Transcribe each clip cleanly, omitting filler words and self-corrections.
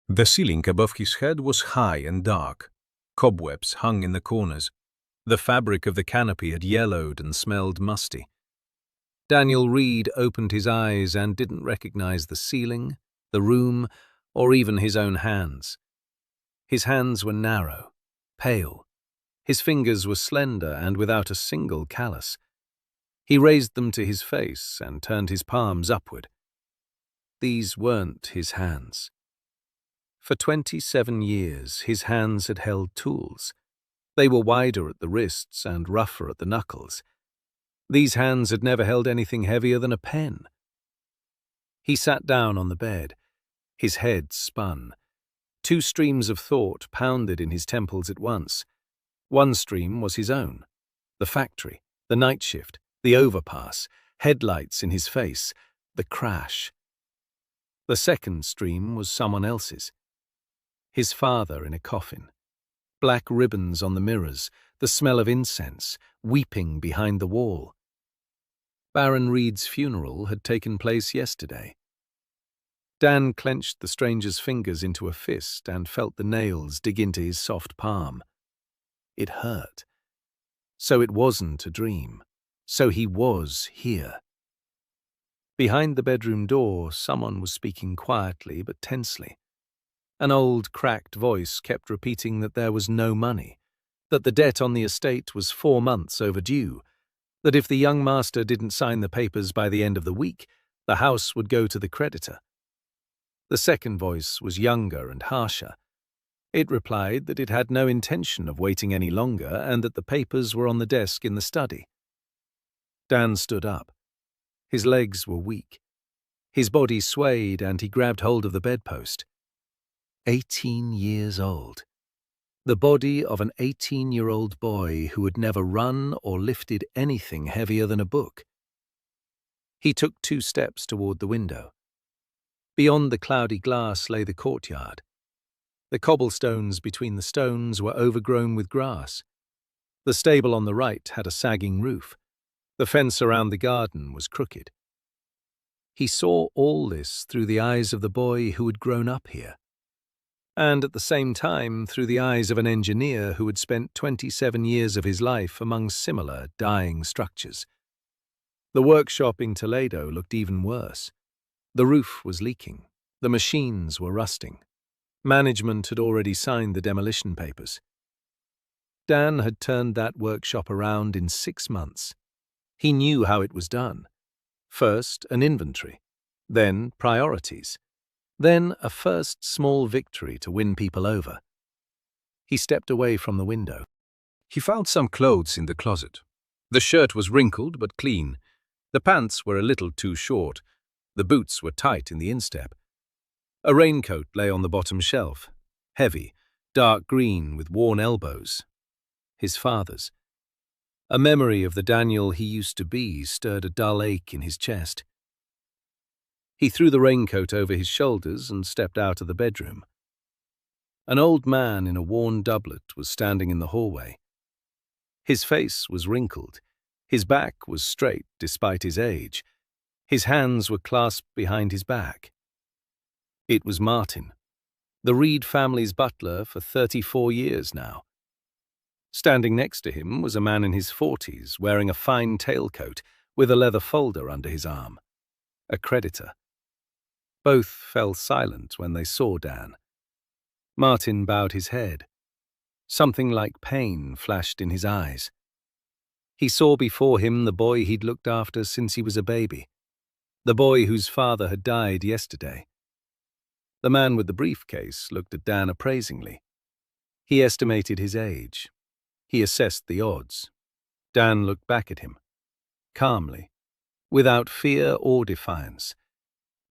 The ceiling above his head was high and dark. Cobwebs hung in the corners. The fabric of the canopy had yellowed and smelled musty. Daniel Reed opened his eyes and didn't recognize the ceiling, the room, or even his own hands. His hands were narrow, pale. His fingers were slender and without a single callus. He raised them to his face and turned his palms upward. These weren't his hands. For 27 years, his hands had held tools. They were wider at the wrists and rougher at the knuckles. These hands had never held anything heavier than a pen. He sat down on the bed. His head spun. Two streams of thought pounded in his temples at once. One stream was his own. The factory, the night shift, the overpass, headlights in his face, the crash. The second stream was someone else's. His father in a coffin. Black ribbons on the mirrors, the smell of incense, weeping behind the wall. Baron Reed's funeral had taken place yesterday. Dan clenched the stranger's fingers into a fist and felt the nails dig into his soft palm. It hurt. So it wasn't a dream. So he was here. Behind the bedroom door, someone was speaking quietly but tensely. An old, cracked voice kept repeating that there was no money, that the debt on the estate was 4 months overdue, that if the young master didn't sign the papers by the end of the week, the house would go to the creditor. The second voice was younger and harsher. It replied that it had no intention of waiting any longer and that the papers were on the desk in the study. Dan stood up. His legs were weak. His body swayed and he grabbed hold of the bedpost. 18 years old. The body of an 18-year-old boy who had never run or lifted anything heavier than a book. He took 2 steps toward the window. Beyond the cloudy glass lay the courtyard. The cobblestones between the stones were overgrown with grass. The stable on the right had a sagging roof. The fence around the garden was crooked. He saw all this through the eyes of the boy who had grown up here, and at the same time through the eyes of an engineer who had spent 27 years of his life among similar dying structures. The workshop in Toledo looked even worse. The roof was leaking. The machines were rusting. Management had already signed the demolition papers. Dan had turned that workshop around in 6 months. He knew how it was done. First, an inventory. Then, priorities. Then, a first small victory to win people over. He stepped away from the window. He found some clothes in the closet. The shirt was wrinkled but clean. The pants were a little too short. The boots were tight in the instep. A raincoat lay on the bottom shelf, heavy, dark green with worn elbows. His father's. A memory of the Daniel he used to be stirred a dull ache in his chest. He threw the raincoat over his shoulders and stepped out of the bedroom. An old man in a worn doublet was standing in the hallway. His face was wrinkled. His back was straight despite his age. His hands were clasped behind his back. It was Martin, the Reed family's butler for 34 years now. Standing next to him was a man in his 40s wearing a fine tailcoat with a leather folder under his arm. A creditor. Both fell silent when they saw Dan. Martin bowed his head. Something like pain flashed in his eyes. He saw before him the boy he'd looked after since he was a baby. The boy whose father had died yesterday. The man with the briefcase looked at Dan appraisingly. He estimated his age. He assessed the odds. Dan looked back at him, calmly, without fear or defiance.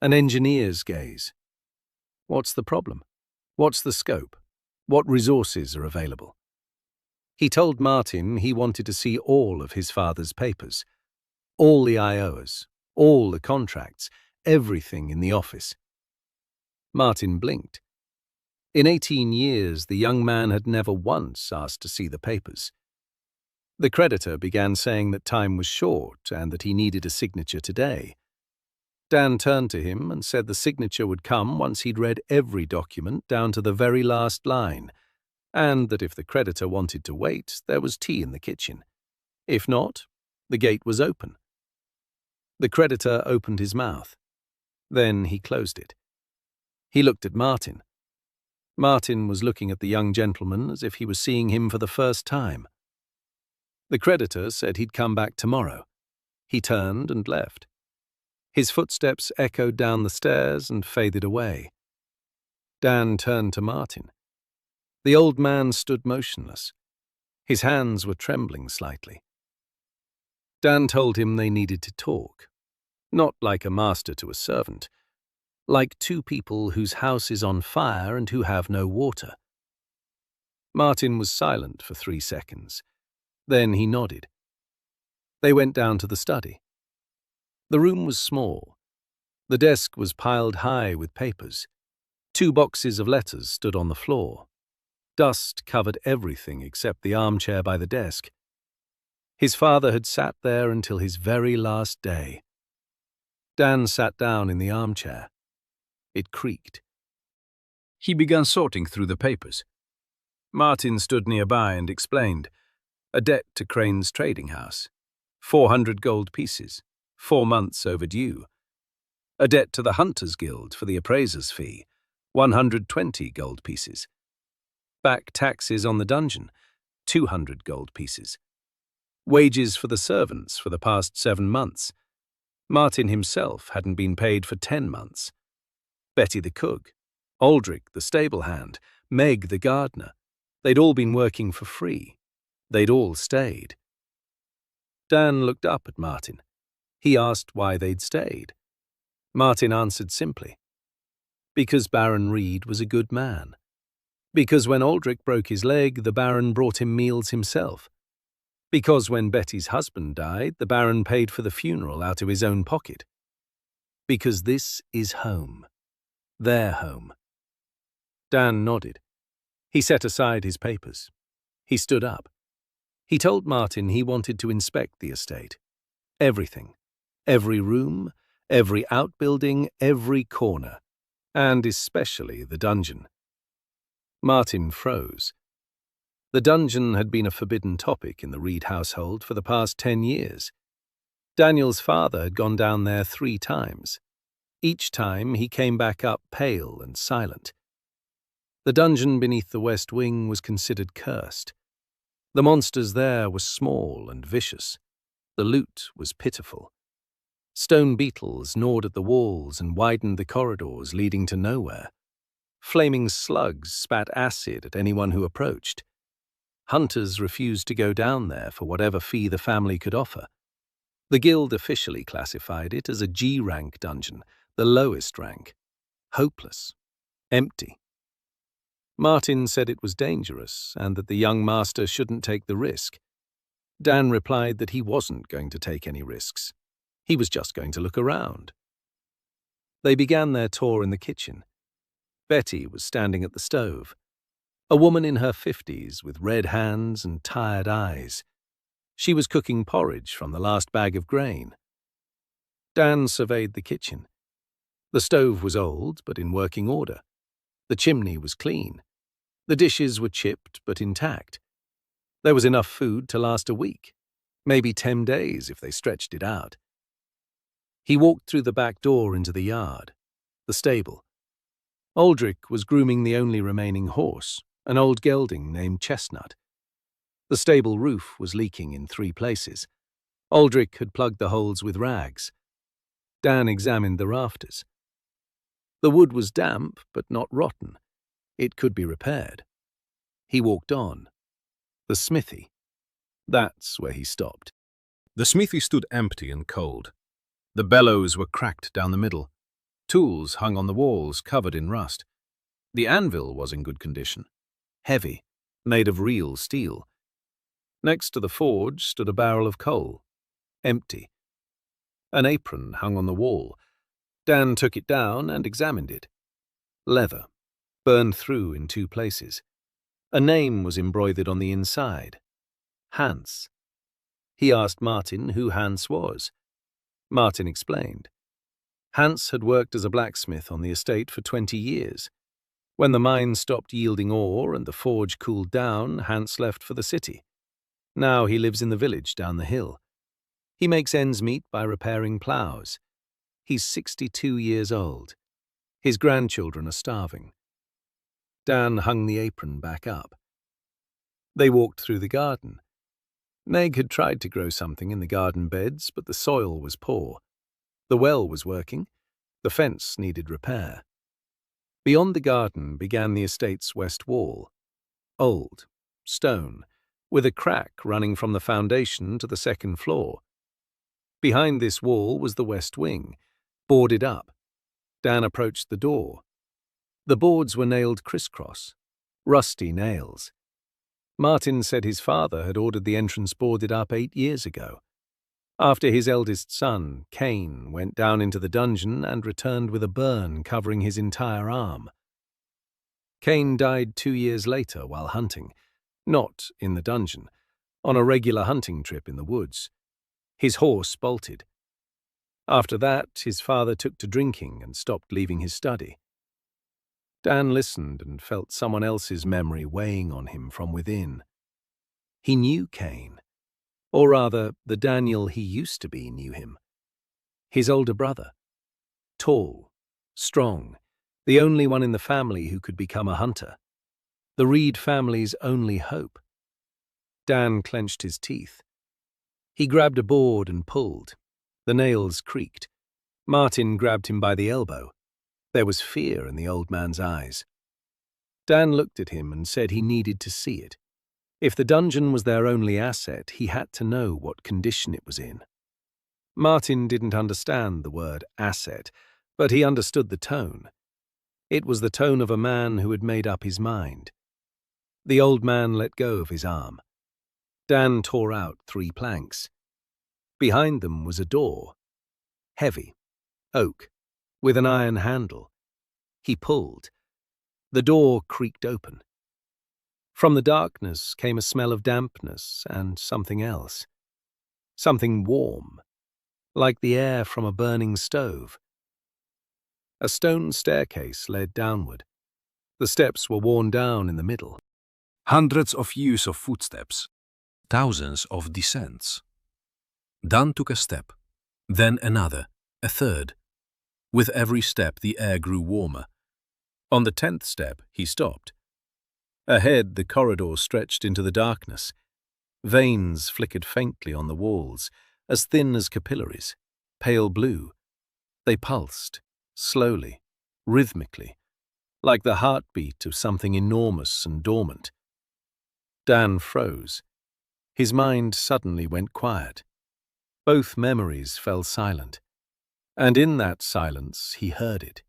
An engineer's gaze. What's the problem? What's the scope? What resources are available? He told Martin he wanted to see all of his father's papers, all the IOs, all the contracts, everything in the office. Martin blinked. In 18 years, the young man had never once asked to see the papers. The creditor began saying that time was short and that he needed a signature today. Dan turned to him and said the signature would come once he'd read every document down to the very last line, and that if the creditor wanted to wait, there was tea in the kitchen. If not, the gate was open. The creditor opened his mouth. Then he closed it. He looked at Martin. Martin was looking at the young gentleman as if he was seeing him for the first time. The creditor said he'd come back tomorrow. He turned and left. His footsteps echoed down the stairs and faded away. Dan turned to Martin. The old man stood motionless. His hands were trembling slightly. Dan told him they needed to talk, not like a master to a servant, like two people whose house is on fire and who have no water. Martin was silent for 3 seconds. Then he nodded. They went down to the study. The room was small. The desk was piled high with papers. 2 boxes of letters stood on the floor. Dust covered everything except the armchair by the desk. His father had sat there until his very last day. Dan sat down in the armchair. It creaked. He began sorting through the papers. Martin stood nearby and explained. A debt to Crane's Trading House. 400 gold pieces. 4 months overdue. A debt to the Hunters Guild for the appraiser's fee. 120 gold pieces. Back taxes on the dungeon. 200 gold pieces. Wages for the servants for the past 7 months. Martin himself hadn't been paid for 10 months. Betty the cook, Aldrich the stable hand, Meg the gardener. They'd all been working for free. They'd all stayed. Dan looked up at Martin. He asked why they'd stayed. Martin answered simply. Because Baron Reed was a good man. Because when Aldrich broke his leg, the Baron brought him meals himself. Because when Betty's husband died, the Baron paid for the funeral out of his own pocket. Because this is home. Their home. Dan nodded. He set aside his papers. He stood up. He told Martin he wanted to inspect the estate. Everything. Every room, every outbuilding, every corner. And especially the dungeon. Martin froze. The dungeon had been a forbidden topic in the Reed household for the past 10 years. Daniel's father had gone down there 3 times. Each time he came back up pale and silent. The dungeon beneath the west wing was considered cursed. The monsters there were small and vicious. The loot was pitiful. Stone beetles gnawed at the walls and widened the corridors leading to nowhere. Flaming slugs spat acid at anyone who approached. Hunters refused to go down there for whatever fee the family could offer. The guild officially classified it as a G-rank dungeon, the lowest rank. Hopeless. Empty. Martin said it was dangerous and that the young master shouldn't take the risk. Dan replied that he wasn't going to take any risks. He was just going to look around. They began their tour in the kitchen. Betty was standing at the stove. A woman in her 50s with red hands and tired eyes. She was cooking porridge from the last bag of grain. Dan surveyed the kitchen. The stove was old, but in working order. The chimney was clean. The dishes were chipped, but intact. There was enough food to last a week, maybe 10 days if they stretched it out. He walked through the back door into the yard, the stable. Aldrich was grooming the only remaining horse, an old gelding named Chestnut. The stable roof was leaking in 3 places. Aldrich had plugged the holes with rags. Dan examined the rafters. The wood was damp, but not rotten. It could be repaired. He walked on. The smithy. That's where he stopped. The smithy stood empty and cold. The bellows were cracked down the middle. Tools hung on the walls, covered in rust. The anvil was in good condition. Heavy, made of real steel. Next to the forge stood a barrel of coal. Empty. An apron hung on the wall. Dan took it down and examined it. Leather, burned through in 2 places. A name was embroidered on the inside. Hans. He asked Martin who Hans was. Martin explained. Hans had worked as a blacksmith on the estate for 20 years. When the mine stopped yielding ore and the forge cooled down, Hans left for the city. Now he lives in the village down the hill. He makes ends meet by repairing ploughs. He's 62 years old. His grandchildren are starving. Dan hung the apron back up. They walked through the garden. Meg had tried to grow something in the garden beds, but the soil was poor. The well was working. The fence needed repair. Beyond the garden began the estate's west wall. Old, stone, with a crack running from the foundation to the second floor. Behind this wall was the west wing, boarded up. Dan approached the door. The boards were nailed crisscross, rusty nails. Martin said his father had ordered the entrance boarded up 8 years ago. After his eldest son, Cain, went down into the dungeon and returned with a burn covering his entire arm. Cain died 2 years later while hunting, not in the dungeon, on a regular hunting trip in the woods. His horse bolted. After that, his father took to drinking and stopped leaving his study. Dan listened and felt someone else's memory weighing on him from within. He knew Cain. Or rather, the Daniel he used to be knew him. His older brother. Tall, strong, the only one in the family who could become a hunter. The Reed family's only hope. Dan clenched his teeth. He grabbed a board and pulled. The nails creaked. Martin grabbed him by the elbow. There was fear in the old man's eyes. Dan looked at him and said he needed to see it. If the dungeon was their only asset, he had to know what condition it was in. Martin didn't understand the word asset, but he understood the tone. It was the tone of a man who had made up his mind. The old man let go of his arm. Dan tore out 3 planks. Behind them was a door. Heavy, oak, with an iron handle. He pulled. The door creaked open. From the darkness came a smell of dampness and something else. Something warm, like the air from a burning stove. A stone staircase led downward. The steps were worn down in the middle. Hundreds of years of footsteps, thousands of descents. Dan took a step, then another, a third. With every step the air grew warmer. On the 10th step he stopped. Ahead the corridor stretched into the darkness. Veins flickered faintly on the walls, as thin as capillaries, pale blue. They pulsed, slowly, rhythmically, like the heartbeat of something enormous and dormant. Dan froze. His mind suddenly went quiet. Both memories fell silent. And in that silence he heard it.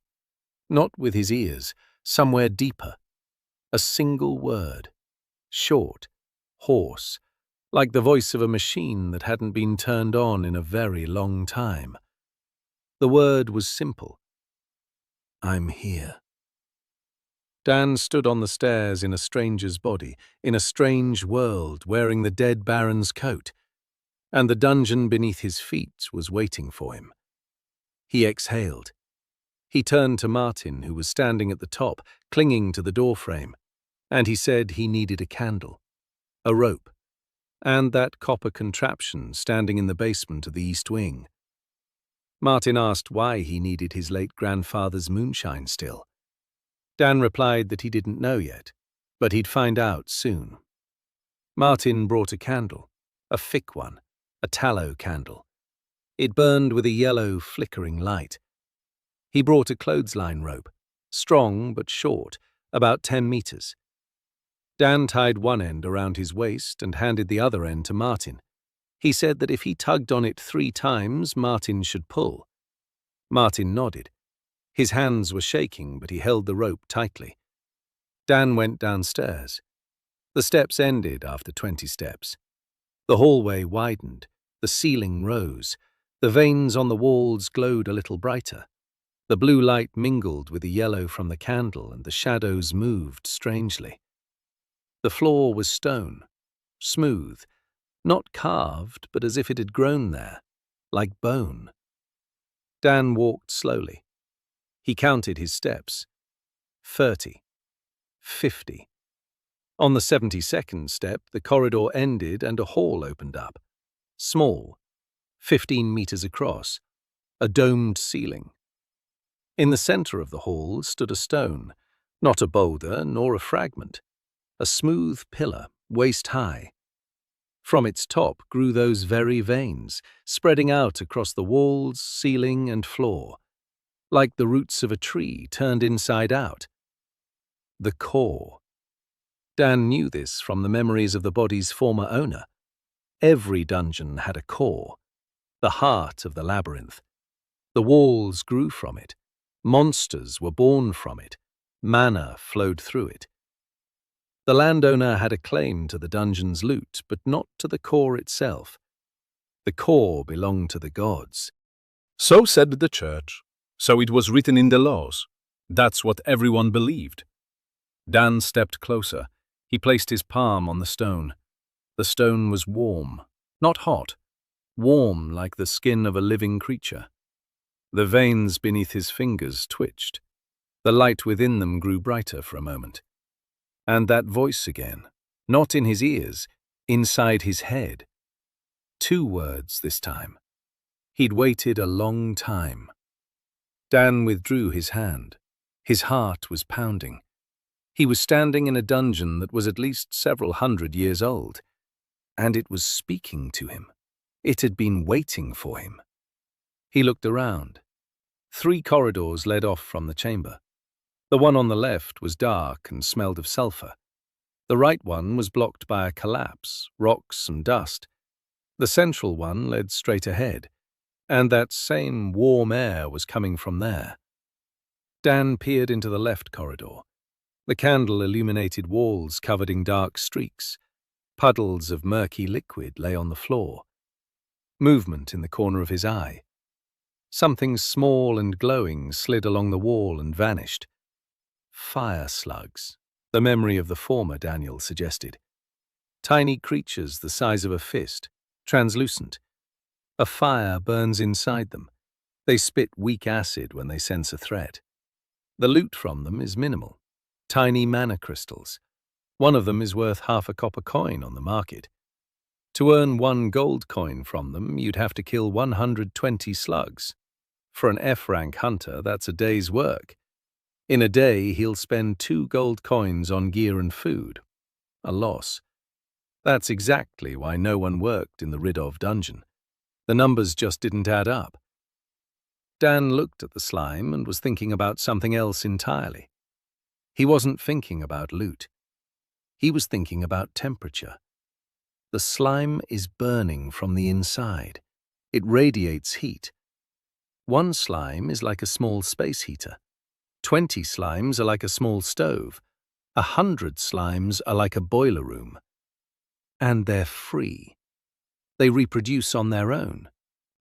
Not with his ears, somewhere deeper. A single word. Short, hoarse, like the voice of a machine that hadn't been turned on in a very long time. The word was simple. I'm here. Dan stood on the stairs in a stranger's body, in a strange world, wearing the dead Baron's coat, and the dungeon beneath his feet was waiting for him. He exhaled. He turned to Martin, who was standing at the top, clinging to the doorframe, and he said he needed a candle, a rope, and that copper contraption standing in the basement of the east wing. Martin asked why he needed his late grandfather's moonshine still. Dan replied that he didn't know yet, but he'd find out soon. Martin brought a candle, a thick one, a tallow candle. It burned with a yellow, flickering light. He brought a clothesline rope, strong but short, about 10 meters. Dan tied one end around his waist and handed the other end to Martin. He said that if he tugged on it 3 times, Martin should pull. Martin nodded. His hands were shaking, but he held the rope tightly. Dan went downstairs. The steps ended after 20 steps. The hallway widened. The ceiling rose. The veins on the walls glowed a little brighter. The blue light mingled with the yellow from the candle, and the shadows moved strangely. The floor was stone, smooth, not carved, but as if it had grown there, like bone. Dan walked slowly. He counted his steps. 30. 50. On the 72nd step, the corridor ended and a hall opened up. Small, 15 meters across, a domed ceiling. In the center of the hall stood a stone, not a boulder nor a fragment, a smooth pillar, waist-high. From its top grew those very veins, spreading out across the walls, ceiling, and floor, like the roots of a tree turned inside out. The core. Dan knew this from the memories of the body's former owner. Every dungeon had a core, the heart of the labyrinth. The walls grew from it. Monsters were born from it. Mana flowed through it. The landowner had a claim to the dungeon's loot, but not to the core itself. The core belonged to the gods. So said the church. So it was written in the laws. That's what everyone believed. Dan stepped closer. He placed his palm on the stone. The stone was warm, not hot, warm like the skin of a living creature. The veins beneath his fingers twitched. The light within them grew brighter for a moment. And that voice again, not in his ears, inside his head. 2 words this time. He'd waited a long time. Dan withdrew his hand. His heart was pounding. He was standing in a dungeon that was at least several hundred years old, and it was speaking to him. It had been waiting for him. He looked around. 3 corridors led off from the chamber. The one on the left was dark and smelled of sulfur. The right one was blocked by a collapse, rocks and dust. The central one led straight ahead, and that same warm air was coming from there. Dan peered into the left corridor. The candle-illuminated walls covered in dark streaks. Puddles of murky liquid lay on the floor. Movement in the corner of his eye. Something small and glowing slid along the wall and vanished. Fire slugs, the memory of the former, Daniel suggested. Tiny creatures the size of a fist, translucent. A fire burns inside them. They spit weak acid when they sense a threat. The loot from them is minimal. Tiny mana crystals. One of them is worth half a copper coin on the market. To earn 1 gold coin from them, you'd have to kill 120 slugs. For an F-rank hunter, that's a day's work. In a day, he'll spend 2 gold coins on gear and food. A loss. That's exactly why no one worked in the Ridov dungeon. The numbers just didn't add up. Dan looked at the slime and was thinking about something else entirely. He wasn't thinking about loot. He was thinking about temperature. The slime is burning from the inside. It radiates heat. 1 slime is like a small space heater. 20 slimes are like a small stove. 100 slimes are like a boiler room. And they're free. They reproduce on their own.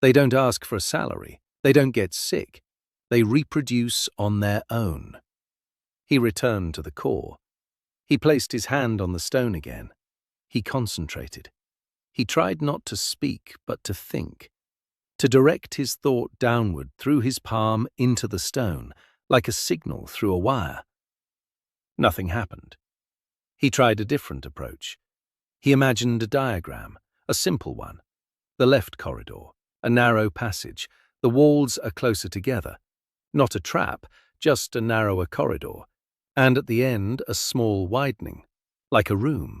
They don't ask for a salary. They don't get sick. They reproduce on their own. He returned to the core. He placed his hand on the stone again. He concentrated. He tried not to speak, but to think. To direct his thought downward through his palm into the stone, like a signal through a wire. Nothing happened. He tried a different approach. He imagined a diagram, a simple one. The left corridor, a narrow passage. The walls are closer together. Not a trap, just a narrower corridor. And at the end, a small widening, like a room.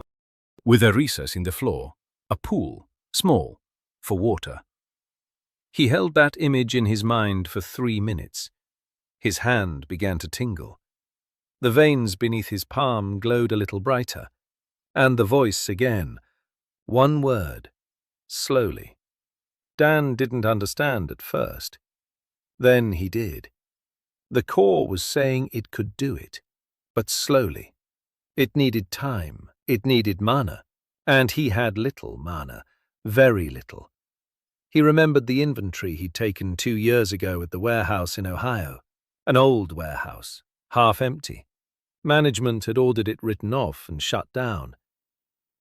With a recess in the floor, a pool, small, for water. He held that image in his mind for 3 minutes. His hand began to tingle. The veins beneath his palm glowed a little brighter. And the voice again. 1 word. Slowly. Dan didn't understand at first. Then he did. The core was saying it could do it. But slowly. It needed time, it needed mana, and he had little mana, very little. He remembered the inventory he'd taken 2 years ago at the warehouse in Ohio, an old warehouse, half empty. Management had ordered it written off and shut down.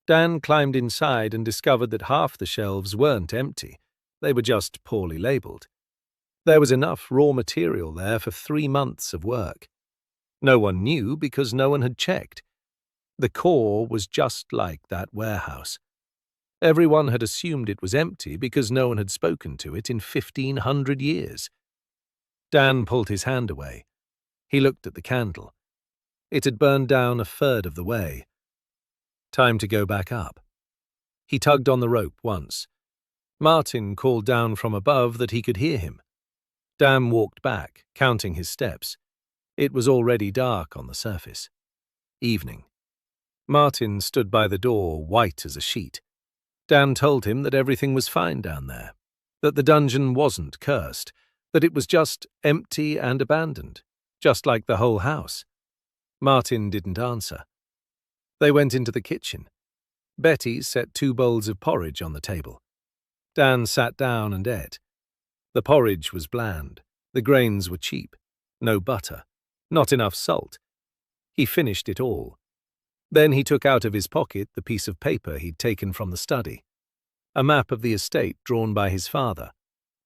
Dan climbed inside and discovered that half the shelves weren't empty, they were just poorly labeled. There was enough raw material there for 3 months of work. No one knew because no one had checked. The core was just like that warehouse. Everyone had assumed it was empty because no one had spoken to it in 1,500 years. Dan pulled his hand away. He looked at the candle. It had burned down a third of the way. Time to go back up. He tugged on the rope once. Martin called down from above that he could hear him. Dan walked back, counting his steps. It was already dark on the surface. Evening. Martin stood by the door, white as a sheet. Dan told him that everything was fine down there, that the dungeon wasn't cursed, that it was just empty and abandoned, just like the whole house. Martin didn't answer. They went into the kitchen. Betty set 2 bowls of porridge on the table. Dan sat down and ate. The porridge was bland. The grains were cheap. No butter. Not enough salt. He finished it all. Then he took out of his pocket the piece of paper he'd taken from the study. A map of the estate drawn by his father.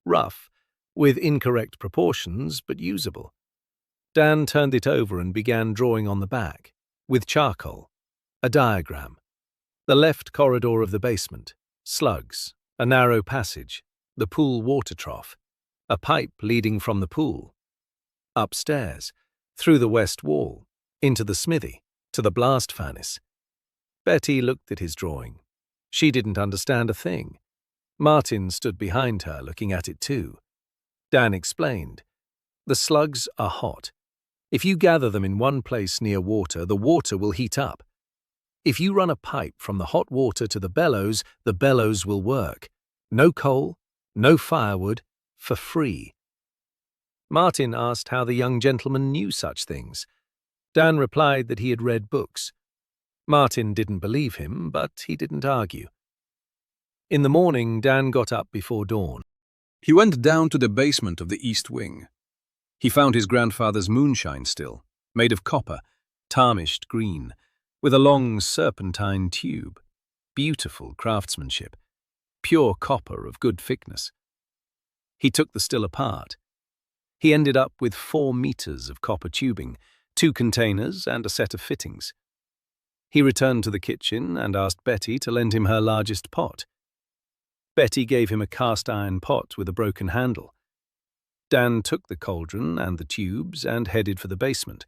Rough, with incorrect proportions, but usable. Dan turned it over and began drawing on the back, with charcoal, a diagram. The left corridor of the basement, slugs, a narrow passage, the pool water trough, a pipe leading from the pool. Upstairs, through the west wall, into the smithy, to the blast furnace. Betty looked at his drawing. She didn't understand a thing. Martin stood behind her, looking at it too. Dan explained. The slugs are hot. If you gather them in one place near water, the water will heat up. If you run a pipe from the hot water to the bellows will work. No coal, no firewood, for free. Martin asked how the young gentleman knew such things. Dan replied that he had read books. Martin didn't believe him, but he didn't argue. In the morning, Dan got up before dawn. He went down to the basement of the east wing. He found his grandfather's moonshine still, made of copper, tarnished green, with a long serpentine tube. Beautiful craftsmanship. Pure copper of good thickness. He took the still apart. He ended up with 4 meters of copper tubing, 2 containers and a set of fittings. He returned to the kitchen and asked Betty to lend him her largest pot. Betty gave him a cast-iron pot with a broken handle. Dan took the cauldron and the tubes and headed for the basement.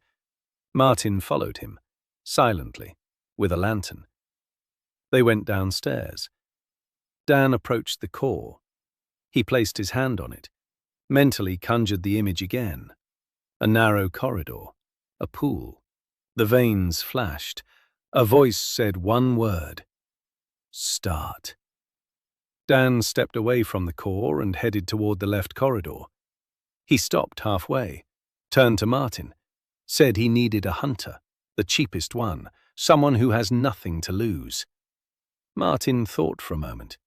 Martin followed him, silently, with a lantern. They went downstairs. Dan approached the core. He placed his hand on it, mentally conjured the image again. A narrow corridor, a pool. The veins flashed. A voice said one word. Start. Dan stepped away from the core and headed toward the left corridor. He stopped halfway, turned to Martin, said he needed a hunter, the cheapest one, someone who has nothing to lose. Martin thought for a moment.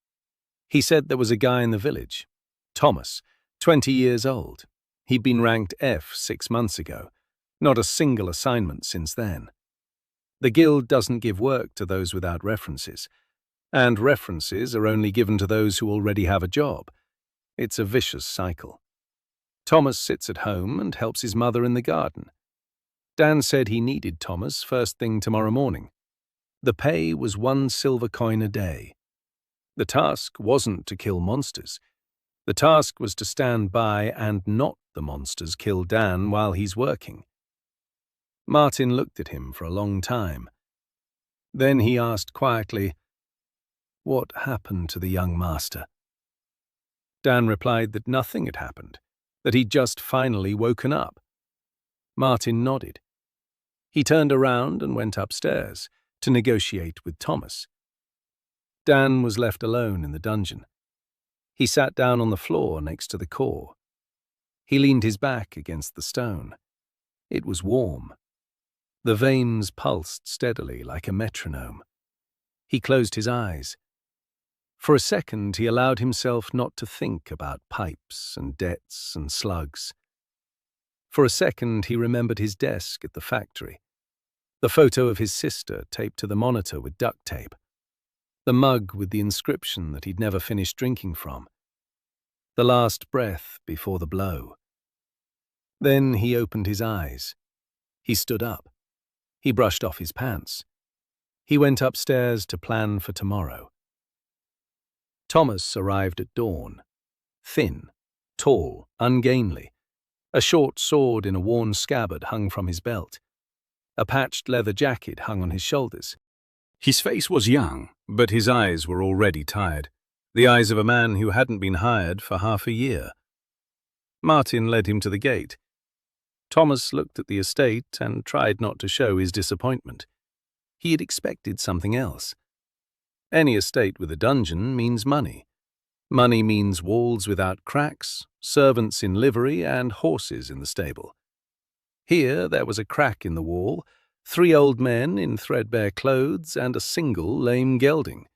He said there was a guy in the village, Thomas, 20 years old. He'd been ranked F 6 months ago. Not a single assignment since then. The guild doesn't give work to those without references, and references are only given to those who already have a job. It's a vicious cycle. Thomas sits at home and helps his mother in the garden. Dan said he needed Thomas first thing tomorrow morning. The pay was 1 silver coin a day. The task wasn't to kill monsters. The task was to stand by and not the monsters kill Dan while he's working. Martin looked at him for a long time. Then he asked quietly, "What happened to the young master?" Dan replied that nothing had happened, that he'd just finally woken up. Martin nodded. He turned around and went upstairs to negotiate with Thomas. Dan was left alone in the dungeon. He sat down on the floor next to the core. He leaned his back against the stone. It was warm. The veins pulsed steadily like a metronome. He closed his eyes. For a second, he allowed himself not to think about pipes and debts and slugs. For a second, he remembered his desk at the factory, the photo of his sister taped to the monitor with duct tape, the mug with the inscription that he'd never finished drinking from. the last breath before the blow. Then he opened his eyes. He stood up. He brushed off his pants. He went upstairs to plan for tomorrow. Thomas arrived at dawn. Thin, tall, ungainly. A short sword in a worn scabbard hung from his belt. A patched leather jacket hung on his shoulders. His face was young, but his eyes were already tired. The eyes of a man who hadn't been hired for half a year. Martin led him to the gate. Thomas looked at the estate and tried not to show his disappointment. He had expected something else. Any estate with a dungeon means money. Money means walls without cracks, servants in livery, and horses in the stable. Here there was a crack in the wall, 3 old men in threadbare clothes, and a single lame gelding.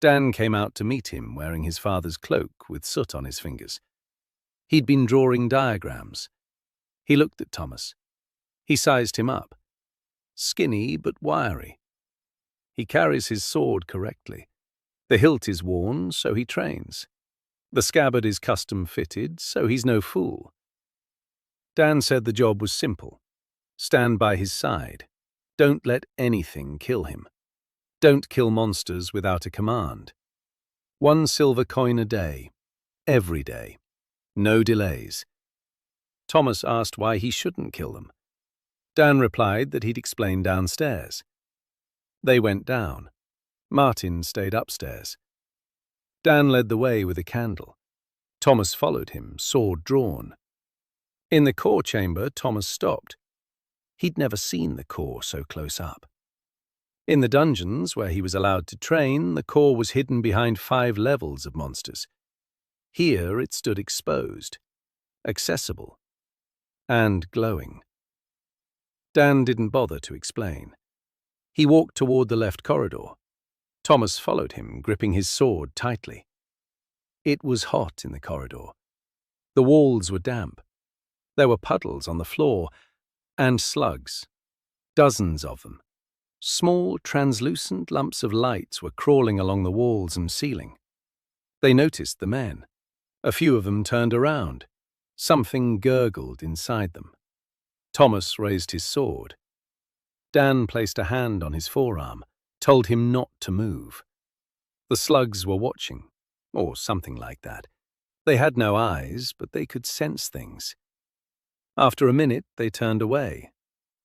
Dan came out to meet him wearing his father's cloak with soot on his fingers. He'd been drawing diagrams. He looked at Thomas. He sized him up. Skinny but wiry. He carries his sword correctly. The hilt is worn, so he trains. The scabbard is custom-fitted, so he's no fool. Dan said the job was simple. Stand by his side. Don't let anything kill him. Don't kill monsters without a command. 1 silver coin a day. Every day. No delays. Thomas asked why he shouldn't kill them. Dan replied that he'd explain downstairs. They went down. Martin stayed upstairs. Dan led the way with a candle. Thomas followed him, sword drawn. In the core chamber, Thomas stopped. He'd never seen the core so close up. In the dungeons, where he was allowed to train, the core was hidden behind 5 levels of monsters. Here it stood exposed, accessible, and glowing. Dan didn't bother to explain. He walked toward the left corridor. Thomas followed him, gripping his sword tightly. It was hot in the corridor. The walls were damp. There were puddles on the floor, and slugs. Dozens of them. Small, translucent lumps of light were crawling along the walls and ceiling. They noticed the men. A few of them turned around. Something gurgled inside them. Thomas raised his sword. Dan placed a hand on his forearm, told him not to move. The slugs were watching, or something like that. They had no eyes, but they could sense things. After a minute, they turned away.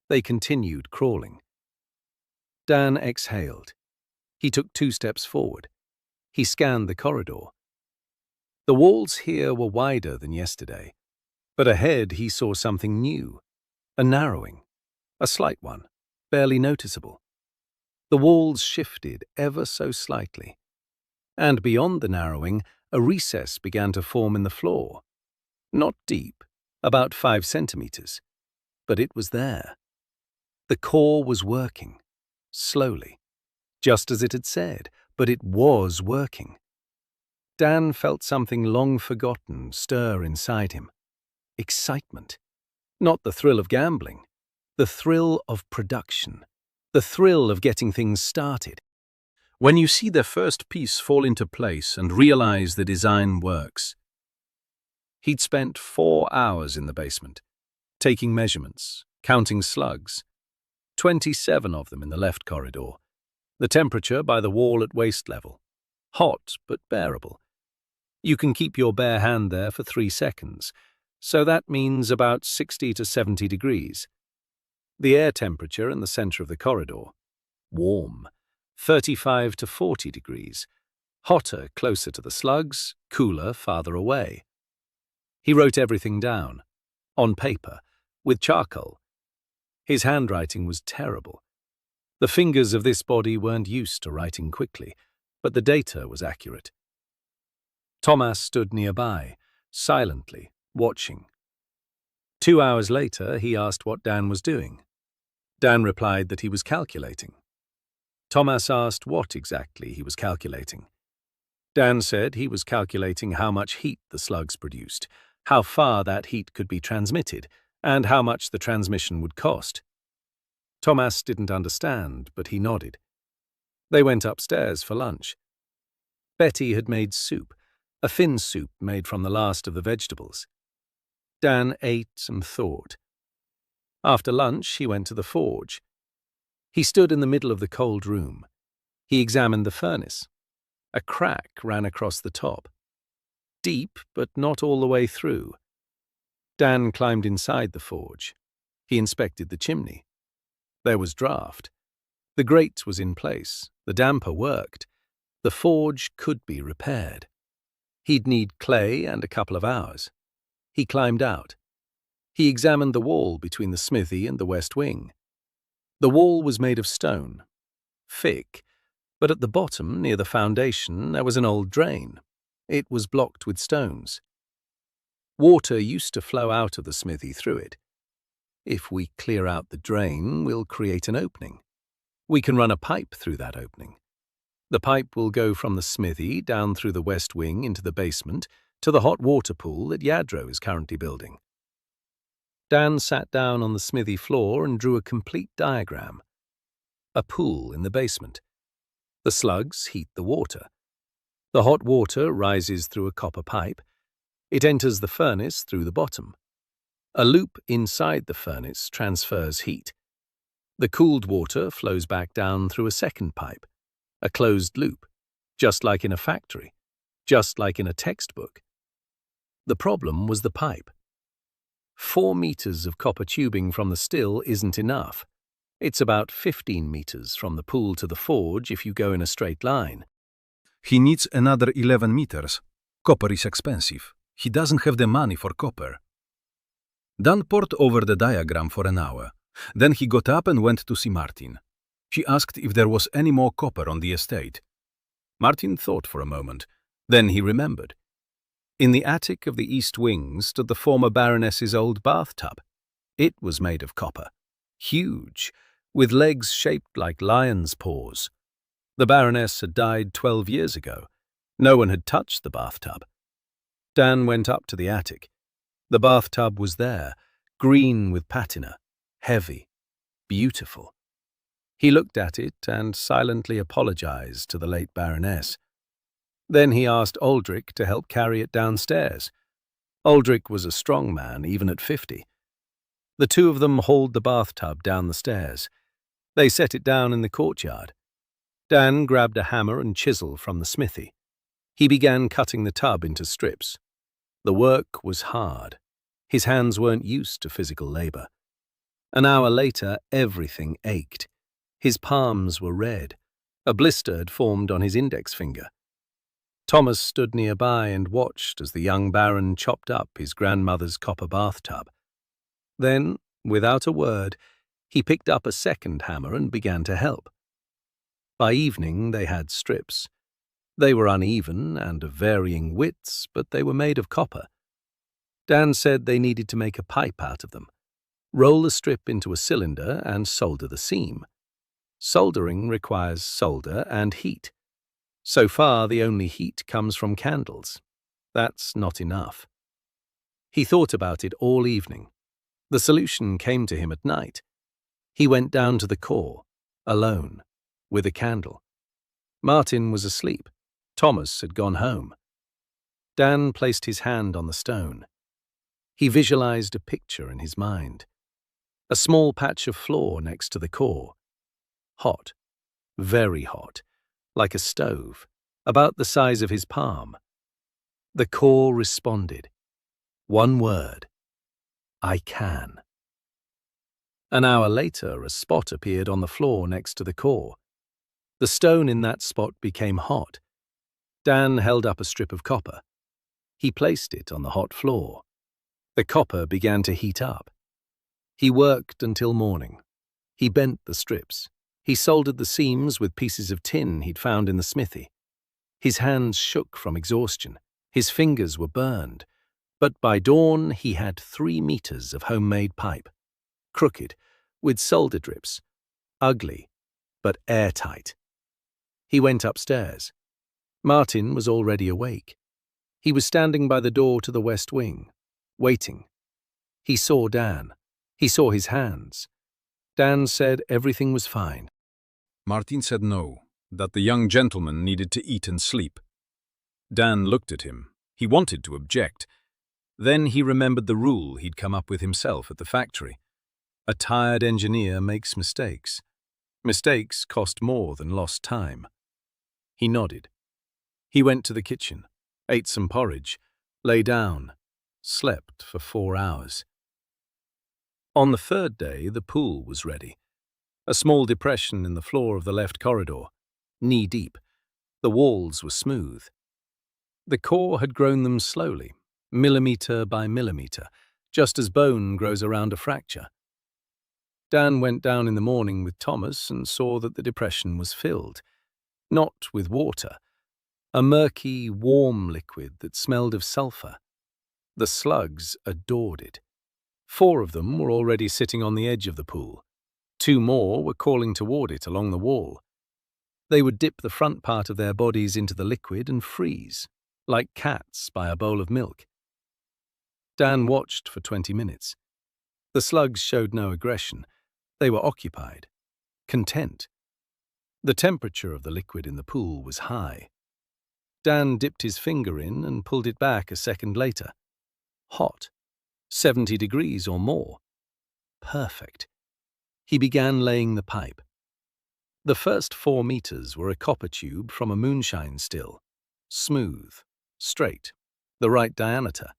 They continued crawling. Dan exhaled. He took 2 steps forward. He scanned the corridor. The walls here were wider than yesterday, but ahead he saw something new, a narrowing, a slight one, barely noticeable. The walls shifted ever so slightly, and beyond the narrowing, a recess began to form in the floor. Not deep, about 5 centimeters, but it was there. The core was working, slowly, just as it had said, but it was working. Dan felt something long forgotten stir inside him. Excitement. Not the thrill of gambling. The thrill of production. The thrill of getting things started. When you see the first piece fall into place and realize the design works. He'd spent 4 hours in the basement, taking measurements, counting slugs. 27 of them in the left corridor. The temperature by the wall at waist level. Hot, but bearable. You can keep your bare hand there for 3 seconds, so that means about 60 to 70 degrees. The air temperature in the center of the corridor. Warm. 35 to 40 degrees. Hotter closer to the slugs, cooler farther away. He wrote everything down. On paper. With charcoal. His handwriting was terrible. The fingers of this body weren't used to writing quickly, but the data was accurate. Thomas stood nearby, silently, watching. 2 hours later, he asked what Dan was doing. Dan replied that he was calculating. Thomas asked what exactly he was calculating. Dan said he was calculating how much heat the slugs produced, how far that heat could be transmitted, and how much the transmission would cost. Thomas didn't understand, but he nodded. They went upstairs for lunch. Betty had made soup, a thin soup made from the last of the vegetables. Dan ate and thought. After lunch, he went to the forge. He stood in the middle of the cold room. He examined the furnace. A crack ran across the top. Deep, but not all the way through. Dan climbed inside the forge. He inspected the chimney. There was draught. The grate was in place. The damper worked. The forge could be repaired. He'd need clay and a couple of hours. He climbed out. He examined the wall between the smithy and the west wing. The wall was made of stone, thick, but at the bottom, near the foundation, there was an old drain. It was blocked with stones. Water used to flow out of the smithy through it. If we clear out the drain, we'll create an opening. We can run a pipe through that opening. The pipe will go from the smithy down through the west wing into the basement to the hot water pool that Yadro is currently building. Dan sat down on the smithy floor and drew a complete diagram. A pool in the basement. The slugs heat the water. The hot water rises through a copper pipe. It enters the furnace through the bottom. A loop inside the furnace transfers heat. The cooled water flows back down through a second pipe, a closed loop, just like in a factory, just like in a textbook. The problem was the pipe. 4 meters of copper tubing from the still isn't enough. It's about 15 meters from the pool to the forge if you go in a straight line. He needs another 11 meters. Copper is expensive. He doesn't have the money for copper. Dan pored over the diagram for an hour. Then he got up and went to see Martin. She asked if there was any more copper on the estate. Martin thought for a moment. Then he remembered. In the attic of the east wing stood the former Baroness's old bathtub. It was made of copper. Huge, with legs shaped like lion's paws. The Baroness had died 12 years ago. No one had touched the bathtub. Dan went up to the attic. The bathtub was there, green with patina, heavy, beautiful. He looked at it and silently apologized to the late Baroness. Then he asked Aldrich to help carry it downstairs. Aldrich was a strong man, even at 50. The two of them hauled the bathtub down the stairs. They set it down in the courtyard. Dan grabbed a hammer and chisel from the smithy. He began cutting the tub into strips. The work was hard. His hands weren't used to physical labor. An hour later, everything ached. His palms were red. A blister had formed on his index finger. Thomas stood nearby and watched as the young Baron chopped up his grandmother's copper bathtub. Then, without a word, he picked up a second hammer and began to help. By evening, they had strips. They were uneven and of varying widths, but they were made of copper. Dan said they needed to make a pipe out of them, roll the strip into a cylinder and solder the seam. Soldering requires solder and heat. So far, the only heat comes from candles. That's not enough. He thought about it all evening. The solution came to him at night. He went down to the core, alone, with a candle. Martin was asleep. Thomas had gone home. Dan placed his hand on the stone. He visualized a picture in his mind. A small patch of floor next to the core. Hot, very hot, like a stove, about the size of his palm. The core responded. One word. I can. An hour later, a spot appeared on the floor next to the core. The stone in that spot became hot. Dan held up a strip of copper. He placed it on the hot floor. The copper began to heat up. He worked until morning. He bent the strips. He soldered the seams with pieces of tin he'd found in the smithy. His hands shook from exhaustion. His fingers were burned. But by dawn, he had 3 meters of homemade pipe. Crooked, with solder drips. Ugly, but airtight. He went upstairs. Martin was already awake. He was standing by the door to the west wing, waiting. He saw Dan. He saw his hands. Dan said everything was fine. Martin said no, that the young gentleman needed to eat and sleep. Dan looked at him. He wanted to object. Then he remembered the rule he'd come up with himself at the factory. A tired engineer makes mistakes. Mistakes cost more than lost time. He nodded. He went to the kitchen, ate some porridge, lay down, slept for 4 hours. On the third day, the pool was ready. A small depression in the floor of the left corridor, knee-deep. The walls were smooth. The core had grown them slowly, millimetre by millimetre, just as bone grows around a fracture. Dan went down in the morning with Thomas and saw that the depression was filled, not with water, a murky, warm liquid that smelled of sulphur. The slugs adored it. 4 of them were already sitting on the edge of the pool. 2 more were calling toward it along the wall. They would dip the front part of their bodies into the liquid and freeze, like cats by a bowl of milk. Dan watched for 20 minutes. The slugs showed no aggression. They were occupied, content. The temperature of the liquid in the pool was high. Dan dipped his finger in and pulled it back a second later. Hot, 70 degrees or more. Perfect. He began laying the pipe. The first 4 meters were a copper tube from a moonshine still, smooth, straight, the right diameter.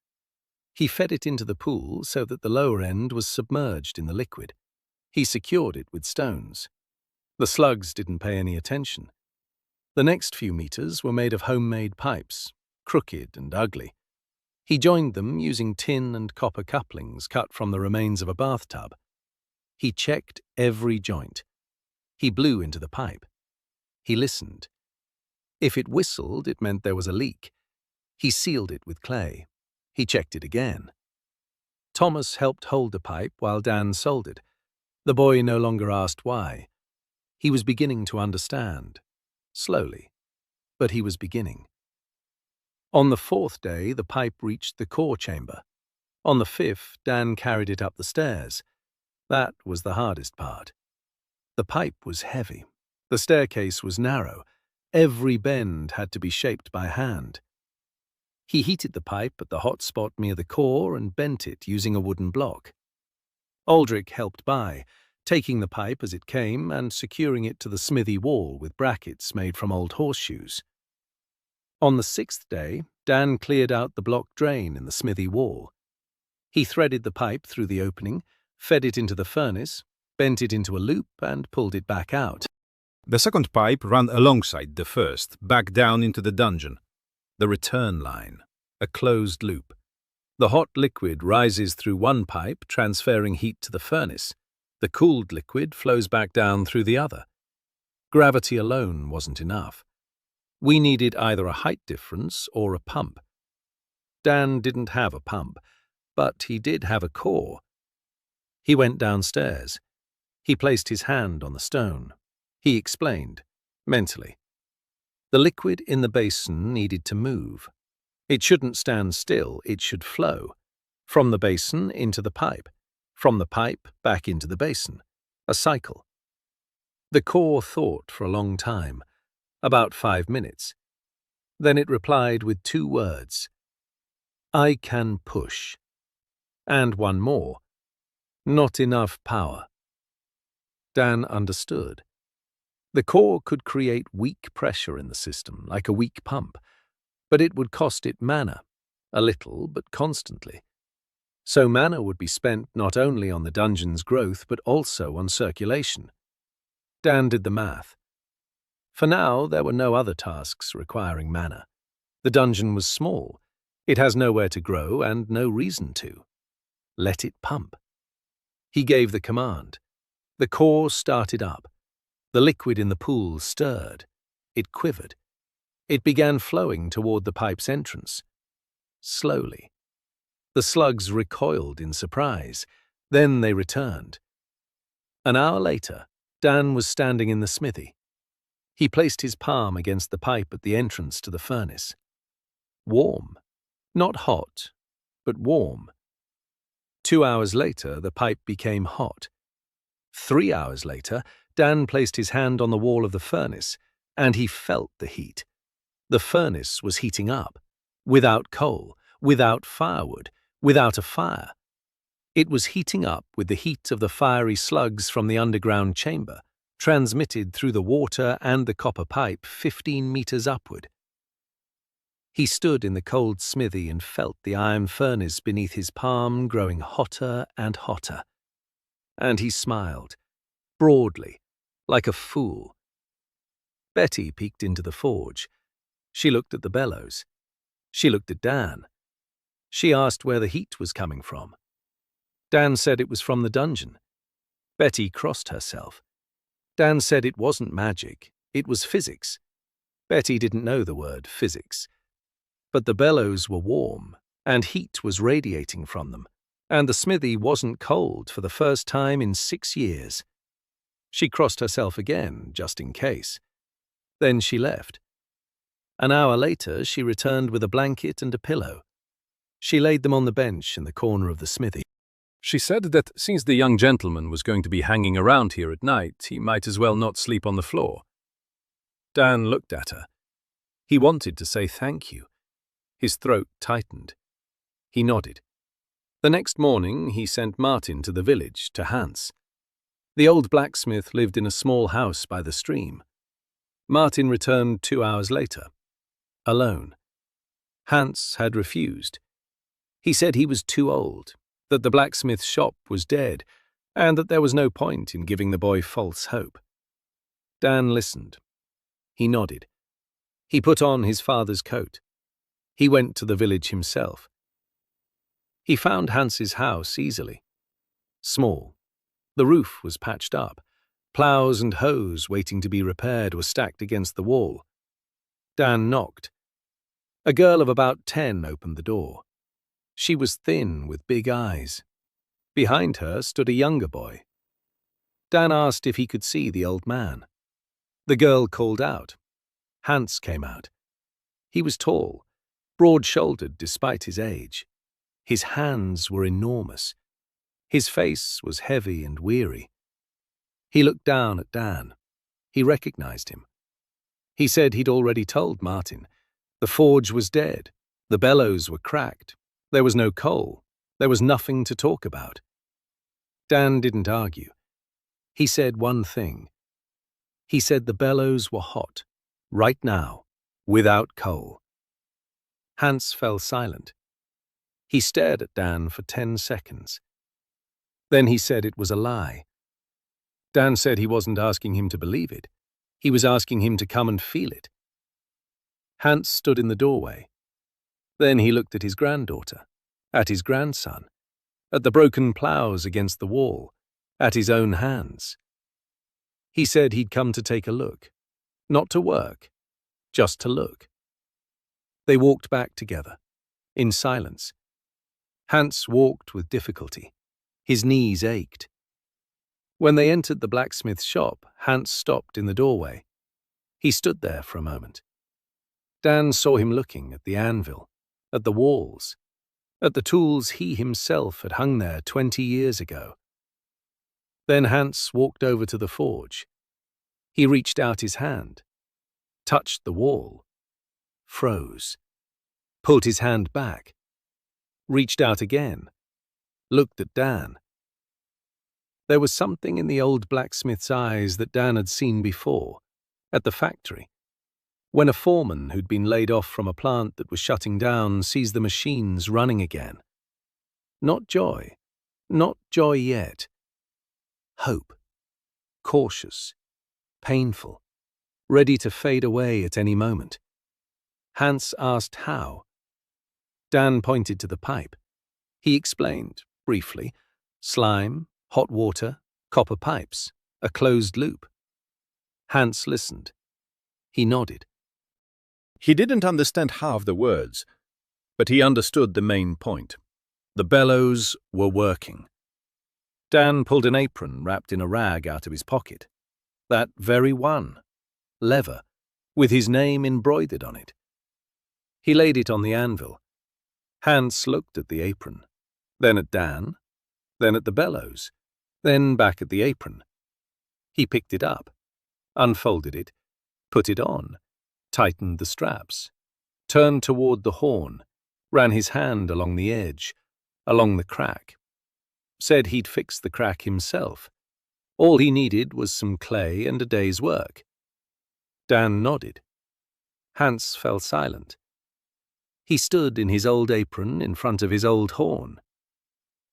He fed it into the pool so that the lower end was submerged in the liquid. He secured it with stones. The slugs didn't pay any attention. The next few meters were made of homemade pipes, crooked and ugly. He joined them using tin and copper couplings cut from the remains of a bathtub. He checked every joint. He blew into the pipe. He listened. If it whistled, it meant there was a leak. He sealed it with clay. He checked it again. Thomas helped hold the pipe while Dan soldered. The boy no longer asked why. He was beginning to understand. Slowly, but he was beginning. On the 4th day, the pipe reached the core chamber. On the 5th, Dan carried it up the stairs. That was the hardest part. The pipe was heavy. The staircase was narrow. Every bend had to be shaped by hand. He heated the pipe at the hot spot near the core and bent it using a wooden block. Aldrich helped by, taking the pipe as it came and securing it to the smithy wall with brackets made from old horseshoes. On the 6th day, Dan cleared out the block drain in the smithy wall. He threaded the pipe through the opening, fed it into the furnace, bent it into a loop and pulled it back out. The second pipe ran alongside the first, back down into the dungeon. The return line, a closed loop. The hot liquid rises through one pipe, transferring heat to the furnace. The cooled liquid flows back down through the other. Gravity alone wasn't enough. We needed either a height difference or a pump. Dan didn't have a pump, but he did have a core. He went downstairs. He placed his hand on the stone. He explained, mentally. The liquid in the basin needed to move. It shouldn't stand still, it should flow. From the basin into the pipe. From the pipe back into the basin. A cycle. The core thought for a long time, about 5 minutes. Then it replied with 2 words. I can push. And one more. Not enough power. Dan understood. The core could create weak pressure in the system, like a weak pump, but it would cost it mana, a little but constantly. So mana would be spent not only on the dungeon's growth but also on circulation. Dan did the math. For now, there were no other tasks requiring mana. The dungeon was small. It has nowhere to grow and no reason to. Let it pump. He gave the command. The core started up. The liquid in the pool stirred. It quivered. It began flowing toward the pipe's entrance. Slowly. The slugs recoiled in surprise. Then they returned. An hour later, Dan was standing in the smithy. He placed his palm against the pipe at the entrance to the furnace. Warm. Not hot, but warm. 2 hours later, the pipe became hot. 3 hours later, Dan placed his hand on the wall of the furnace, and he felt the heat. The furnace was heating up, without coal, without firewood, without a fire. It was heating up with the heat of the fiery slugs from the underground chamber, transmitted through the water and the copper pipe 15 meters upward. He stood in the cold smithy and felt the iron furnace beneath his palm growing hotter and hotter. And he smiled, broadly, like a fool. Betty peeked into the forge. She looked at the bellows. She looked at Dan. She asked where the heat was coming from. Dan said it was from the dungeon. Betty crossed herself. Dan said it wasn't magic, it was physics. Betty didn't know the word physics. But the bellows were warm, and heat was radiating from them, and the smithy wasn't cold for the first time in 6 years. She crossed herself again, just in case. Then she left. An hour later, she returned with a blanket and a pillow. She laid them on the bench in the corner of the smithy. She said that since the young gentleman was going to be hanging around here at night, he might as well not sleep on the floor. Dan looked at her. He wanted to say thank you. His throat tightened. He nodded. The next morning, he sent Martin to the village, to Hans. The old blacksmith lived in a small house by the stream. Martin returned 2 hours later, alone. Hans had refused. He said he was too old, that the blacksmith's shop was dead, and that there was no point in giving the boy false hope. Dan listened. He nodded. He put on his father's coat. He went to the village himself. He found Hans's house easily. Small. The roof was patched up. Ploughs and hoes waiting to be repaired were stacked against the wall. Dan knocked. A girl of about 10 opened the door. She was thin with big eyes. Behind her stood a younger boy. Dan asked if he could see the old man. The girl called out. Hans came out. He was tall, broad-shouldered despite his age. His hands were enormous. His face was heavy and weary. He looked down at Dan. He recognized him. He said he'd already told Martin. The forge was dead. The bellows were cracked. There was no coal. There was nothing to talk about. Dan didn't argue. He said one thing. He said the bellows were hot, right now, without coal. Hans fell silent. He stared at Dan for 10 seconds. Then he said it was a lie. Dan said he wasn't asking him to believe it. He was asking him to come and feel it. Hans stood in the doorway. Then he looked at his granddaughter, at his grandson, at the broken ploughs against the wall, at his own hands. He said he'd come to take a look, not to work, just to look. They walked back together, in silence. Hans walked with difficulty. His knees ached. When they entered the blacksmith's shop, Hans stopped in the doorway. He stood there for a moment. Dan saw him looking at the anvil, at the walls, at the tools he himself had hung there 20 years ago. Then Hans walked over to the forge. He reached out his hand, touched the wall, froze, pulled his hand back, reached out again, looked at Dan. There was something in the old blacksmith's eyes that Dan had seen before, at the factory, when a foreman who'd been laid off from a plant that was shutting down sees the machines running again. Not joy yet. Hope, cautious, painful, ready to fade away at any moment. Hans asked how. Dan pointed to the pipe. He explained, briefly, slime, hot water, copper pipes, a closed loop. Hans listened. He nodded. He didn't understand half the words, but he understood the main point. The bellows were working. Dan pulled an apron wrapped in a rag out of his pocket. That very one. Lever, with his name embroidered on it. He laid it on the anvil. Hans looked at the apron, then at Dan, then at the bellows, then back at the apron. He picked it up, unfolded it, put it on. tightened the straps, turned toward the horn, ran his hand along the edge, along the crack. Said he'd fix the crack himself. All he needed was some clay and a day's work. Dan nodded. Hans fell silent. He stood in his old apron in front of his old horn.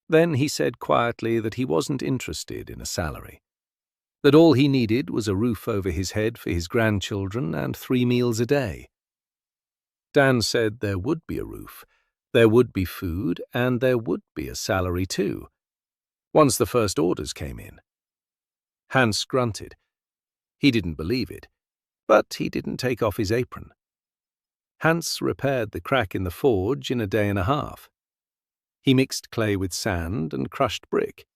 Then he said quietly that he wasn't interested in a salary, that all he needed was a roof over his head for his grandchildren and 3 meals a day. Dan said there would be a roof, there would be food, and there would be a salary too, once the first orders came in. Hans grunted. He didn't believe it, but he didn't take off his apron. Hans repaired the crack in the forge in a day and a half. He mixed clay with sand and crushed brick.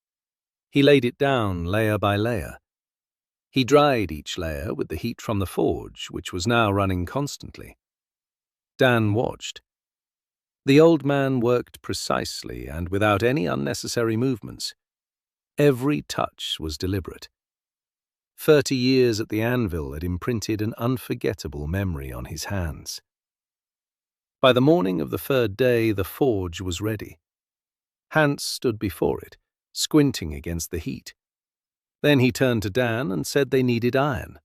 He laid it down layer by layer. He dried each layer with the heat from the forge, which was now running constantly. Dan watched. The old man worked precisely and without any unnecessary movements. Every touch was deliberate. 30 years at the anvil had imprinted an unforgettable memory on his hands. By the morning of the 3rd day, the forge was ready. Hans stood before it, squinting against the heat. Then he turned to Dan and said they needed iron.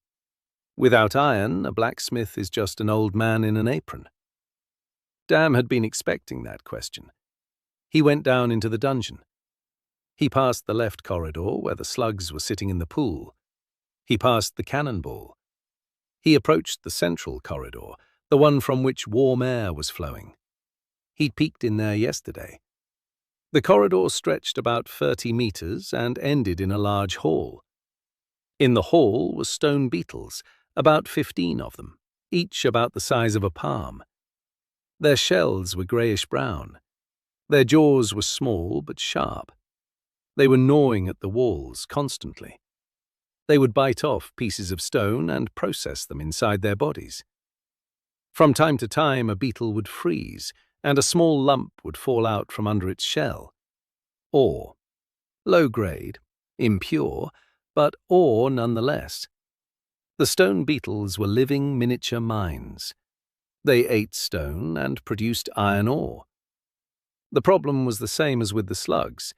Without iron, a blacksmith is just an old man in an apron. Dan had been expecting that question. He went down into the dungeon. He passed the left corridor where the slugs were sitting in the pool. He passed the cannonball. He approached the central corridor, the one from which warm air was flowing. He'd peeked in there yesterday. The corridor stretched about 30 meters and ended in a large hall. In the hall were stone beetles, about 15 of them, each about the size of a palm. Their shells were greyish-brown. Their jaws were small but sharp. They were gnawing at the walls constantly. They would bite off pieces of stone and process them inside their bodies. From time to time, a beetle would freeze, and a small lump would fall out from under its shell. Ore. Low grade, impure, but ore nonetheless. The stone beetles were living miniature mines. They ate stone and produced iron ore. The problem was the same as with the slugs.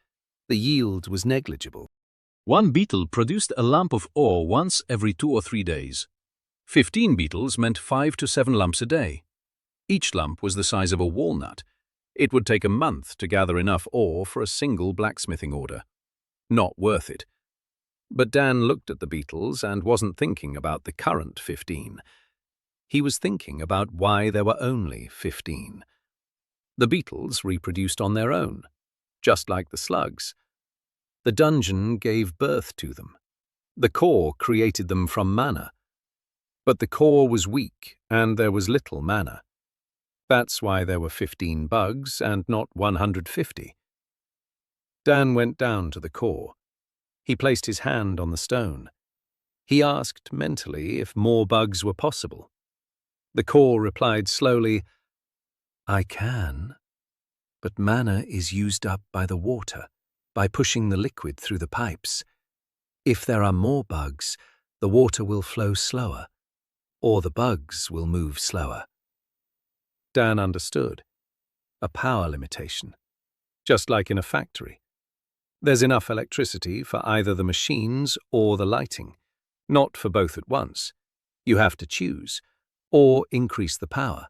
The yield was negligible. One beetle produced a lump of ore once every 2 or 3 days. 15 beetles meant 5 to 7 lumps a day. Each lump was the size of a walnut. It would take a month to gather enough ore for a single blacksmithing order. Not worth it. But Dan looked at the beetles and wasn't thinking about the current 15. He was thinking about why there were only 15. The beetles reproduced on their own, just like the slugs. The dungeon gave birth to them. The core created them from mana. But the core was weak, and there was little mana. That's why there were 15 bugs and not 150. Dan went down to the core. He placed his hand on the stone. He asked mentally if more bugs were possible. The core replied slowly, "I can, but mana is used up by the water, by pushing the liquid through the pipes. If there are more bugs, the water will flow slower, or the bugs will move slower." Dan understood. A power limitation. Just like in a factory. There's enough electricity for either the machines or the lighting, not for both at once. You have to choose, or increase the power.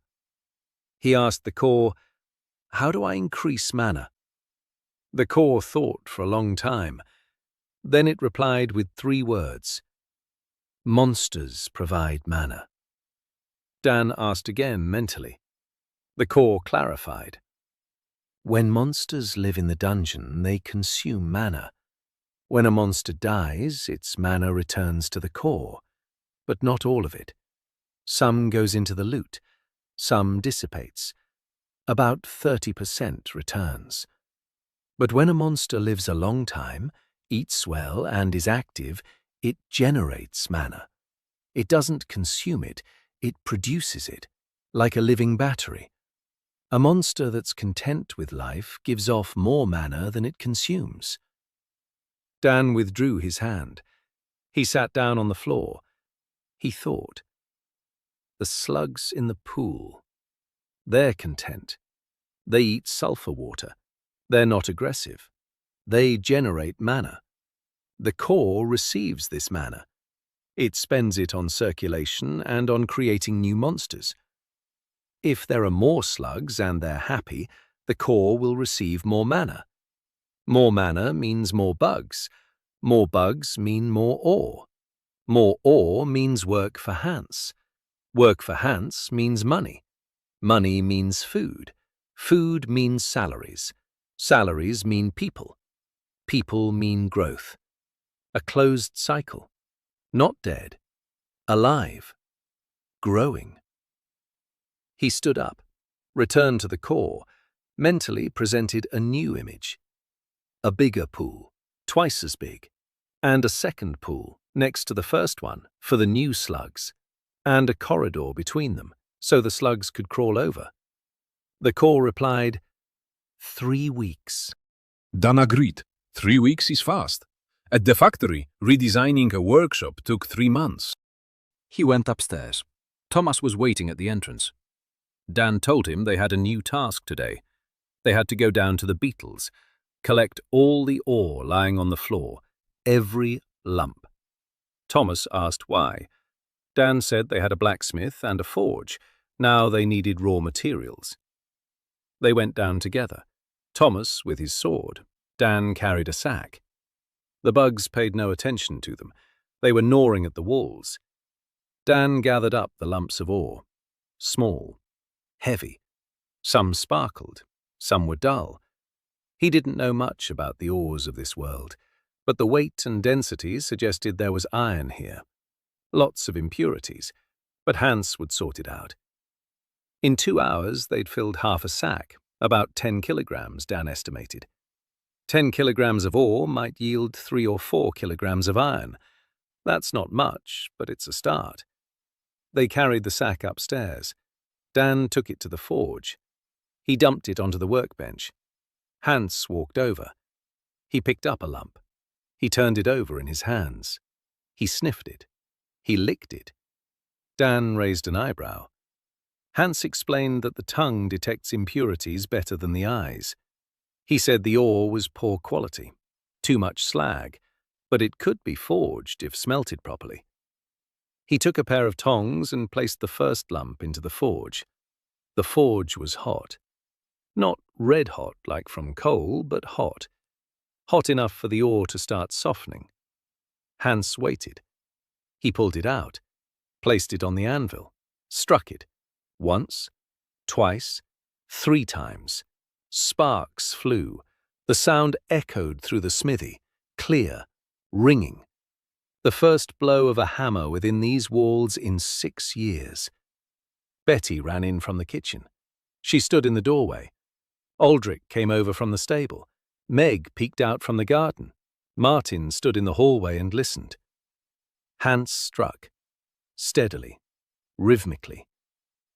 He asked the core, "How do I increase mana?" The core thought for a long time. Then it replied with 3 words. "Monsters provide mana." Dan asked again mentally. The core clarified. "When monsters live in the dungeon, they consume mana. When a monster dies, its mana returns to the core, but not all of it. Some goes into the loot, some dissipates. About 30% returns. But when a monster lives a long time, eats well, and is active, it generates mana. It doesn't consume it, it produces it, like a living battery. A monster that's content with life gives off more mana than it consumes." Dan withdrew his hand. He sat down on the floor. He thought. The slugs in the pool. They're content. They eat sulfur water. They're not aggressive. They generate mana. The core receives this mana. It spends it on circulation and on creating new monsters. If there are more slugs and they're happy, the core will receive more mana. More mana means more bugs. More bugs mean more ore. More ore means work for Hans. Work for Hans means money. Money means food. Food means salaries. Salaries mean people. People mean growth. A closed cycle. Not dead. Alive. Growing. He stood up, returned to the core, mentally presented a new image. A bigger pool, twice as big, and a second pool next to the first one for the new slugs, and a corridor between them so the slugs could crawl over. The core replied, 3 weeks. Dan agreed. 3 weeks is fast. At the factory, redesigning a workshop took 3 months. He went upstairs. Thomas was waiting at the entrance. Dan told him they had a new task today. They had to go down to the beetles, collect all the ore lying on the floor, every lump. Thomas asked why. Dan said they had a blacksmith and a forge. Now they needed raw materials. They went down together. Thomas with his sword. Dan carried a sack. The bugs paid no attention to them. They were gnawing at the walls. Dan gathered up the lumps of ore. Small. Heavy. Some sparkled. Some were dull. He didn't know much about the ores of this world, but the weight and density suggested there was iron here. Lots of impurities, but Hans would sort it out. In 2 hours, they'd filled half a sack, about 10 kilograms, Dan estimated. 10 kilograms of ore might yield 3 or 4 kilograms of iron. That's not much, but it's a start. They carried the sack upstairs. Dan took it to the forge. He dumped it onto the workbench. Hans walked over. He picked up a lump. He turned it over in his hands. He sniffed it. He licked it. Dan raised an eyebrow. Hans explained that the tongue detects impurities better than the eyes. He said the ore was poor quality, too much slag, but it could be forged if smelted properly. He took a pair of tongs and placed the first lump into the forge. The forge was hot. Not red hot like from coal, but hot. Hot enough for the ore to start softening. Hans waited. He pulled it out, placed it on the anvil, struck it. Once, twice, 3 times. Sparks flew. The sound echoed through the smithy, clear, ringing. The first blow of a hammer within these walls in 6 years. Betty ran in from the kitchen. She stood in the doorway. Aldrich came over from the stable. Meg peeked out from the garden. Martin stood in the hallway and listened. Hans struck, steadily, rhythmically.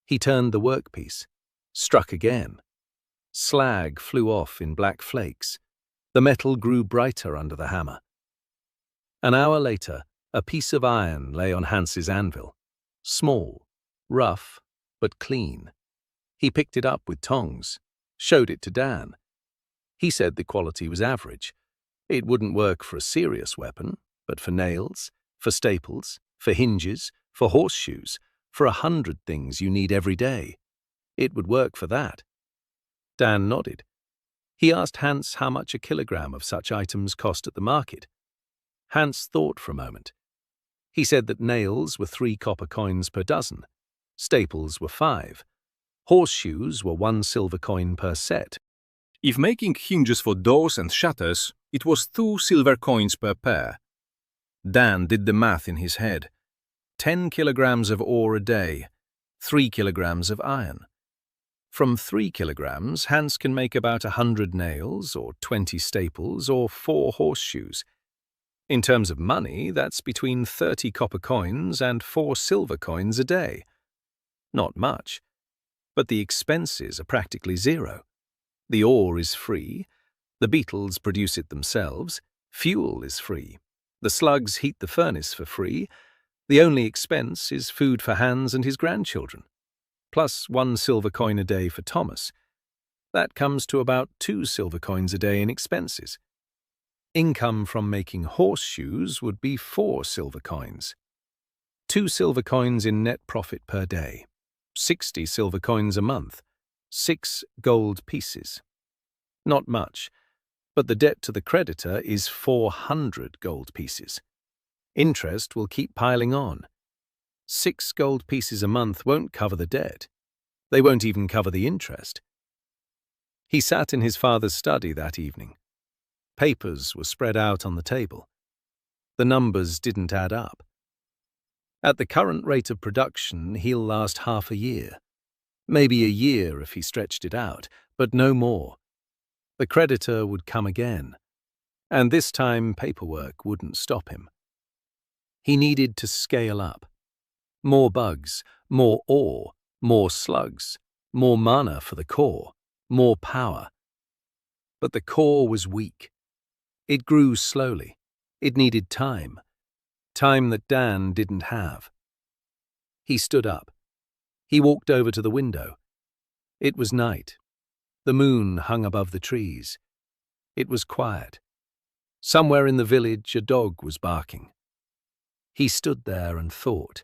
He turned the workpiece, struck again. Slag flew off in black flakes. The metal grew brighter under the hammer. An hour later, a piece of iron lay on Hans's anvil. Small, rough, but clean. He picked it up with tongs, showed it to Dan. He said the quality was average. It wouldn't work for a serious weapon, but for nails, for staples, for hinges, for horseshoes, for 100 things you need every day. It would work for that. Dan nodded. He asked Hans how much a kilogram of such items cost at the market. Hans thought for a moment. He said that nails were 3 copper coins per dozen. Staples were 5. Horseshoes were 1 silver coin per set. If making hinges for doors and shutters, it was 2 silver coins per pair. Dan did the math in his head. 10 kilograms of ore a day, 3 kilograms of iron. From 3 kilograms, Hans can make about 100 nails, or 20 staples, or 4 horseshoes. In terms of money, that's between 30 copper coins and 4 silver coins a day. Not much, but the expenses are practically zero. The ore is free, the beetles produce it themselves, fuel is free, the slugs heat the furnace for free, The only expense is food for Hans and his grandchildren, plus 1 silver coin a day for Thomas. That comes to about 2 silver coins a day in expenses. Income from making horseshoes would be 4 silver coins. 2 silver coins in net profit per day. 60 silver coins a month. 6 gold pieces. Not much, but the debt to the creditor is 400 gold pieces. Interest will keep piling on. 6 gold pieces a month won't cover the debt. They won't even cover the interest. He sat in his father's study that evening. Papers were spread out on the table. The numbers didn't add up. At the current rate of production, he'll last half a year. Maybe a year if he stretched it out, but no more. The creditor would come again, and this time paperwork wouldn't stop him. He needed to scale up. More bugs, more ore, more slugs, more mana for the core, more power. But the core was weak. It grew slowly. It needed time. Time that Dan didn't have. He stood up. He walked over to the window. It was night. The moon hung above the trees. It was quiet. Somewhere in the village a dog was barking. He stood there and thought.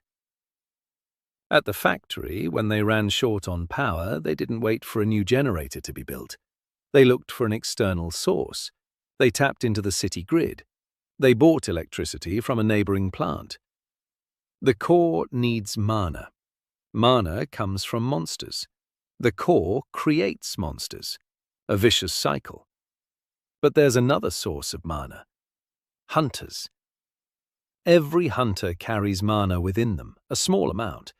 At the factory, when they ran short on power, they didn't wait for a new generator to be built. They looked for an external source. They tapped into the city grid. They bought electricity from a neighboring plant. The core needs mana. Mana comes from monsters. The core creates monsters. A vicious cycle. But there's another source of mana. Hunters. Every hunter carries mana within them, a small amount.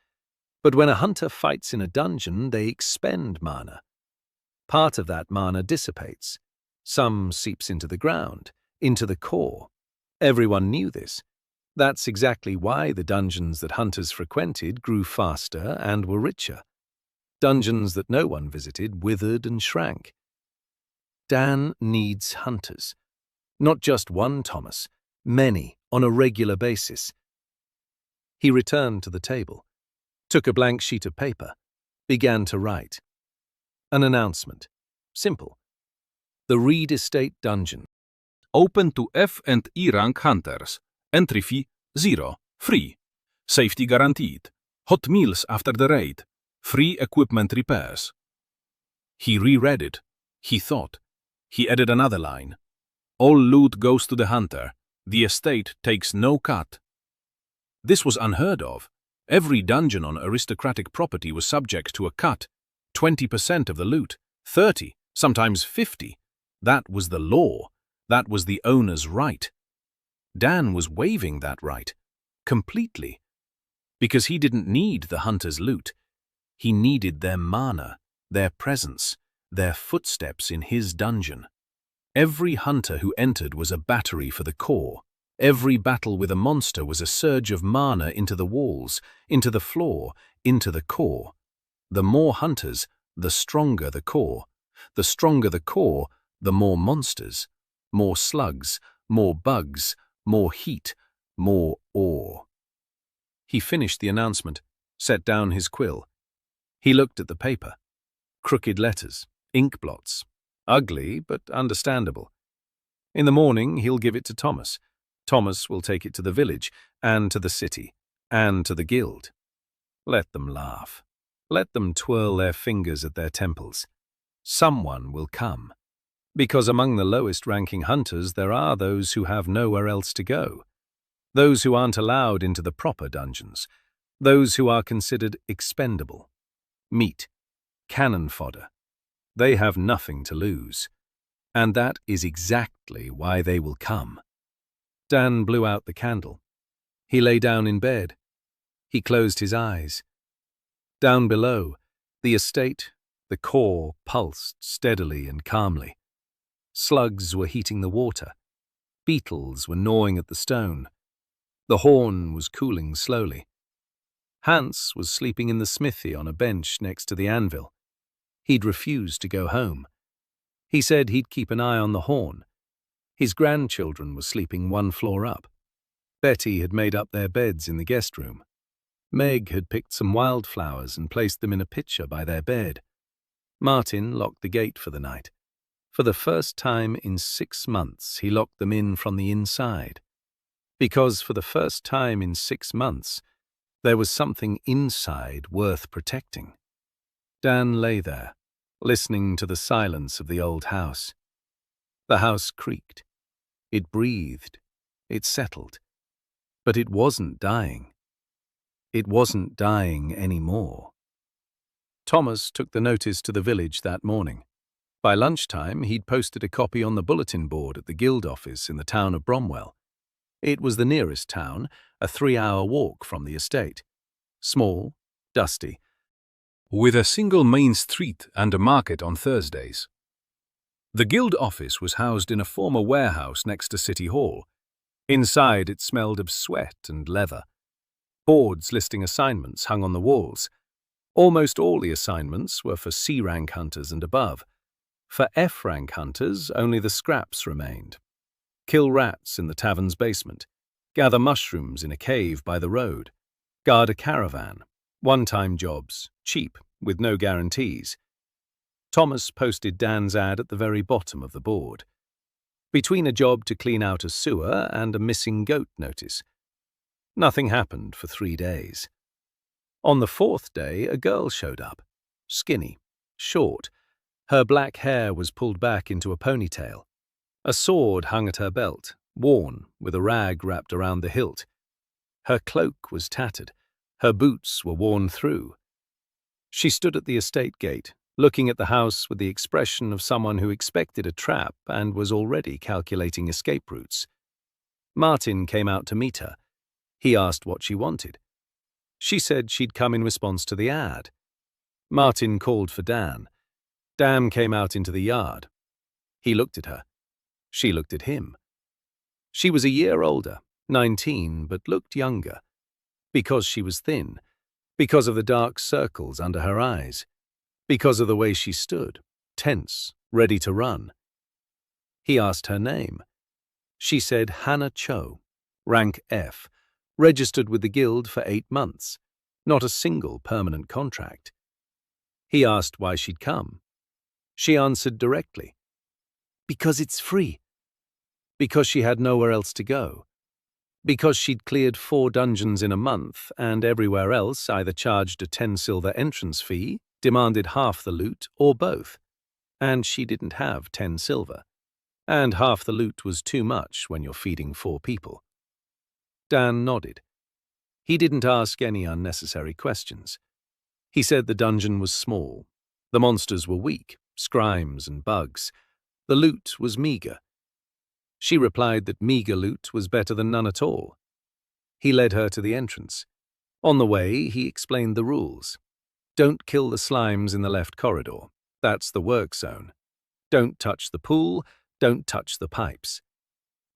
But when a hunter fights in a dungeon, they expend mana. Part of that mana dissipates. Some seeps into the ground, into the core. Everyone knew this. That's exactly why the dungeons that hunters frequented grew faster and were richer. Dungeons that no one visited withered and shrank. Dan needs hunters. Not just one Thomas, many on a regular basis. He returned to the table, took a blank sheet of paper, began to write. An announcement. Simple. The Reed Estate Dungeon. Open to F and E rank hunters. Entry fee 0. Free. Safety guaranteed. Hot meals after the raid. Free equipment repairs. He reread it. He thought. He added another line. All loot goes to the hunter. The estate takes no cut. This was unheard of. Every dungeon on aristocratic property was subject to a cut. 20% of the loot. 30, sometimes 50. That was the law. That was the owner's right. Dan was waiving that right. Completely. Because he didn't need the hunter's loot. He needed their mana, their presence, their footsteps in his dungeon. Every hunter who entered was a battery for the core. Every battle with a monster was a surge of mana into the walls, into the floor, into the core. The more hunters, the stronger the core. The stronger the core, the more monsters. More slugs, more bugs, more heat, more ore. He finished the announcement, set down his quill. He looked at the paper. Crooked letters, ink blots. Ugly, but understandable. In the morning, he'll give it to Thomas. Thomas will take it to the village, and to the city, and to the guild. Let them laugh. Let them twirl their fingers at their temples. Someone will come. Because among the lowest-ranking hunters there are those who have nowhere else to go. Those who aren't allowed into the proper dungeons. Those who are considered expendable. Meat. Cannon fodder. They have nothing to lose. And that is exactly why they will come. Dan blew out the candle. He lay down in bed. He closed his eyes. Down below, the estate, the core pulsed steadily and calmly. Slugs were heating the water. Beetles were gnawing at the stone. The horn was cooling slowly. Hans was sleeping in the smithy on a bench next to the anvil. He'd refused to go home. He said he'd keep an eye on the horn. His grandchildren were sleeping one floor up. Betty had made up their beds in the guest room. Meg had picked some wildflowers and placed them in a pitcher by their bed. Martin locked the gate for the night. For the first time in 6 months, he locked them in from the inside. Because for the first time in 6 months, there was something inside worth protecting. Dan lay there, listening to the silence of the old house. The house creaked. It breathed. It settled. But it wasn't dying. It wasn't dying anymore. Thomas took the notice to the village that morning. By lunchtime, he'd posted a copy on the bulletin board at the guild office in the town of Bromwell. It was the nearest town, a 3-hour walk from the estate. Small, dusty, with a single main street and a market on Thursdays. The guild office was housed in a former warehouse next to City Hall. Inside, it smelled of sweat and leather. Boards listing assignments hung on the walls. Almost all the assignments were for C-rank hunters and above. For F-rank hunters, only the scraps remained. Kill rats in the tavern's basement, gather mushrooms in a cave by the road, guard a caravan, one-time jobs, cheap, with no guarantees. Thomas posted Dan's ad at the very bottom of the board, between a job to clean out a sewer and a missing goat notice. Nothing happened for 3 days. On the 4th day, a girl showed up, skinny, short. Her black hair was pulled back into a ponytail. A sword hung at her belt, worn, with a rag wrapped around the hilt. Her cloak was tattered. Her boots were worn through. She stood at the estate gate, looking at the house with the expression of someone who expected a trap and was already calculating escape routes. Martin came out to meet her. He asked what she wanted. She said she'd come in response to the ad. Martin called for Dan. Dan came out into the yard. He looked at her. She looked at him. She was a year older, 19, but looked younger. Because she was thin, because of the dark circles under her eyes, because of the way she stood, tense, ready to run. He asked her name. She said Hannah Cho, rank F, registered with the guild for 8 months, not a single permanent contract. He asked why she'd come. She answered directly. Because it's free. Because she had nowhere else to go. Because she'd cleared 4 dungeons in a month and everywhere else either charged a 10 silver entrance fee, demanded half the loot, or both. And she didn't have 10 silver. And half the loot was too much when you're feeding 4 people. Dan nodded. He didn't ask any unnecessary questions. He said the dungeon was small. The monsters were weak, scrimes and bugs. The loot was meager. She replied that meager loot was better than none at all. He led her to the entrance. On the way, he explained the rules. Don't kill the slimes in the left corridor. That's the work zone. Don't touch the pool. Don't touch the pipes.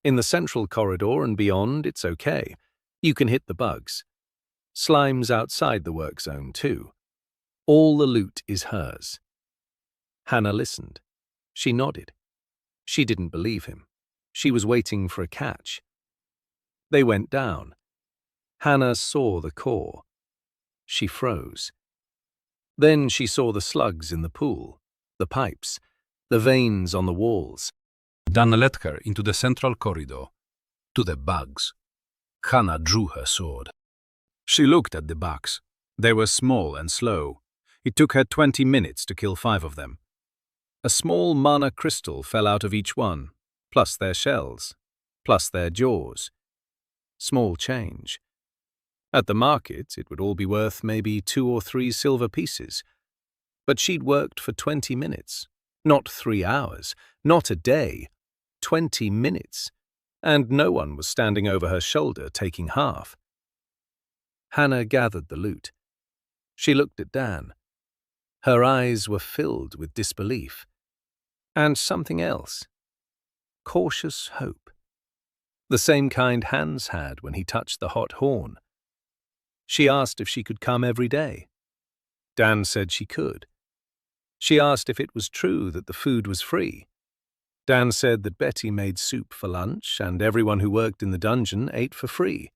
In the central corridor and beyond, it's okay. You can hit the bugs. Slime's outside the work zone, too. All the loot is hers. Hannah listened. She nodded. She didn't believe him. She was waiting for a catch. They went down. Hannah saw the core. She froze. Then she saw the slugs in the pool, the pipes, the veins on the walls. Dan led her into the central corridor, to the bugs. Hannah drew her sword. She looked at the bugs. They were small and slow. It took her 20 minutes to kill 5 of them. A small mana crystal fell out of each one, plus their shells, plus their jaws. Small change. At the market, it would all be worth maybe 2 or 3 silver pieces. But she'd worked for 20 minutes, not 3 hours, not a day, 20 minutes, and no one was standing over her shoulder taking half. Hannah gathered the loot. She looked at Dan. Her eyes were filled with disbelief. And something else. Cautious hope. The same kind Hans had when he touched the hot horn. She asked if she could come every day. Dan said she could. She asked if it was true that the food was free. Dan said that Betty made soup for lunch and everyone who worked in the dungeon ate for free.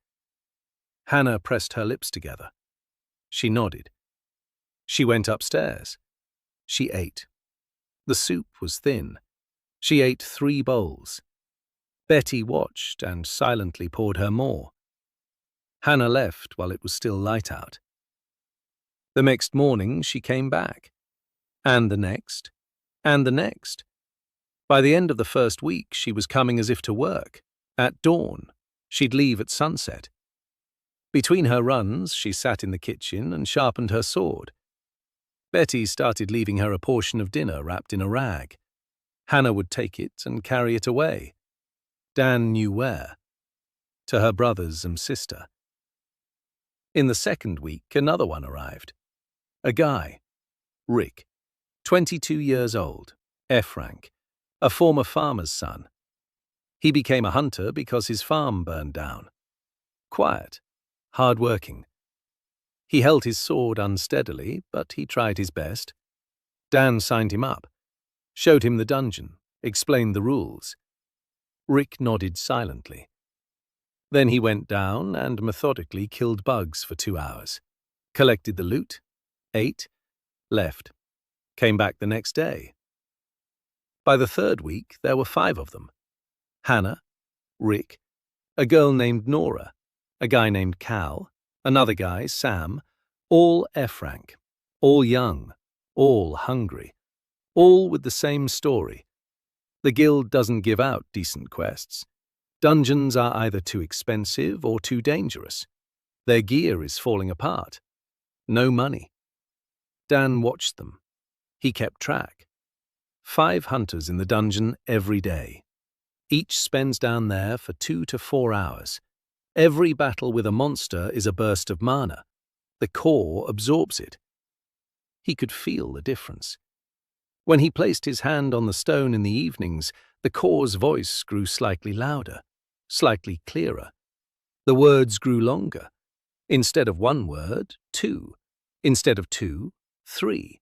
Hannah pressed her lips together. She nodded. She went upstairs. She ate. The soup was thin. She ate 3 bowls. Betty watched and silently poured her more. Hannah left while it was still light out. The next morning she came back. And the next. And the next. By the end of the first week she was coming as if to work. At dawn, she'd leave at sunset. Between her runs, she sat in the kitchen and sharpened her sword. Betty started leaving her a portion of dinner wrapped in a rag. Hannah would take it and carry it away. Dan knew where. To her brothers and sister. In the second week, another one arrived. A guy. Rick. 22 years old. F rank. A former farmer's son. He became a hunter because his farm burned down. Quiet. Hard-working. He held his sword unsteadily, but he tried his best. Dan signed him up, showed him the dungeon, explained the rules. Rick nodded silently. Then he went down and methodically killed bugs for 2 hours, collected the loot, ate, left, came back the next day. By the third week, there were 5 of them. Hannah, Rick, a girl named Nora, a guy named Cal, another guy, Sam, all F rank, all young, all hungry, all with the same story. The guild doesn't give out decent quests. Dungeons are either too expensive or too dangerous. Their gear is falling apart. No money. Dan watched them. He kept track. 5 hunters in the dungeon every day. Each spends down there for 2 to 4 hours. Every battle with a monster is a burst of mana. The core absorbs it. He could feel the difference. When he placed his hand on the stone in the evenings, the core's voice grew slightly louder, slightly clearer. The words grew longer. Instead of 1 word, 2. Instead of 2, 3.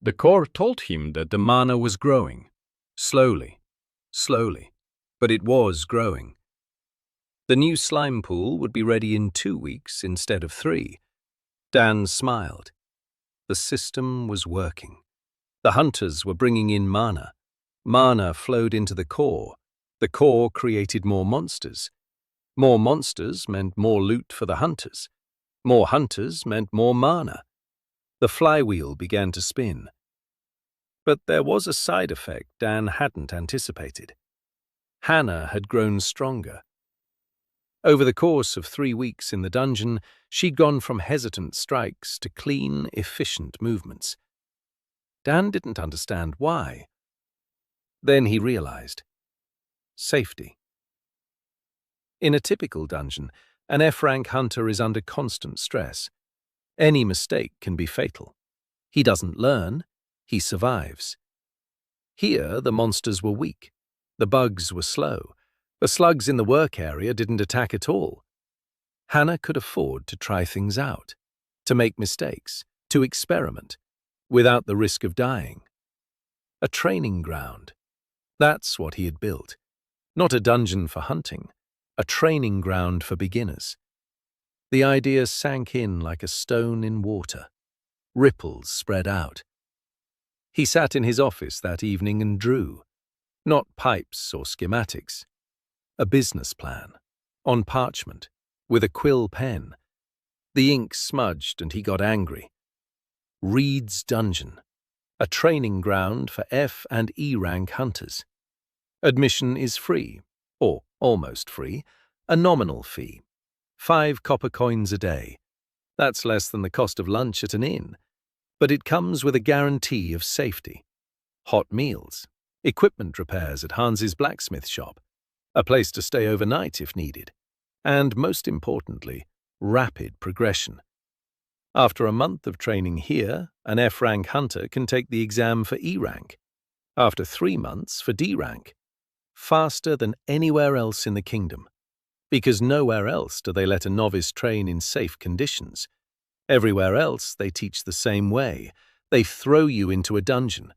The core told him that the mana was growing. Slowly, slowly, but it was growing. The new slime pool would be ready in 2 weeks instead of 3. Dan smiled. The system was working. The hunters were bringing in mana. Mana flowed into the core. The core created more monsters. More monsters meant more loot for the hunters. More hunters meant more mana. The flywheel began to spin. But there was a side effect Dan hadn't anticipated. Hannah had grown stronger. Over the course of 3 weeks in the dungeon, she'd gone from hesitant strikes to clean, efficient movements. Dan didn't understand why. Then he realized. Safety. In a typical dungeon, an F-rank hunter is under constant stress. Any mistake can be fatal. He doesn't learn, he survives. Here, the monsters were weak. The bugs were slow. The slugs in the work area didn't attack at all. Hannah could afford to try things out, to make mistakes, to experiment, without the risk of dying. A training ground. That's what he had built. Not a dungeon for hunting, a training ground for beginners. The idea sank in like a stone in water. Ripples spread out. He sat in his office that evening and drew. Not pipes or schematics. A business plan, on parchment, with a quill pen. The ink smudged and he got angry. Reed's Dungeon, a training ground for F and E rank hunters. Admission is free, or almost free, a nominal fee. 5 copper coins a day. That's less than the cost of lunch at an inn, but it comes with a guarantee of safety. Hot meals, equipment repairs at Hans's blacksmith shop, a place to stay overnight if needed, and most importantly, rapid progression. After a month of training here, an F-rank hunter can take the exam for E-rank. After 3 months for D-rank. Faster than anywhere else in the kingdom. Because nowhere else do they let a novice train in safe conditions. Everywhere else they teach the same way. They throw you into a dungeon.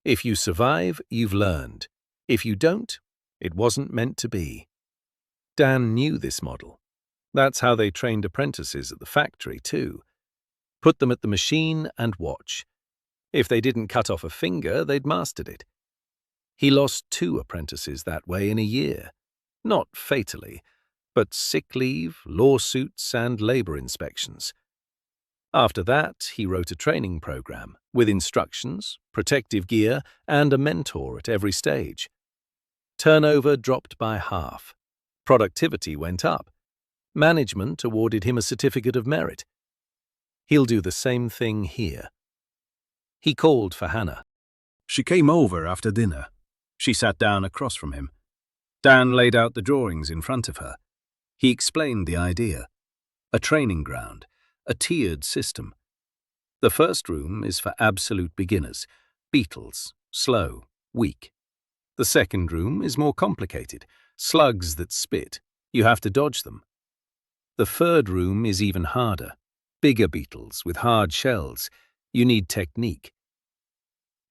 If you survive, you've learned. If you don't, it wasn't meant to be. Dan knew this model. That's how they trained apprentices at the factory, too. Put them at the machine and watch. If they didn't cut off a finger, they'd mastered it. He lost 2 apprentices that way in a year. Not fatally, but sick leave, lawsuits, and labor inspections. After that, he wrote a training program with instructions, protective gear, and a mentor at every stage. Turnover dropped by half. Productivity went up. Management awarded him a certificate of merit. He'll do the same thing here. He called for Hannah. She came over after dinner. She sat down across from him. Dan laid out the drawings in front of her. He explained the idea. A training ground, a tiered system. The first room is for absolute beginners, beetles, slow, weak. The second room is more complicated, slugs that spit. You have to dodge them. The third room is even harder, bigger beetles with hard shells. You need technique.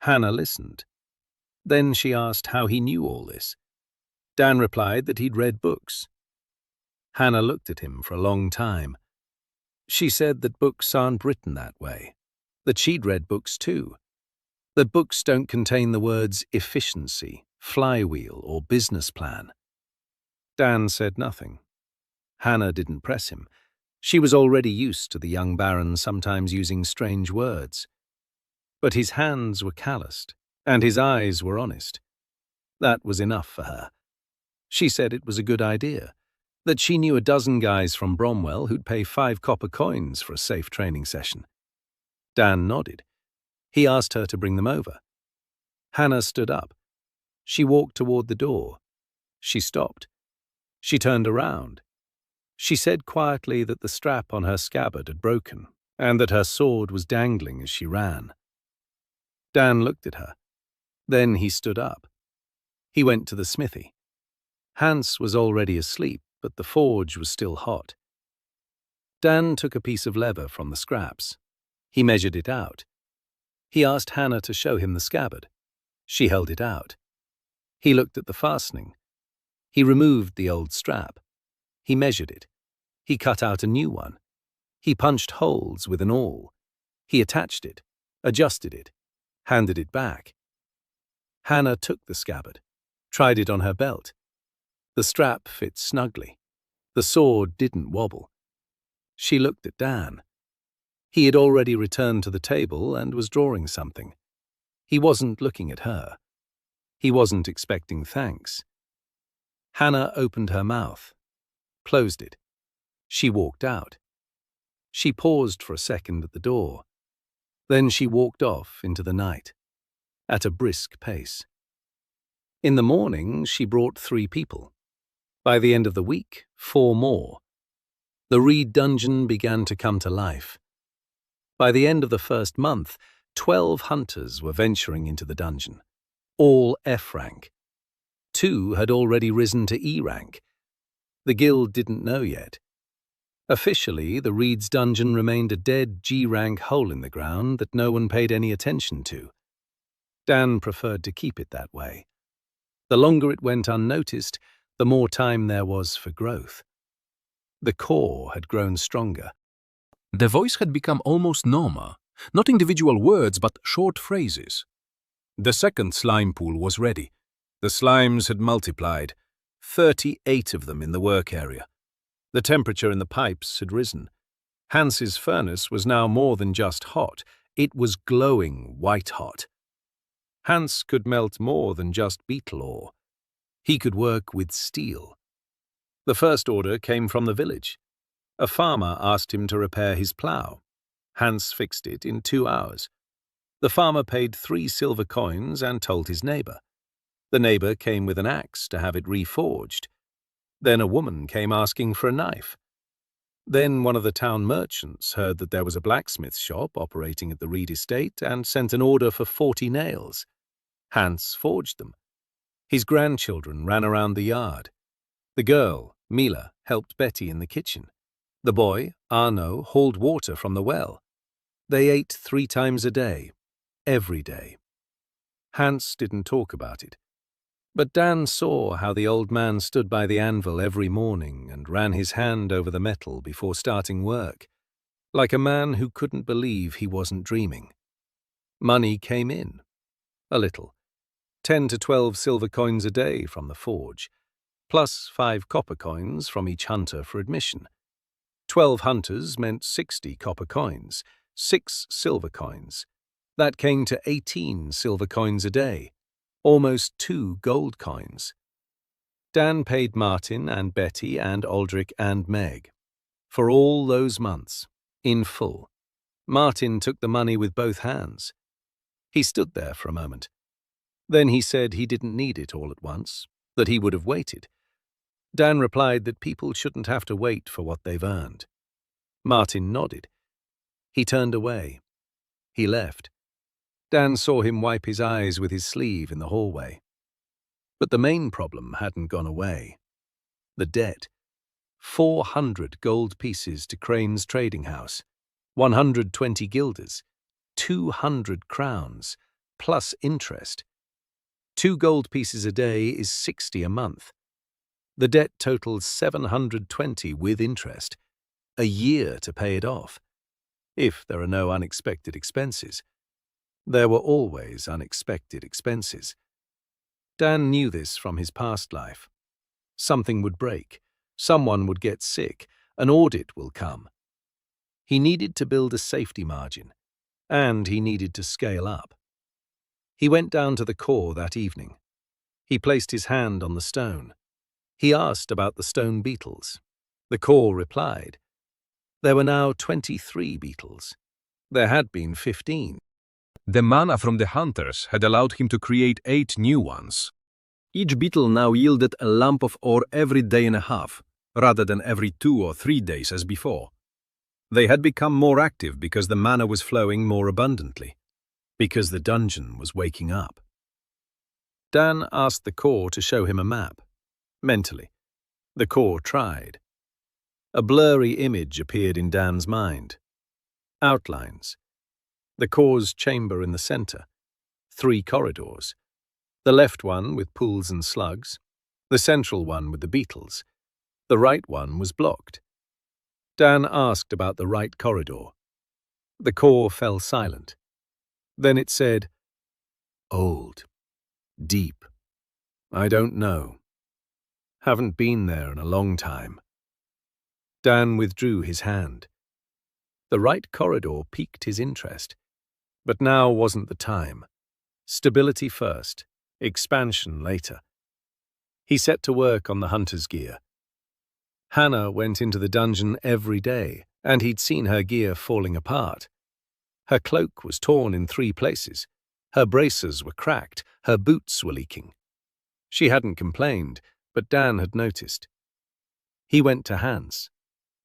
Hannah listened. Then she asked how he knew all this. Dan replied that he'd read books. Hannah looked at him for a long time. She said that books aren't written that way, that she'd read books too, that books don't contain the words efficiency, flywheel, or business plan. Dan said nothing. Hannah didn't press him. She was already used to the young baron sometimes using strange words. But his hands were calloused, and his eyes were honest. That was enough for her. She said it was a good idea, that she knew a dozen guys from Bromwell who'd pay 5 copper coins for a safe training session. Dan nodded. He asked her to bring them over. Hannah stood up. She walked toward the door. She stopped. She turned around. She said quietly that the strap on her scabbard had broken, and that her sword was dangling as she ran. Dan looked at her. Then he stood up. He went to the smithy. Hans was already asleep, but the forge was still hot. Dan took a piece of leather from the scraps. He measured it out. He asked Hannah to show him the scabbard. She held it out. He looked at the fastening. He removed the old strap. He measured it. He cut out a new one. He punched holes with an awl. He attached it, adjusted it, handed it back. Hannah took the scabbard, tried it on her belt. The strap fit snugly. The sword didn't wobble. She looked at Dan. He had already returned to the table and was drawing something. He wasn't looking at her. He wasn't expecting thanks. Hannah opened her mouth, closed it. She walked out. She paused for a second at the door. Then she walked off into the night, at a brisk pace. In the morning, she brought 3 people. By the end of the week, 4 more. The Reed dungeon began to come to life. By the end of the first month, 12 hunters were venturing into the dungeon, all F rank. 2 had already risen to E rank. The guild didn't know yet. Officially, the Reed's dungeon remained a dead G rank hole in the ground that no one paid any attention to. Dan preferred to keep it that way. The longer it went unnoticed, the more time there was for growth. The core had grown stronger. The voice had become almost normal, not individual words but short phrases. The second slime pool was ready. The slimes had multiplied, 38 of them in the work area. The temperature in the pipes had risen. Hans's furnace was now more than just hot, it was glowing white hot. Hans could melt more than just beetle ore. He could work with steel. The first order came from the village. A farmer asked him to repair his plough. Hans fixed it in 2 hours. The farmer paid 3 silver coins and told his neighbor. The neighbor came with an axe to have it reforged. Then a woman came asking for a knife. Then one of the town merchants heard that there was a blacksmith shop operating at the Reed estate and sent an order for 40 nails. Hans forged them. His grandchildren ran around the yard. The girl, Mila, helped Betty in the kitchen. The boy, Arno, hauled water from the well. They ate 3 times a day, every day. Hans didn't talk about it. But Dan saw how the old man stood by the anvil every morning and ran his hand over the metal before starting work, like a man who couldn't believe he wasn't dreaming. Money came in. A little. 10 to 12 silver coins a day from the forge, plus 5 copper coins from each hunter for admission. 12 hunters meant 60 copper coins, 6 silver coins. That came to 18 silver coins a day, almost 2 gold coins. Dan paid Martin and Betty and Aldrich and Meg for all those months, in full. Martin took the money with both hands. He stood there for a moment. Then he said he didn't need it all at once, that he would have waited. Dan replied that people shouldn't have to wait for what they've earned. Martin nodded. He turned away. He left. Dan saw him wipe his eyes with his sleeve in the hallway. But the main problem hadn't gone away. The debt. 400 gold pieces to Crane's trading house, 120 guilders, 200 crowns, plus interest. 2 gold pieces a day is 60 a month. The debt totals 720 with interest. A year to pay it off. If there are no unexpected expenses. There were always unexpected expenses. Dan knew this from his past life. Something would break. Someone would get sick. An audit will come. He needed to build a safety margin. And he needed to scale up. He went down to the core that evening. He placed his hand on the stone. He asked about the stone beetles. The core replied. There were now 23 beetles. There had been 15. The mana from the hunters had allowed him to create 8 new ones. Each beetle now yielded a lump of ore every day and a half, rather than every 2 or 3 days as before. They had become more active because the mana was flowing more abundantly, because the dungeon was waking up. Dan asked the core to show him a map. Mentally. The core tried. A blurry image appeared in Dan's mind. Outlines. The core's chamber in the center. 3 corridors. The left one with pools and slugs. The central one with the beetles. The right one was blocked. Dan asked about the right corridor. The core fell silent. Then it said, "Old. Deep. I don't know. Haven't been there in a long time." Dan withdrew his hand. The right corridor piqued his interest. But now wasn't the time. Stability first, expansion later. He set to work on the hunter's gear. Hannah went into the dungeon every day, and he'd seen her gear falling apart. Her cloak was torn in 3 places. Her braces were cracked. Her boots were leaking. She hadn't complained, but Dan had noticed. He went to Hans.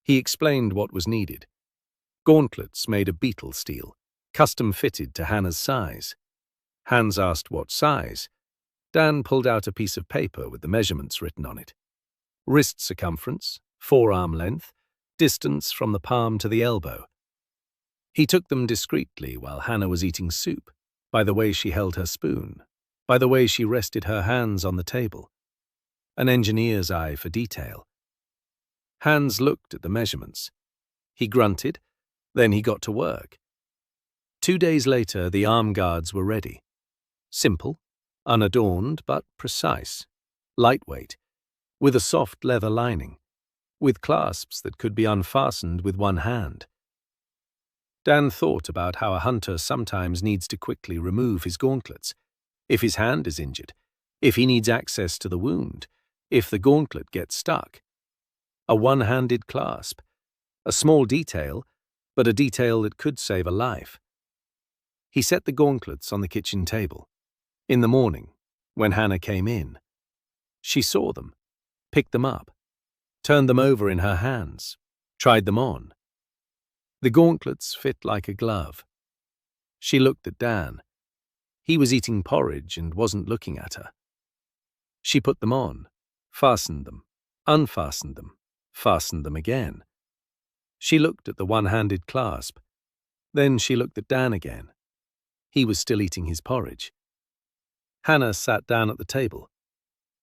He explained what was needed. Gauntlets made of beetle steel, custom-fitted to Hannah's size. Hans asked what size. Dan pulled out a piece of paper with the measurements written on it. Wrist circumference, forearm length, distance from the palm to the elbow. He took them discreetly while Hannah was eating soup, by the way she held her spoon, by the way she rested her hands on the table. An engineer's eye for detail. Hans looked at the measurements. He grunted, then he got to work. 2 days later, the arm guards were ready. Simple, unadorned but precise, lightweight, with a soft leather lining, with clasps that could be unfastened with one hand. Dan thought about how a hunter sometimes needs to quickly remove his gauntlets, if his hand is injured, if he needs access to the wound, if the gauntlet gets stuck. A one-handed clasp, a small detail, but a detail that could save a life. He set the gauntlets on the kitchen table. In the morning, when Hannah came in, she saw them, picked them up, turned them over in her hands, tried them on. The gauntlets fit like a glove. She looked at Dan. He was eating porridge and wasn't looking at her. She put them on, fastened them, unfastened them, fastened them again. She looked at the one-handed clasp. Then she looked at Dan again. He was still eating his porridge. Hannah sat down at the table.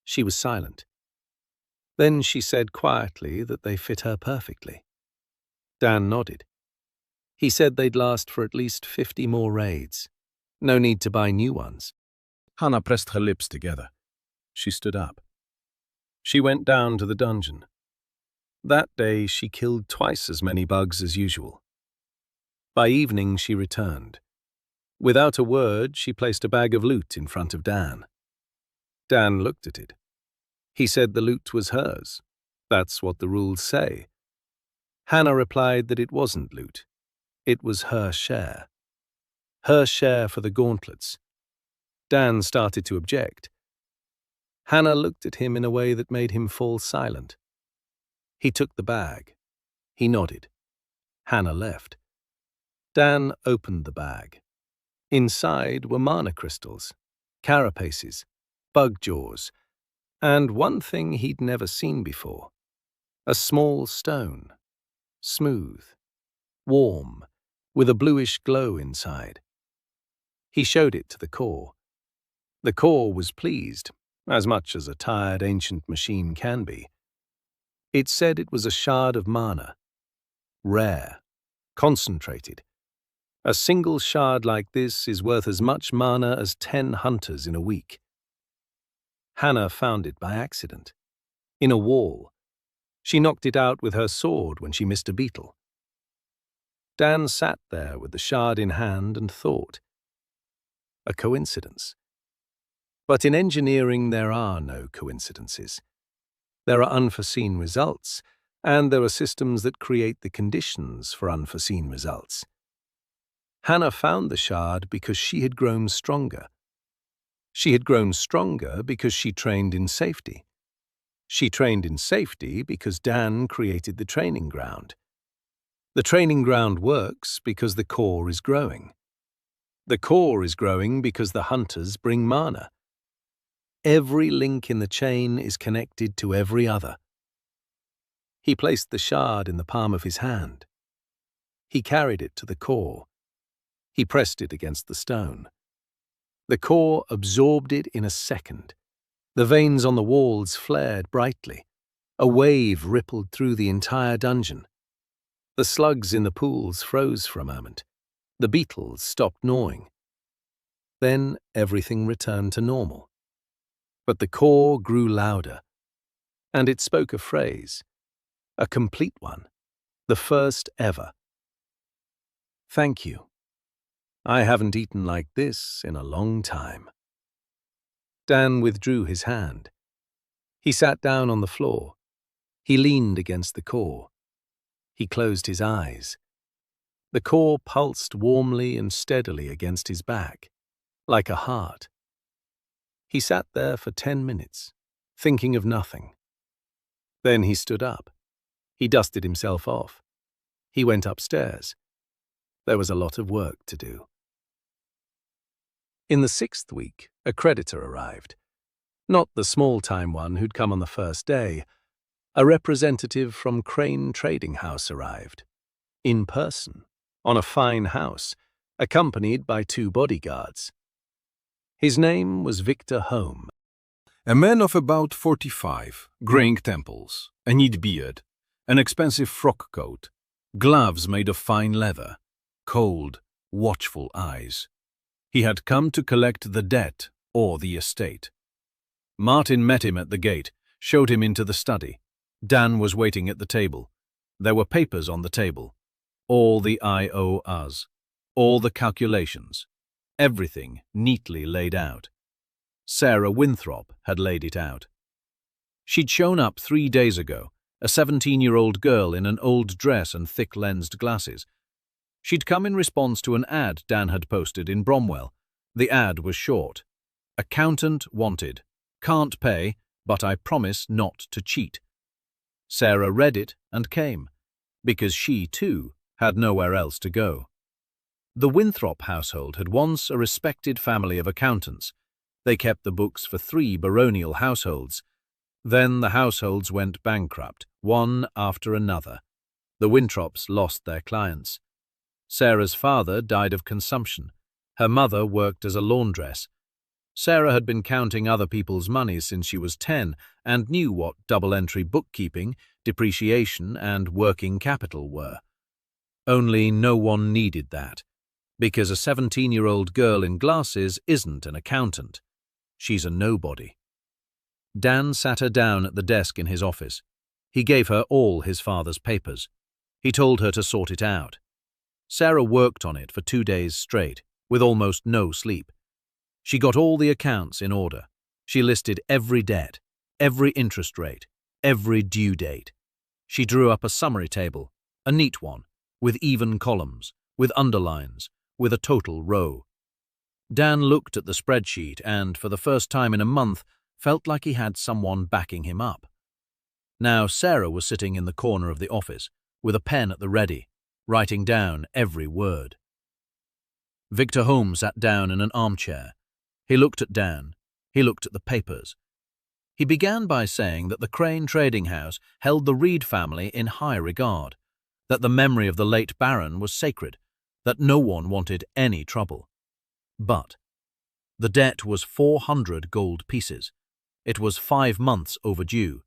She was silent. Then she said quietly that they fit her perfectly. Dan nodded. He said they'd last for at least 50 more raids. No need to buy new ones. Hannah pressed her lips together. She stood up. She went down to the dungeon. That day she killed twice as many bugs as usual. By evening she returned. Without a word, she placed a bag of loot in front of Dan. Dan looked at it. He said the loot was hers. That's what the rules say. Hannah replied that it wasn't loot. It was her share. Her share for the gauntlets. Dan started to object. Hannah looked at him in a way that made him fall silent. He took the bag. He nodded. Hannah left. Dan opened the bag. Inside were mana crystals, carapaces, bug jaws, and one thing he'd never seen before. A small stone, smooth, warm, with a bluish glow inside. He showed it to the core. The core was pleased, as much as a tired ancient machine can be. It said it was a shard of mana. Rare, concentrated. A single shard like this is worth as much mana as 10 hunters in a week. Hannah found it by accident. In a wall. She knocked it out with her sword when she missed a beetle. Dan sat there with the shard in hand and thought. A coincidence. But in engineering there are no coincidences. There are unforeseen results, and there are systems that create the conditions for unforeseen results. Hannah found the shard because she had grown stronger. She had grown stronger because she trained in safety. She trained in safety because Dan created the training ground. The training ground works because the core is growing. The core is growing because the hunters bring mana. Every link in the chain is connected to every other. He placed the shard in the palm of his hand. He carried it to the core. He pressed it against the stone. The core absorbed it in a second. The veins on the walls flared brightly. A wave rippled through the entire dungeon. The slugs in the pools froze for a moment. The beetles stopped gnawing. Then everything returned to normal. But the core grew louder, and it spoke a phrase, a complete one, the first ever. Thank you. I haven't eaten like this in a long time. Dan withdrew his hand. He sat down on the floor. He leaned against the core. He closed his eyes. The core pulsed warmly and steadily against his back, like a heart. He sat there for 10 minutes, thinking of nothing. Then he stood up. He dusted himself off. He went upstairs. There was a lot of work to do. In the 6th week, a creditor arrived. Not the small-time one who'd come on the first day. A representative from Crane Trading House arrived. In person, on a fine house, accompanied by 2 bodyguards. His name was Victor Home. A man of about 45, graying temples, a neat beard, an expensive frock coat, gloves made of fine leather, cold, watchful eyes. He had come to collect the debt or the estate. Martin met him at the gate, showed him into the study. Dan was waiting at the table. There were papers on the table. All the IOUs, all the calculations. Everything neatly laid out. Sarah Winthrop had laid it out. She'd shown up 3 days ago, a 17-year-old girl in an old dress and thick-lensed glasses. She'd come in response to an ad Dan had posted in Bromwell. The ad was short. Accountant wanted. Can't pay, but I promise not to cheat. Sarah read it and came, because she, too, had nowhere else to go. The Winthrop household had once a respected family of accountants. They kept the books for 3 baronial households. Then the households went bankrupt, one after another. The Winthrops lost their clients. Sarah's father died of consumption. Her mother worked as a laundress. Sarah had been counting other people's money since she was 10 and knew what double-entry bookkeeping, depreciation, and working capital were. Only no one needed that, because a 17-year-old girl in glasses isn't an accountant. She's a nobody. Dan sat her down at the desk in his office. He gave her all his father's papers. He told her to sort it out. Sarah worked on it for 2 days straight, with almost no sleep. She got all the accounts in order. She listed every debt, every interest rate, every due date. She drew up a summary table, a neat one, with even columns, with underlines, with a total row. Dan looked at the spreadsheet and, for the first time in a month, felt like he had someone backing him up. Now Sarah was sitting in the corner of the office, with a pen at the ready, writing down every word. Victor Holmes sat down in an armchair. He looked at Dan. He looked at the papers. He began by saying that the Crane Trading House held the Reed family in high regard, that the memory of the late Baron was sacred, that no one wanted any trouble. But the debt was 400 gold pieces. It was 5 months overdue.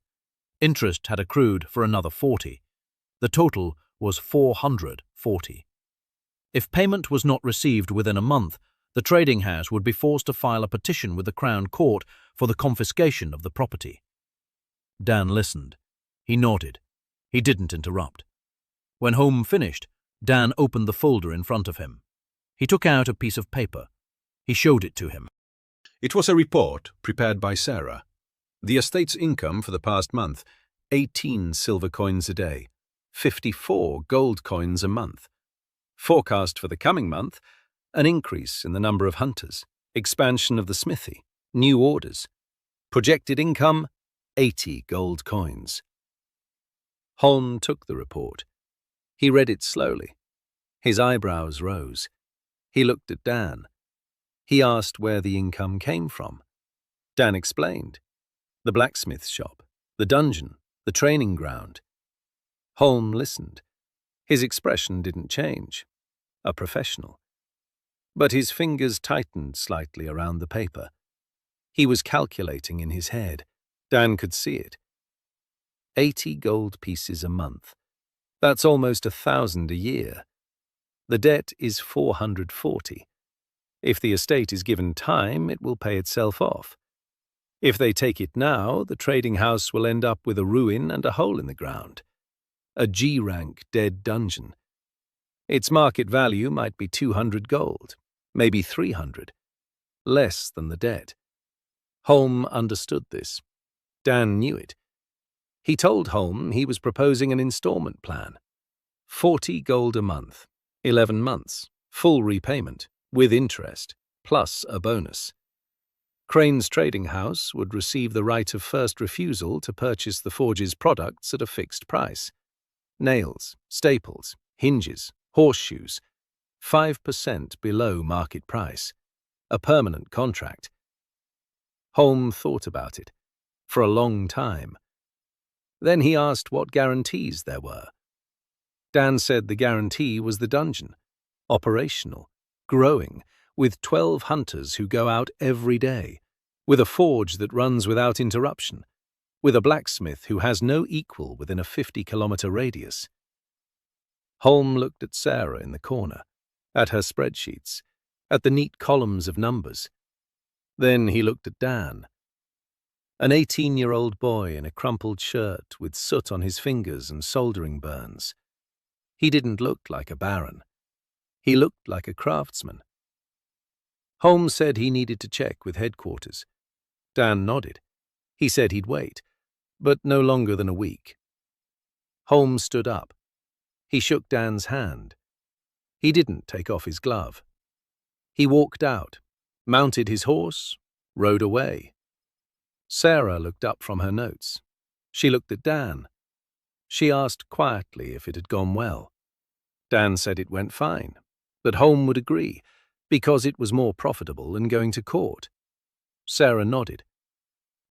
Interest had accrued for another 40. The total was 440. If payment was not received within a month, the trading house would be forced to file a petition with the Crown Court for the confiscation of the property. Dan listened. He nodded. He didn't interrupt. When Holmes finished, Dan opened the folder in front of him. He took out a piece of paper. He showed it to him. It was a report prepared by Sarah. The estate's income for the past month, 18 silver coins a day, 54 gold coins a month. Forecast for the coming month, an increase in the number of hunters, expansion of the smithy, new orders. Projected income, 80 gold coins. Holm took the report. He read it slowly. His eyebrows rose. He looked at Dan. He asked where the income came from. Dan explained. The blacksmith shop, the dungeon, the training ground. Holm listened. His expression didn't change. A professional. But his fingers tightened slightly around the paper. He was calculating in his head. Dan could see it. 80 gold pieces a month. That's almost 1,000 a year. The debt is 440. If the estate is given time, it will pay itself off. If they take it now, the trading house will end up with a ruin and a hole in the ground. A G-rank dead dungeon. Its market value might be 200 gold, maybe 300. Less than the debt. Holm understood this. Dan knew it. He told Holm he was proposing an installment plan. 40 gold a month, 11 months, full repayment, with interest, plus a bonus. Crane's Trading House would receive the right of first refusal to purchase the forge's products at a fixed price. Nails, staples, hinges, horseshoes, 5% below market price. A permanent contract. Holm thought about it, for a long time. Then he asked what guarantees there were. Dan said the guarantee was the dungeon, operational, growing, with 12 hunters who go out every day, with a forge that runs without interruption, with a blacksmith who has no equal within a 50-kilometer radius. Holm looked at Sarah in the corner, at her spreadsheets, at the neat columns of numbers. Then he looked at Dan. An 18-year-old boy in a crumpled shirt with soot on his fingers and soldering burns. He didn't look like a baron. He looked like a craftsman. Holmes said he needed to check with headquarters. Dan nodded. He said he'd wait, but no longer than a week. Holmes stood up. He shook Dan's hand. He didn't take off his glove. He walked out, mounted his horse, rode away. Sarah looked up from her notes. She looked at Dan. She asked quietly if it had gone well. Dan said it went fine, that Holm would agree, because it was more profitable than going to court. Sarah nodded.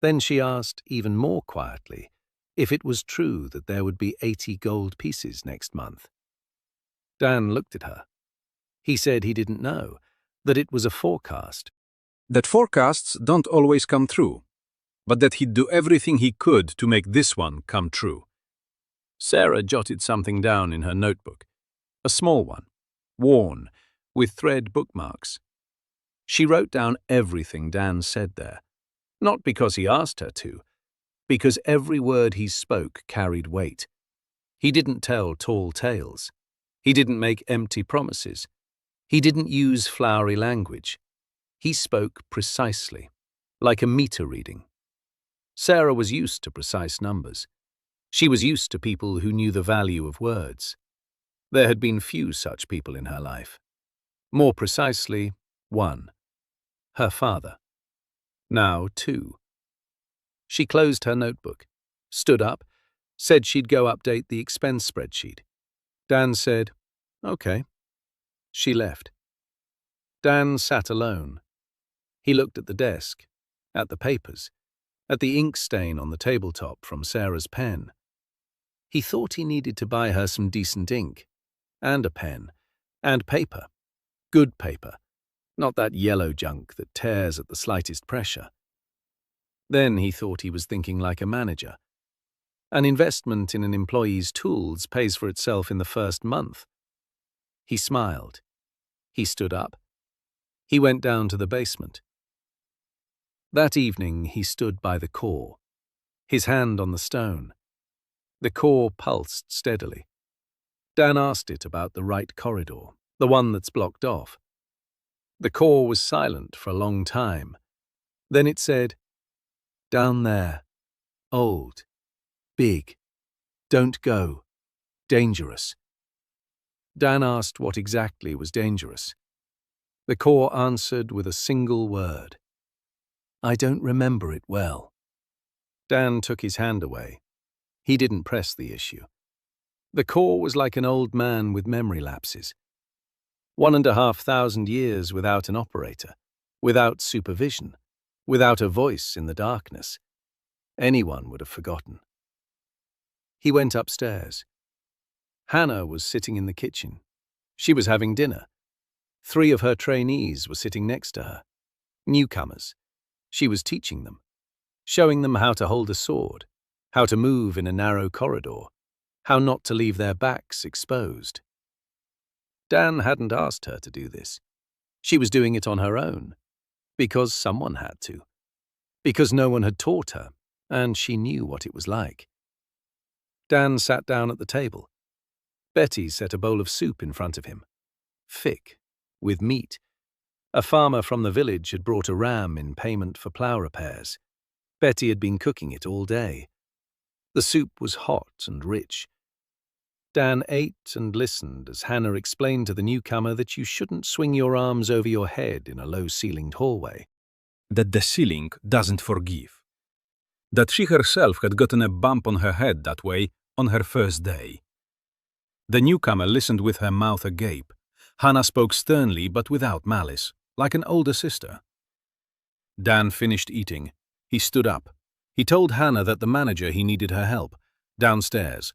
Then she asked, even more quietly, if it was true that there would be 80 gold pieces next month. Dan looked at her. He said he didn't know, that it was a forecast. That forecasts don't always come true, but that he'd do everything he could to make this one come true. Sarah jotted something down in her notebook, a small one, worn, with thread bookmarks. She wrote down everything Dan said there, not because he asked her to, because every word he spoke carried weight. He didn't tell tall tales. He didn't make empty promises. He didn't use flowery language. He spoke precisely, like a meter reading. Sarah was used to precise numbers. She was used to people who knew the value of words. There had been few such people in her life. More precisely, one. Her father. Now, two. She closed her notebook, stood up, said she'd go update the expense spreadsheet. Dan said, "Okay." She left. Dan sat alone. He looked at the desk, at the papers, at the ink stain on the tabletop from Sarah's pen. He thought he needed to buy her some decent ink, and a pen, and paper. Good paper, not that yellow junk that tears at the slightest pressure. Then he thought he was thinking like a manager. An investment in an employee's tools pays for itself in the first month. He smiled. He stood up. He went down to the basement. That evening he stood by the core, his hand on the stone. The core pulsed steadily. Dan asked it about the right corridor, the one that's blocked off. The core was silent for a long time. Then it said, "Down there. Old. Big. Don't go. Dangerous." Dan asked what exactly was dangerous. The core answered with a single word. "I don't remember it well." Dan took his hand away. He didn't press the issue. The core was like an old man with memory lapses. 1,500 years without an operator, without supervision, without a voice in the darkness. Anyone would have forgotten. He went upstairs. Hannah was sitting in the kitchen. She was having dinner. 3 of her trainees were sitting next to her. Newcomers. She was teaching them, showing them how to hold a sword, how to move in a narrow corridor, how not to leave their backs exposed. Dan hadn't asked her to do this. She was doing it on her own, because someone had to, because no one had taught her, and she knew what it was like. Dan sat down at the table. Betty set a bowl of soup in front of him, thick, with meat. A farmer from the village had brought a ram in payment for plough repairs. Betty had been cooking it all day. The soup was hot and rich. Dan ate and listened as Hannah explained to the newcomer that you shouldn't swing your arms over your head in a low-ceilinged hallway. That the ceiling doesn't forgive. That she herself had gotten a bump on her head that way on her first day. The newcomer listened with her mouth agape. Hannah spoke sternly but without malice, like an older sister. Dan finished eating. He stood up. He told Hannah that the manager he needed her help, downstairs.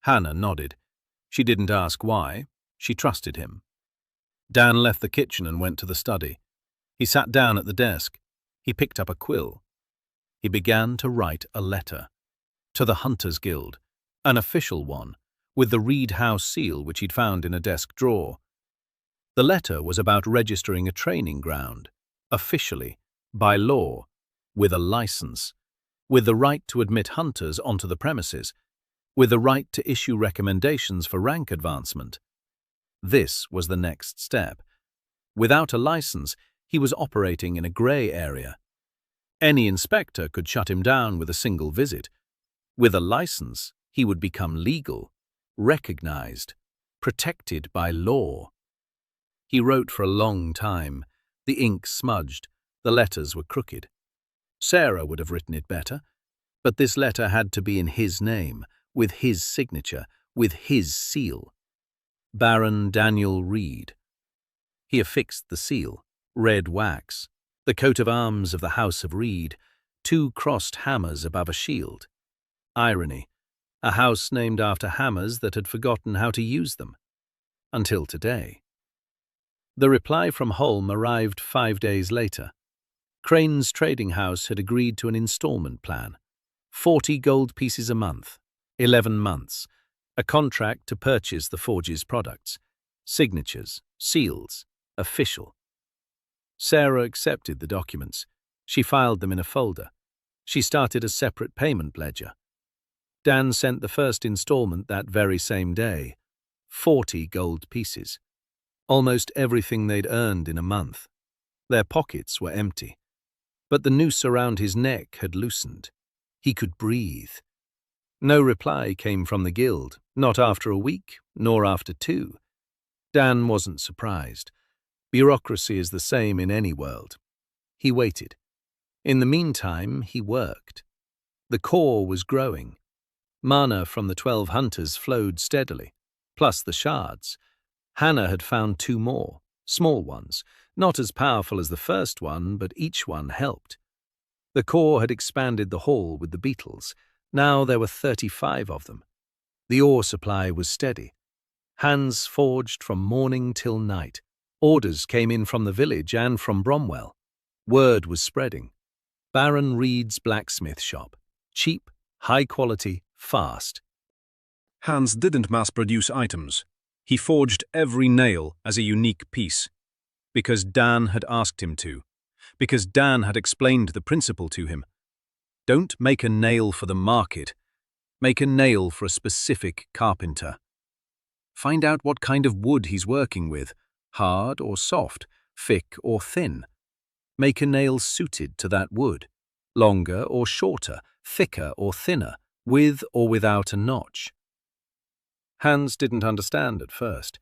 Hannah nodded. She didn't ask why. She trusted him. Dan left the kitchen and went to the study. He sat down at the desk. He picked up a quill. He began to write a letter. To the Hunters Guild, an official one, with the Reed House seal which he'd found in a desk drawer. The letter was about registering a training ground, officially, by law, with a license, with the right to admit hunters onto the premises, with the right to issue recommendations for rank advancement. This was the next step. Without a license, he was operating in a grey area. Any inspector could shut him down with a single visit. With a license, he would become legal, recognized, protected by law. He wrote for a long time. The ink smudged. The letters were crooked. Sarah would have written it better, but this letter had to be in his name, with his signature, with his seal. Baron Daniel Reed. He affixed the seal, red wax, the coat of arms of the House of Reed, 2 crossed hammers above a shield. Irony, a house named after hammers that had forgotten how to use them. Until today. The reply from Holm arrived 5 days later. Crane's trading house had agreed to an installment plan. 40 gold pieces a month, 11 months, a contract to purchase the forge's products, signatures, seals, official. Sarah accepted the documents. She filed them in a folder. She started a separate payment ledger. Dan sent the first installment that very same day, 40 gold pieces. Almost everything they'd earned in a month. Their pockets were empty. But the noose around his neck had loosened. He could breathe. No reply came from the guild, not after a week, nor after 2. Dan wasn't surprised. Bureaucracy is the same in any world. He waited. In the meantime, he worked. The core was growing. Mana from the 12 hunters flowed steadily, plus the shards. Hannah had found 2 more, small ones, not as powerful as the first one, but each one helped. The core had expanded the hall with the beetles. Now there were 35 of them. The ore supply was steady. Hands forged from morning till night. Orders came in from the village and from Bromwell. Word was spreading. Baron Reed's blacksmith shop. Cheap, high quality, fast. Hans didn't mass-produce items. He forged every nail as a unique piece. Because Dan had asked him to. Because Dan had explained the principle to him. Don't make a nail for the market. Make a nail for a specific carpenter. Find out what kind of wood he's working with, hard or soft, thick or thin. Make a nail suited to that wood, longer or shorter, thicker or thinner, with or without a notch. Hans didn't understand at first.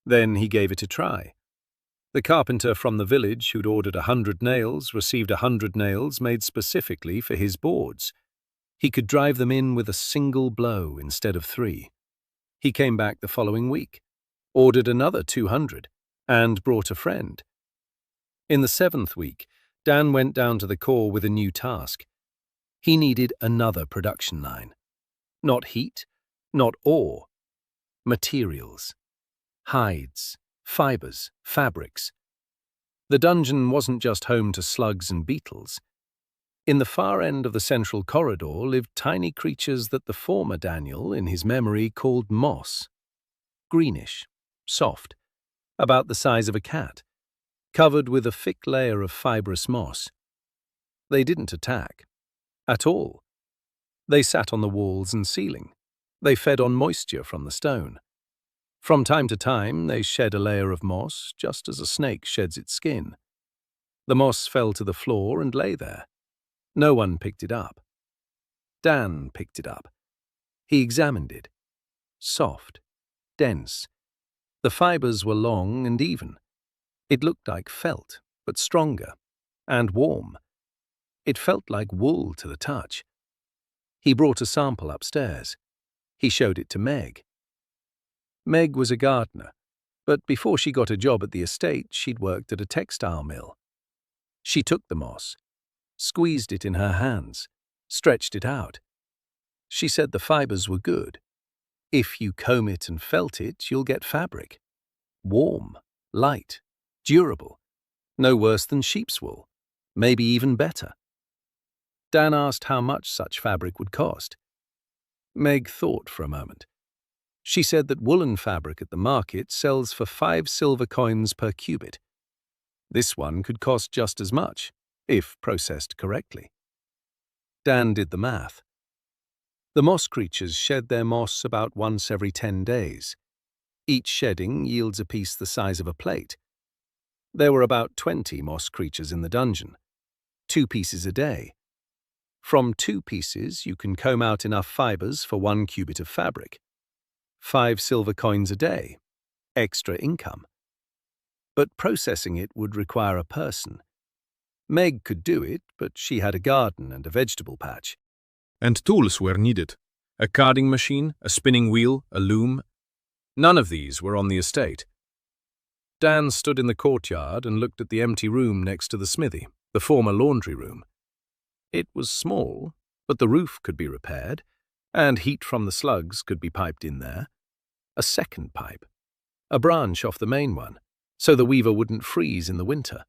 Then he gave it a try. The carpenter from the village who'd ordered 100 nails received 100 nails made specifically for his boards. He could drive them in with a single blow instead of 3. He came back the following week, ordered another 200, and brought a friend. In the 7th week, Dan went down to the core with a new task. He needed another production line. Not heat, not ore. Materials. Hides, fibers, fabrics. The dungeon wasn't just home to slugs and beetles. In the far end of the central corridor lived tiny creatures that the former Daniel, in his memory, called moss. Greenish, soft, about the size of a cat, covered with a thick layer of fibrous moss. They didn't attack. At all. They sat on the walls and ceiling. They fed on moisture from the stone. From time to time, they shed a layer of moss, just as a snake sheds its skin. The moss fell to the floor and lay there. No one picked it up. Dan picked it up. He examined it. Soft, dense. The fibers were long and even. It looked like felt, but stronger, and warm. It felt like wool to the touch. He brought a sample upstairs. He showed it to Meg. Meg was a gardener, but before she got a job at the estate, she'd worked at a textile mill. She took the moss, squeezed it in her hands, stretched it out. She said the fibers were good. If you comb it and felt it, you'll get fabric. Warm, light, durable. No worse than sheep's wool. Maybe even better. Dan asked how much such fabric would cost. Meg thought for a moment. She said that woolen fabric at the market sells for 5 silver coins per cubit. This one could cost just as much, if processed correctly. Dan did the math. The moss creatures shed their moss about once every 10 days. Each shedding yields a piece the size of a plate. There were about 20 moss creatures in the dungeon, 2 pieces a day. From 2 pieces, you can comb out enough fibers for 1 cubit of fabric. 5 silver coins a day. Extra income. But processing it would require a person. Meg could do it, but she had a garden and a vegetable patch. And tools were needed. A carding machine, a spinning wheel, a loom. None of these were on the estate. Dan stood in the courtyard and looked at the empty room next to the smithy, the former laundry room. It was small, but the roof could be repaired, and heat from the slugs could be piped in there. A second pipe, a branch off the main one, so the weaver wouldn't freeze in the winter.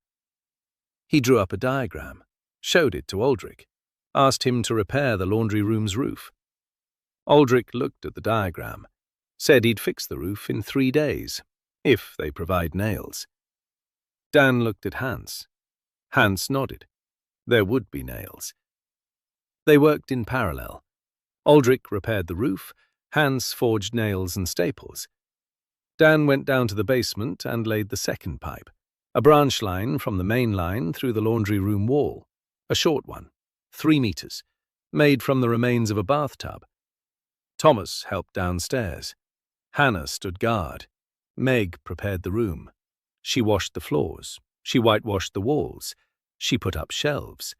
He drew up a diagram, showed it to Aldrich, asked him to repair the laundry room's roof. Aldrich looked at the diagram, said he'd fix the roof in 3 days, if they provide nails. Dan looked at Hans. Hans nodded. There would be nails. They worked in parallel. Aldrich repaired the roof, Hans forged nails and staples. Dan went down to the basement and laid the second pipe, a branch line from the main line through the laundry room wall, a short one, 3 meters, made from the remains of a bathtub. Thomas helped downstairs. Hannah stood guard. Meg prepared the room. She washed the floors. She whitewashed the walls. She put up shelves.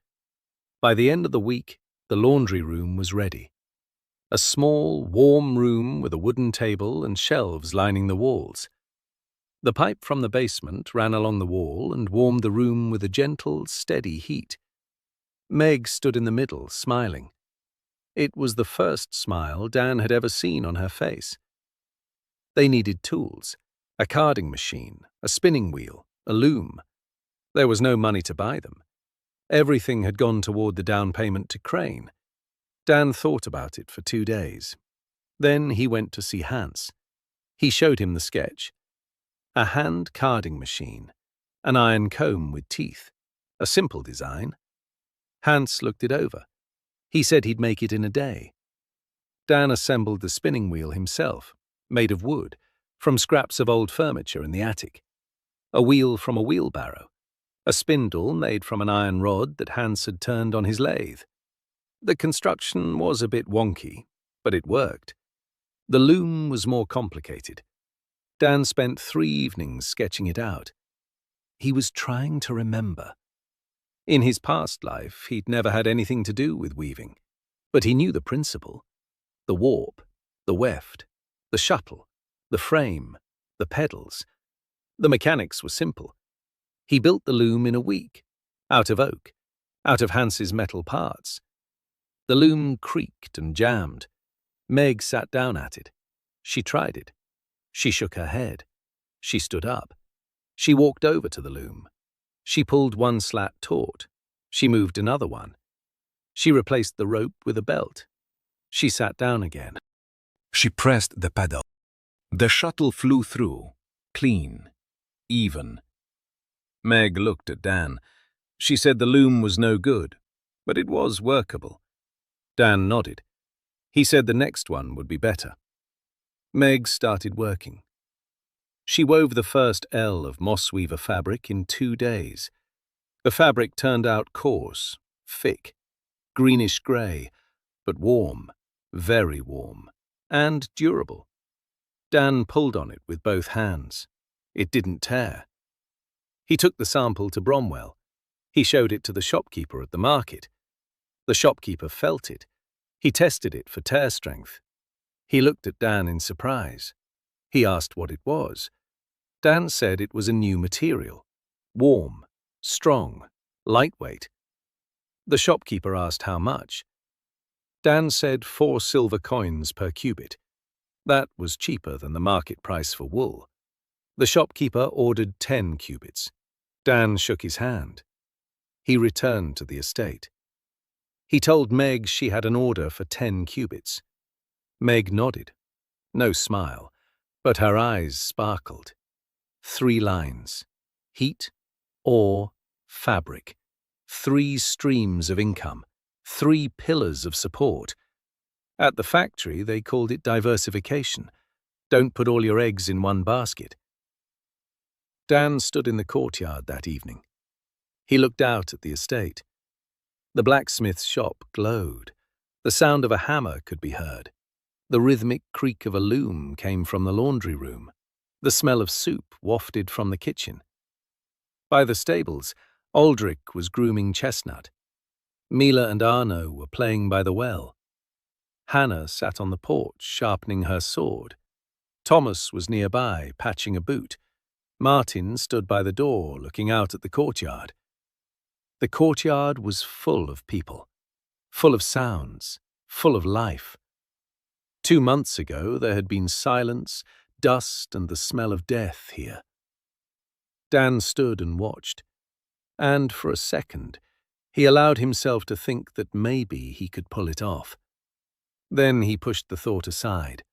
By the end of the week, the laundry room was ready. A small, warm room with a wooden table and shelves lining the walls. The pipe from the basement ran along the wall and warmed the room with a gentle, steady heat. Meg stood in the middle, smiling. It was the first smile Dan had ever seen on her face. They needed tools, a carding machine, a spinning wheel, a loom. There was no money to buy them. Everything had gone toward the down payment to Crane. Dan thought about it for 2 days. Then he went to see Hans. He showed him the sketch. A hand carding machine, an iron comb with teeth, a simple design. Hans looked it over. He said he'd make it in a day. Dan assembled the spinning wheel himself, made of wood, from scraps of old furniture in the attic. A wheel from a wheelbarrow. A spindle made from an iron rod that Hans had turned on his lathe. The construction was a bit wonky, but it worked. The loom was more complicated. Dan spent 3 evenings sketching it out. He was trying to remember. In his past life, he'd never had anything to do with weaving, but he knew the principle. The warp, the weft, the shuttle, the frame, the pedals. The mechanics were simple. He built the loom in a week, out of oak, out of Hans's metal parts. The loom creaked and jammed. Meg sat down at it. She tried it. She shook her head. She stood up. She walked over to the loom. She pulled one slat taut. She moved another one. She replaced the rope with a belt. She sat down again. She pressed the pedal. The shuttle flew through, clean, even. Meg looked at Dan. She said the loom was no good, but it was workable. Dan nodded. He said the next one would be better. Meg started working. She wove the first ell of Mossweaver fabric in 2 days. The fabric turned out coarse, thick, greenish-grey, but warm, very warm, and durable. Dan pulled on it with both hands. It didn't tear. He took the sample to Bromwell. He showed it to the shopkeeper at the market. The shopkeeper felt it. He tested it for tear strength. He looked at Dan in surprise. He asked what it was. Dan said it was a new material, warm, strong, lightweight. The shopkeeper asked how much. Dan said 4 silver coins per cubit. That was cheaper than the market price for wool. The shopkeeper ordered 10 cubits. Dan shook his hand. He returned to the estate. He told Meg she had an order for 10 cubits. Meg nodded. No smile, but her eyes sparkled. 3 lines. Heat, ore, fabric. 3 streams of income. 3 pillars of support. At the factory, they called it diversification. Don't put all your eggs in one basket. Dan stood in the courtyard that evening. He looked out at the estate. The blacksmith's shop glowed. The sound of a hammer could be heard. The rhythmic creak of a loom came from the laundry room. The smell of soup wafted from the kitchen. By the stables, Aldrich was grooming Chestnut. Mila and Arno were playing by the well. Hannah sat on the porch, sharpening her sword. Thomas was nearby, patching a boot. Martin stood by the door, looking out at the courtyard. The courtyard was full of people, full of sounds, full of life. 2 months ago, there had been silence, dust, and the smell of death here. Dan stood and watched. And for a second, he allowed himself to think that maybe he could pull it off. Then he pushed the thought aside.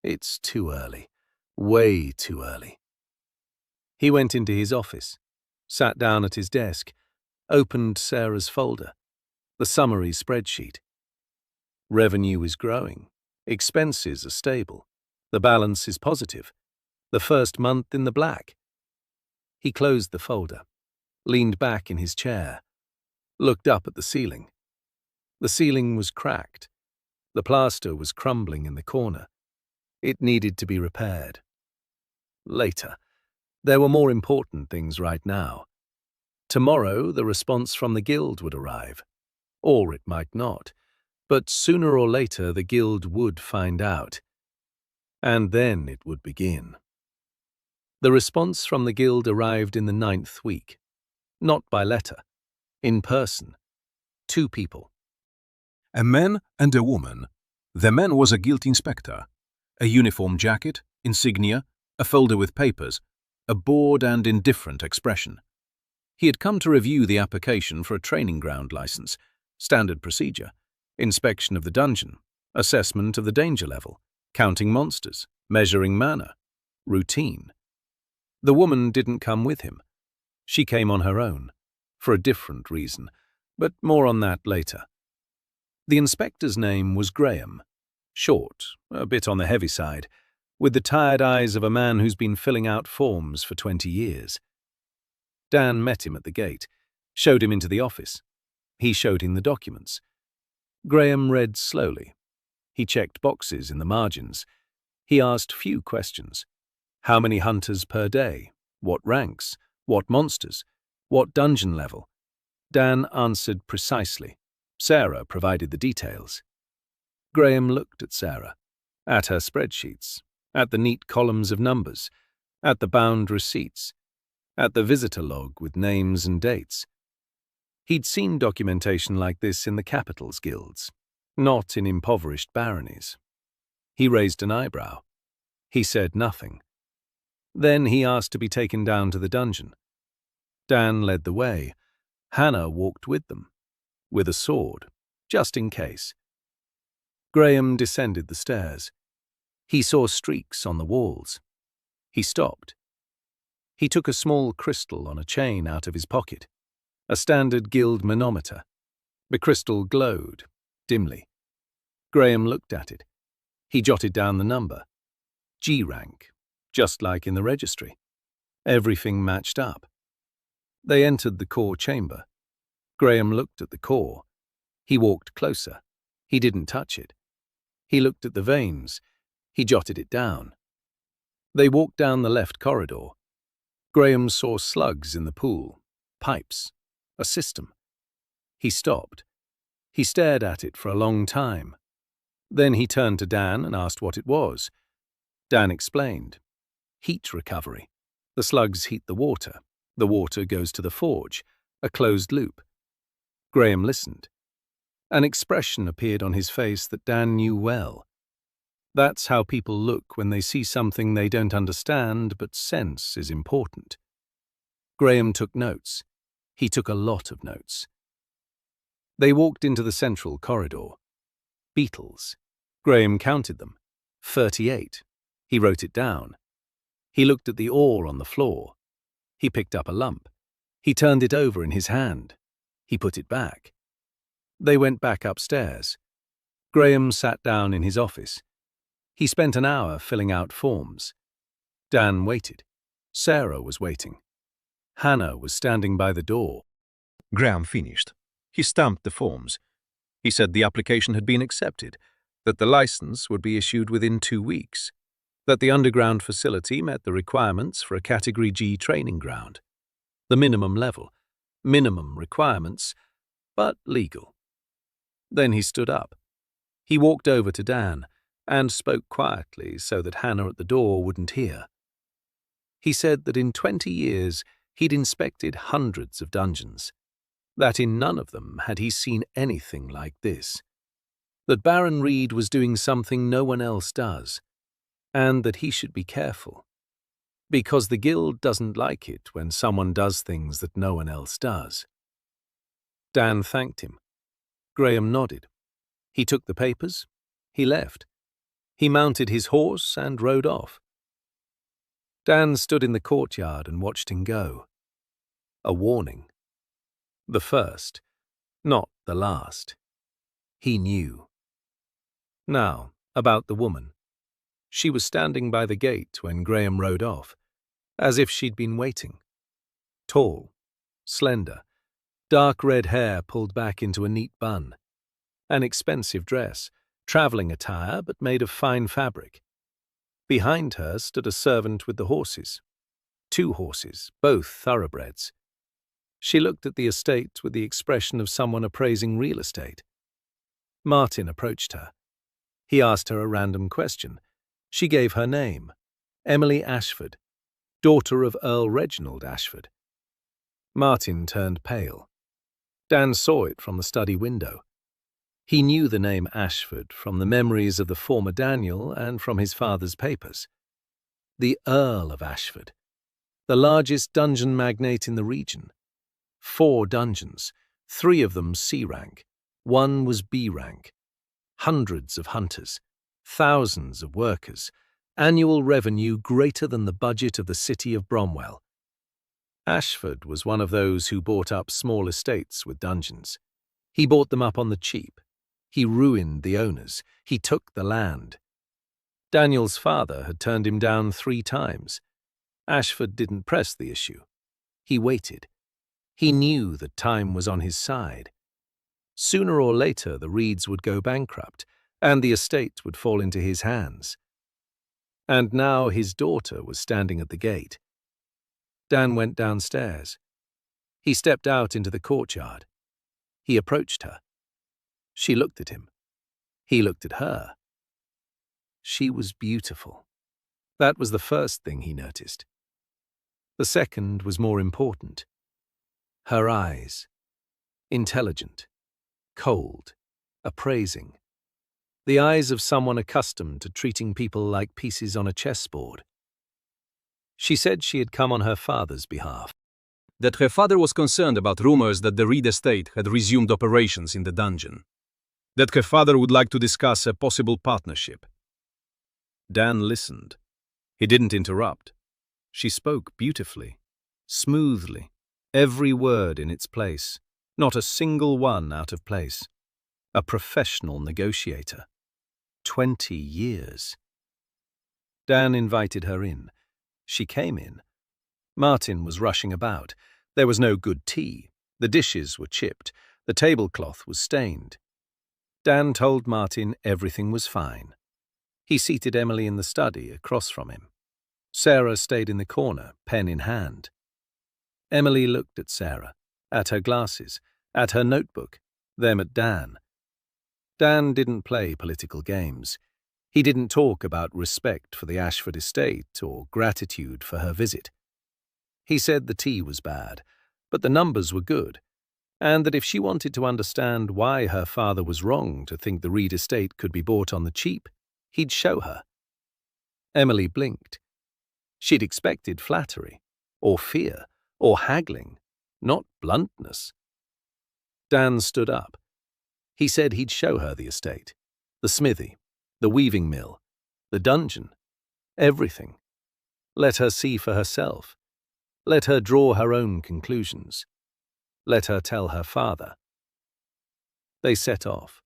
It's too early. Way too early. He went into his office, sat down at his desk, opened Sarah's folder, the summary spreadsheet. Revenue is growing. Expenses are stable. The balance is positive. The first month in the black. He closed the folder, leaned back in his chair, looked up at the ceiling. The ceiling was cracked. The plaster was crumbling in the corner. It needed to be repaired. Later. There were more important things right now. Tomorrow, the response from the guild would arrive. Or it might not. But sooner or later, the guild would find out. And then it would begin. The response from the guild arrived in the 9th week. Not by letter. In person. 2 people. A man and a woman. The man was a guild inspector. A uniform jacket, insignia, a folder with papers, a bored and indifferent expression. He had come to review the application for a training ground license, standard procedure, inspection of the dungeon, assessment of the danger level, counting monsters, measuring mana, routine. The woman didn't come with him. She came on her own, for a different reason, but more on that later. The inspector's name was Graham, short, a bit on the heavy side, with the tired eyes of a man who's been filling out forms for 20 years. Dan met him at the gate, showed him into the office. He showed him the documents. Graham read slowly. He checked boxes in the margins. He asked few questions. How many hunters per day? What ranks? What monsters? What dungeon level? Dan answered precisely. Sarah provided the details. Graham looked at Sarah, at her spreadsheets, at the neat columns of numbers, at the bound receipts, at the visitor log with names and dates. He'd seen documentation like this in the capitals guilds, not in impoverished baronies. He raised an eyebrow. He said nothing. Then he asked to be taken down to the dungeon. Dan led the way. Hannah walked with them, with a sword, just in case. Graham descended the stairs. He saw streaks on the walls. He stopped. He took a small crystal on a chain out of his pocket, a standard guild manometer. The crystal glowed, dimly. Graham looked at it. He jotted down the number. G rank, just like in the registry. Everything matched up. They entered the core chamber. Graham looked at the core. He walked closer. He didn't touch it. He looked at the veins. He jotted it down. They walked down the left corridor. Graham saw slugs in the pool, pipes, a system. He stopped. He stared at it for a long time. Then he turned to Dan and asked what it was. Dan explained. Heat recovery. The slugs heat the water. The water goes to the forge, a closed loop. Graham listened. An expression appeared on his face that Dan knew well. That's how people look when they see something they don't understand but sense is important. Graham took notes. He took a lot of notes. They walked into the central corridor. Beetles. Graham counted them. 38. He wrote it down. He looked at the ore on the floor. He picked up a lump. He turned it over in his hand. He put it back. They went back upstairs. Graham sat down in his office. He spent an hour filling out forms. Dan waited. Sarah was waiting. Hannah was standing by the door. Graham finished. He stamped the forms. He said the application had been accepted, that the license would be issued within 2 weeks, that the underground facility met the requirements for a Category G training ground. The minimum level, minimum requirements, but legal. Then he stood up. He walked over to Dan and spoke quietly so that Hannah at the door wouldn't hear. He said that in 20 years he'd inspected hundreds of dungeons, that in none of them had he seen anything like this, that Baron Reed was doing something no one else does, and that he should be careful. Because the guild doesn't like it when someone does things that no one else does. Dan thanked him. Graham nodded. He took the papers. He left. He mounted his horse and rode off. Dan stood in the courtyard and watched him go. A warning. The first, not the last. He knew. Now, about the woman. She was standing by the gate when Graham rode off, as if she'd been waiting. Tall, slender, dark red hair pulled back into a neat bun. An expensive dress, travelling attire but made of fine fabric. Behind her stood a servant with the horses. 2 horses, both thoroughbreds. She looked at the estate with the expression of someone appraising real estate. Martin approached her. He asked her a random question. She gave her name, Emily Ashford, daughter of Earl Reginald Ashford. Martin turned pale. Dan saw it from the study window. He knew the name Ashford from the memories of the former Daniel and from his father's papers. The Earl of Ashford, the largest dungeon magnate in the region. 4 dungeons, 3 of them C rank, 1 was B rank. Hundreds of hunters, thousands of workers, annual revenue greater than the budget of the city of Bromwell. Ashford was one of those who bought up small estates with dungeons. He bought them up on the cheap. He ruined the owners. He took the land. Daniel's father had turned him down 3 times. Ashford didn't press the issue. He waited. He knew that time was on his side. Sooner or later the Reeds would go bankrupt, and the estate would fall into his hands. And now his daughter was standing at the gate. Dan went downstairs. He stepped out into the courtyard. He approached her. She looked at him. He looked at her. She was beautiful. That was the first thing he noticed. The second was more important. Her eyes. Intelligent. Cold. Appraising. The eyes of someone accustomed to treating people like pieces on a chessboard. She said she had come on her father's behalf. That her father was concerned about rumors that the Reed estate had resumed operations in the dungeon. That her father would like to discuss a possible partnership. Dan listened. He didn't interrupt. She spoke beautifully, smoothly, every word in its place, not a single one out of place. A professional negotiator. 20 years. Dan invited her in. She came in. Martin was rushing about. There was no good tea. The dishes were chipped. The tablecloth was stained. Dan told Martin everything was fine. He seated Emily in the study across from him. Sarah stayed in the corner, pen in hand. Emily looked at Sarah, at her glasses, at her notebook, them at Dan. Dan didn't play political games. He didn't talk about respect for the Ashford estate or gratitude for her visit. He said the tea was bad, but the numbers were good, and that if she wanted to understand why her father was wrong to think the Reed estate could be bought on the cheap, he'd show her. Emily blinked. She'd expected flattery, or fear, or haggling, not bluntness. Dan stood up. He said he'd show her the estate, the smithy, the weaving mill, the dungeon, everything. Let her see for herself. Let her draw her own conclusions. Let her tell her father. They set off.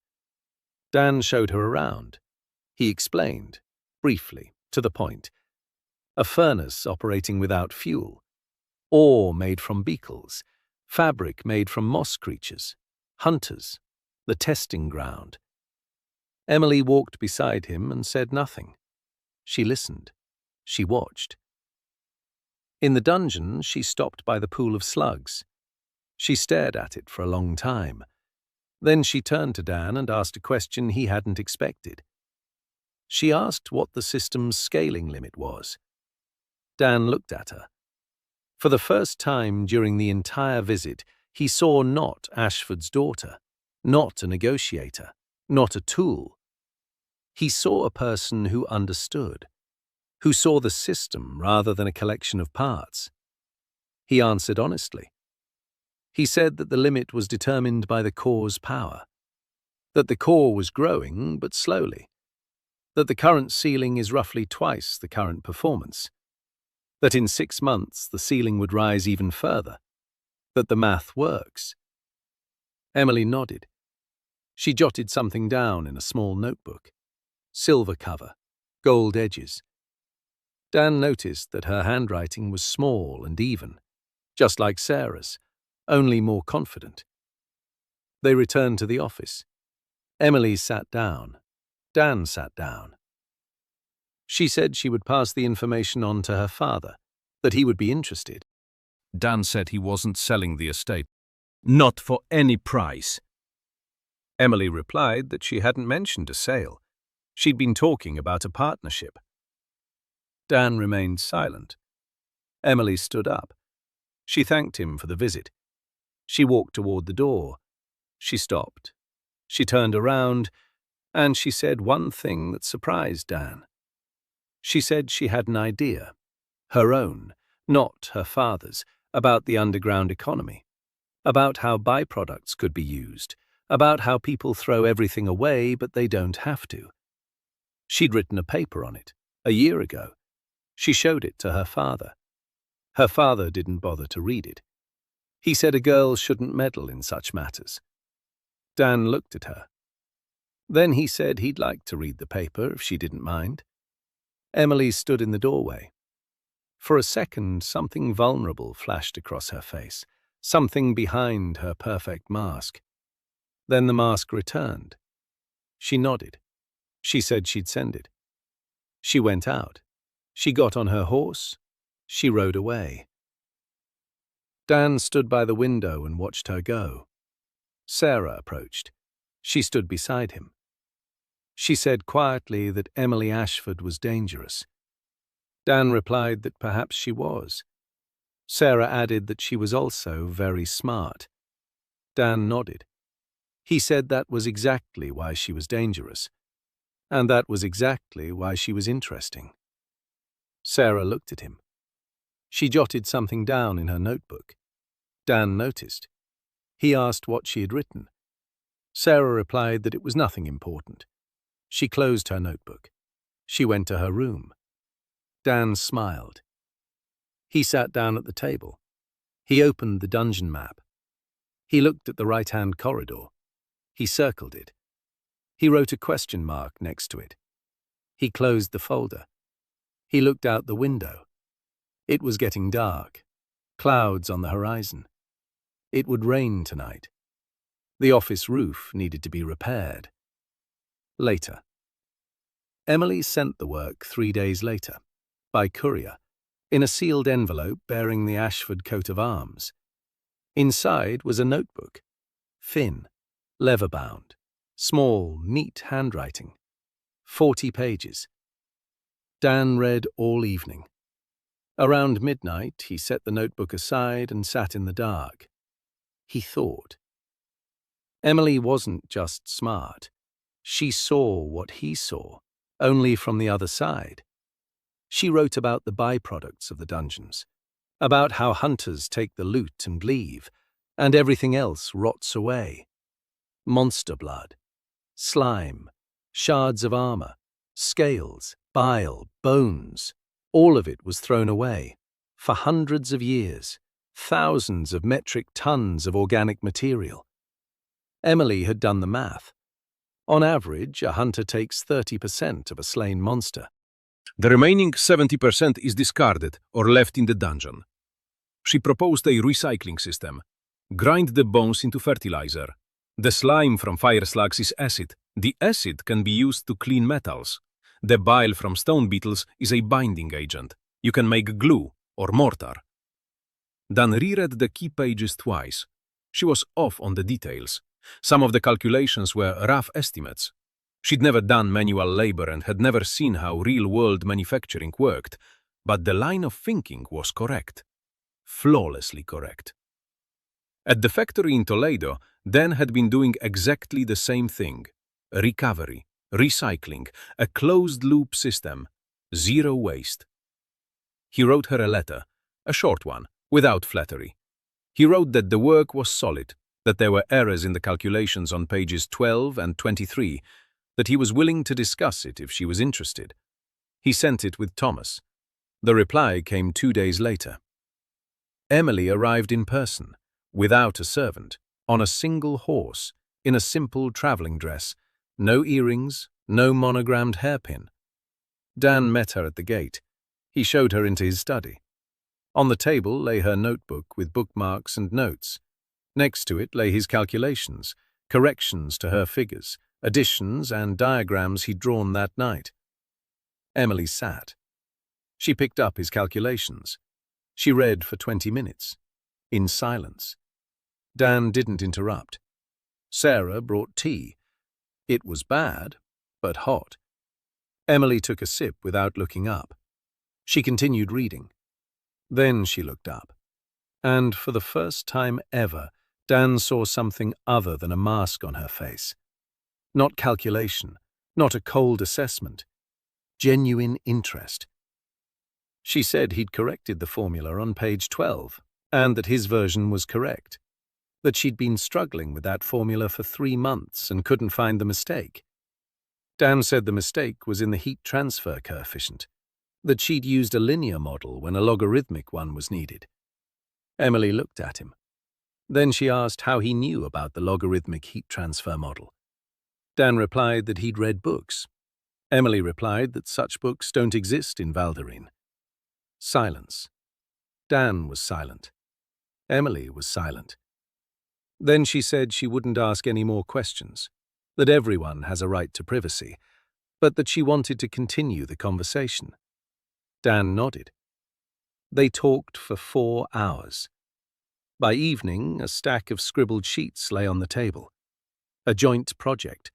Dan showed her around. He explained, briefly, to the point. A furnace operating without fuel, ore made from beetles, fabric made from moss creatures, hunters, the testing ground. Emily walked beside him and said nothing. She listened. She watched. In the dungeon, she stopped by the pool of slugs. She stared at it for a long time. Then she turned to Dan and asked a question he hadn't expected. She asked what the system's scaling limit was. Dan looked at her. For the first time during the entire visit, he saw not Ashford's daughter, not a negotiator, not a tool. He saw a person who understood, who saw the system rather than a collection of parts. He answered honestly. He said that the limit was determined by the core's power, that the core was growing but slowly, that the current ceiling is roughly twice the current performance, that in 6 months the ceiling would rise even further, that the math works. Emily nodded. She jotted something down in a small notebook. Silver cover, gold edges. Dan noticed that her handwriting was small and even, just like Sarah's, only more confident. They returned to the office. Emily sat down. Dan sat down. She said she would pass the information on to her father, that he would be interested. Dan said he wasn't selling the estate. Not for any price. Emily replied that she hadn't mentioned a sale. She'd been talking about a partnership. Dan remained silent. Emily stood up. She thanked him for the visit. She walked toward the door. She stopped. She turned around, and she said one thing that surprised Dan. She said she had an idea, her own, not her father's, about the underground economy, about how byproducts could be used, about how people throw everything away but they don't have to. She'd written a paper on it, a year ago. She showed it to her father. Her father didn't bother to read it. He said a girl shouldn't meddle in such matters. Dan looked at her. Then he said he'd like to read the paper if she didn't mind. Emily stood in the doorway. For a second, something vulnerable flashed across her face, something behind her perfect mask. Then the mask returned. She nodded. She said she'd send it. She went out. She got on her horse. She rode away. Dan stood by the window and watched her go. Sarah approached. She stood beside him. She said quietly that Emily Ashford was dangerous. Dan replied that perhaps she was. Sarah added that she was also very smart. Dan nodded. He said that was exactly why she was dangerous, and that was exactly why she was interesting. Sarah looked at him. She jotted something down in her notebook. Dan noticed. He asked what she had written. Sarah replied that it was nothing important. She closed her notebook. She went to her room. Dan smiled. He sat down at the table. He opened the dungeon map. He looked at the right-hand corridor. He circled it. He wrote a question mark next to it. He closed the folder. He looked out the window. It was getting dark. Clouds on the horizon. It would rain tonight. The office roof needed to be repaired. Later. Emily sent the work 3 days later, by courier, in a sealed envelope bearing the Ashford coat of arms. Inside was a notebook, thin, leather-bound, small, neat handwriting, 40 pages. Dan read all evening. Around midnight, he set the notebook aside and sat in the dark. He thought. Emily wasn't just smart. She saw what he saw, only from the other side. She wrote about the byproducts of the dungeons, about how hunters take the loot and leave, and everything else rots away. Monster blood, slime, shards of armor, scales, bile, bones, all of it was thrown away, for hundreds of years, thousands of metric tons of organic material. Emily had done the math. On average, a hunter takes 30% of a slain monster. The remaining 70% is discarded or left in the dungeon. She proposed a recycling system. Grind the bones into fertilizer. The slime from fire slugs is acid. The acid can be used to clean metals. The bile from stone beetles is a binding agent. You can make glue or mortar. Dan reread the key pages twice. She was off on the details. Some of the calculations were rough estimates. She'd never done manual labor and had never seen how real-world manufacturing worked, but the line of thinking was correct. Flawlessly correct. At the factory in Toledo, Dan had been doing exactly the same thing. Recovery, recycling, a closed-loop system. Zero waste. He wrote her a letter, a short one, without flattery. He wrote that the work was solid, that there were errors in the calculations on pages 12 and 23, that he was willing to discuss it if she was interested. He sent it with Thomas. The reply came 2 days later. Emily arrived in person, without a servant, on a single horse, in a simple traveling dress, no earrings, no monogrammed hairpin. Dan met her at the gate. He showed her into his study. On the table lay her notebook with bookmarks and notes. Next to it lay his calculations, corrections to her figures, additions and diagrams he'd drawn that night. Emily sat. She picked up his calculations. She read for 20 minutes, in silence. Dan didn't interrupt. Sarah brought tea. It was bad, but hot. Emily took a sip without looking up. She continued reading. Then she looked up. And for the first time ever, Dan saw something other than a mask on her face. Not calculation, not a cold assessment. Genuine interest. She said he'd corrected the formula on page 12, and that his version was correct. That she'd been struggling with that formula for 3 months and couldn't find the mistake. Dan said the mistake was in the heat transfer coefficient, that she'd used a linear model when a logarithmic one was needed. Emily looked at him. Then she asked how he knew about the logarithmic heat transfer model. Dan replied that he'd read books. Emily replied that such books don't exist in Valderine. Silence. Dan was silent. Emily was silent. Then she said she wouldn't ask any more questions, that everyone has a right to privacy, but that she wanted to continue the conversation. Dan nodded. They talked for 4 hours. By evening, a stack of scribbled sheets lay on the table. A joint project.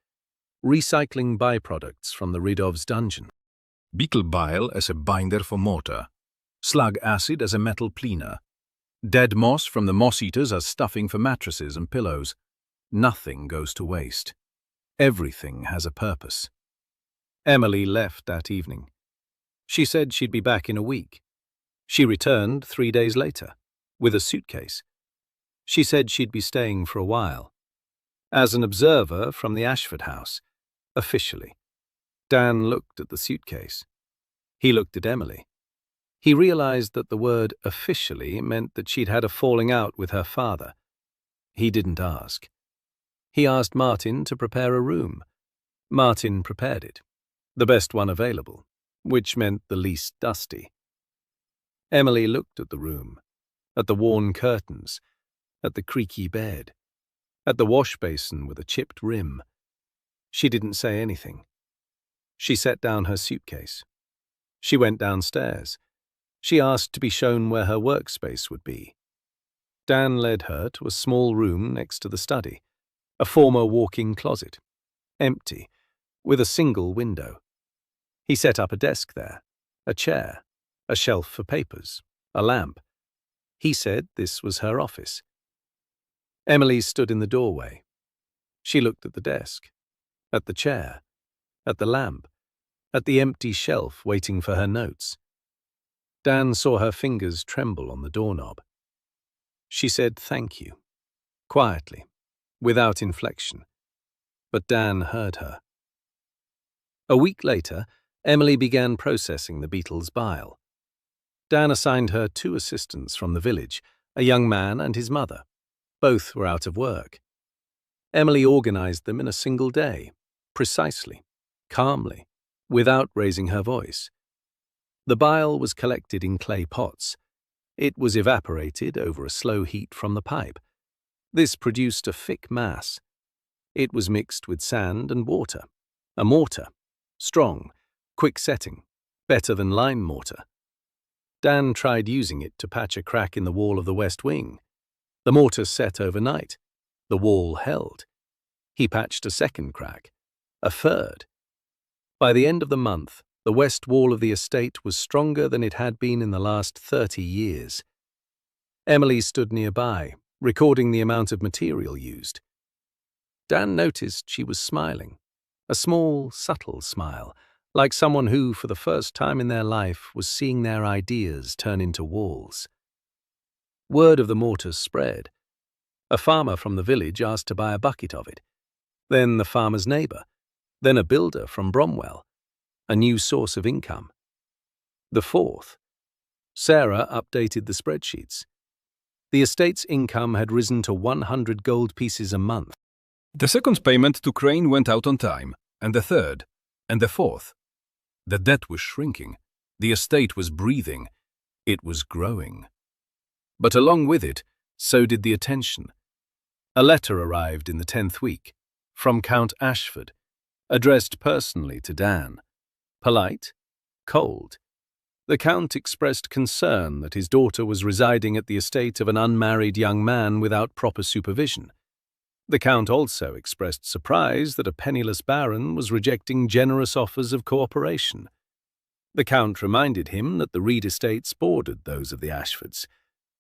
Recycling byproducts from the Ridov's dungeon. Beetle bile as a binder for mortar. Slug acid as a metal cleaner. Dead moss from the moss-eaters as stuffing for mattresses and pillows. Nothing goes to waste. Everything has a purpose. Emily left that evening. She said she'd be back in a week. She returned 3 days later, with a suitcase. She said she'd be staying for a while. As an observer from the Ashford house, officially. Dan looked at the suitcase. He looked at Emily. He realized that the word officially meant that she'd had a falling out with her father. He didn't ask. He asked Martin to prepare a room. Martin prepared it, the best one available, which meant the least dusty. Emily looked at the room, at the worn curtains, at the creaky bed, at the wash basin with a chipped rim. She didn't say anything. She set down her suitcase. She went downstairs. She asked to be shown where her workspace would be. Dan led her to a small room next to the study, a former walk-in closet, empty, with a single window. He set up a desk there, a chair, a shelf for papers, a lamp. He said this was her office. Emily stood in the doorway. She looked at the desk, at the chair, at the lamp, at the empty shelf waiting for her notes. Dan saw her fingers tremble on the doorknob. She said thank you, quietly, without inflection. But Dan heard her. A week later, Emily began processing the beetle's bile. Dan assigned her 2 assistants from the village, a young man and his mother. Both were out of work. Emily organized them in a single day, precisely, calmly, without raising her voice. The bile was collected in clay pots. It was evaporated over a slow heat from the pipe. This produced a thick mass. It was mixed with sand and water. A mortar. Strong, quick setting, better than lime mortar. Dan tried using it to patch a crack in the wall of the west wing. The mortar set overnight. The wall held. He patched a second crack, a third. By the end of the month, the west wall of the estate was stronger than it had been in the last 30 years. Emily stood nearby, recording the amount of material used. Dan noticed she was smiling, a small, subtle smile, like someone who, for the first time in their life, was seeing their ideas turn into walls. Word of the mortars spread. A farmer from the village asked to buy a bucket of it. Then the farmer's neighbour. Then a builder from Bromwell. A new source of income. The fourth. Sarah updated the spreadsheets. The estate's income had risen to 100 gold pieces a month. The second payment to Crane went out on time, and the third, and the fourth. The debt was shrinking. The estate was breathing. It was growing. But along with it, so did the attention. A letter arrived in the 10th week, from Count Ashford, addressed personally to Dan. Polite, cold. The Count expressed concern that his daughter was residing at the estate of an unmarried young man without proper supervision. The Count also expressed surprise that a penniless baron was rejecting generous offers of cooperation. The Count reminded him that the Reed estates bordered those of the Ashfords,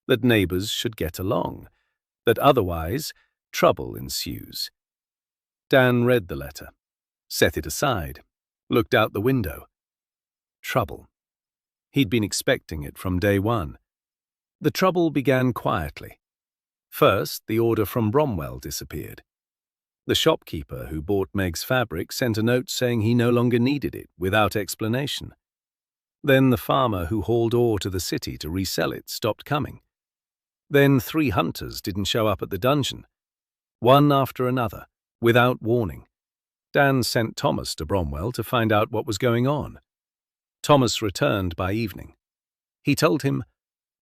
that neighbours should get along, that otherwise trouble ensues. Dan read the letter, set it aside, looked out the window. Trouble. He'd been expecting it from day one. The trouble began quietly. First, the order from Bromwell disappeared. The shopkeeper who bought Meg's fabric sent a note saying he no longer needed it, without explanation. Then the farmer who hauled ore to the city to resell it stopped coming. Then 3 hunters didn't show up at the dungeon. One after another, without warning. Dan sent Thomas to Bromwell to find out what was going on. Thomas returned by evening. He told him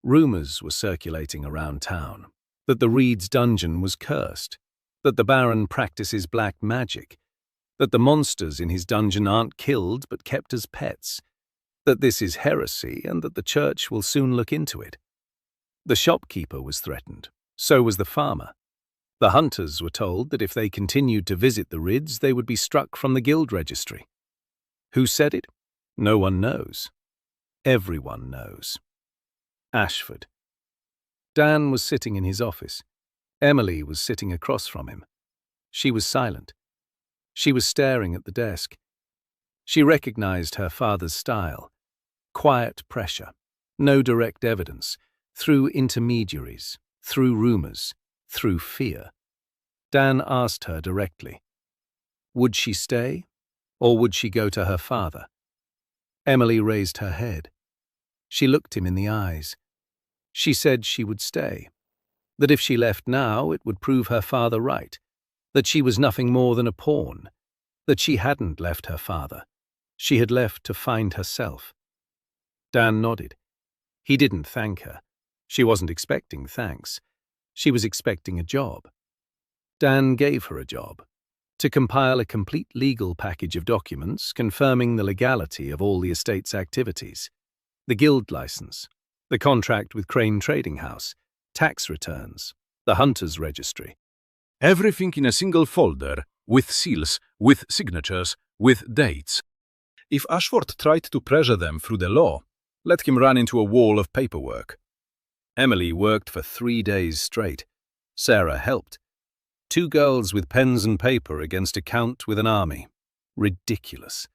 rumours were circulating around town, that the Reed's dungeon was cursed, that the Baron practices black magic, that the monsters in his dungeon aren't killed but kept as pets, that this is heresy and that the church will soon look into it. The shopkeeper was threatened, so was the farmer. The hunters were told that if they continued to visit the Rids, they would be struck from the guild registry. Who said it? No one knows. Everyone knows. Ashford. Dan was sitting in his office. Emily was sitting across from him. She was silent. She was staring at the desk. She recognized her father's style. Quiet pressure. No direct evidence. Through intermediaries. Through rumors. Through fear. Dan asked her directly. Would she stay, or would she go to her father? Emily raised her head. She looked him in the eyes. She said she would stay, that if she left now it would prove her father right, that she was nothing more than a pawn, that she hadn't left her father. She had left to find herself. Dan nodded. He didn't thank her. She wasn't expecting thanks. She was expecting a job. Dan gave her a job, to compile a complete legal package of documents confirming the legality of all the estate's activities, the guild license, the contract with Crane Trading House, tax returns, the Hunters Registry. Everything in a single folder, with seals, with signatures, with dates. If Ashford tried to pressure them through the law, let him run into a wall of paperwork. Emily worked for 3 days straight. Sarah helped. 2 girls with pens and paper against a count with an army. Ridiculous.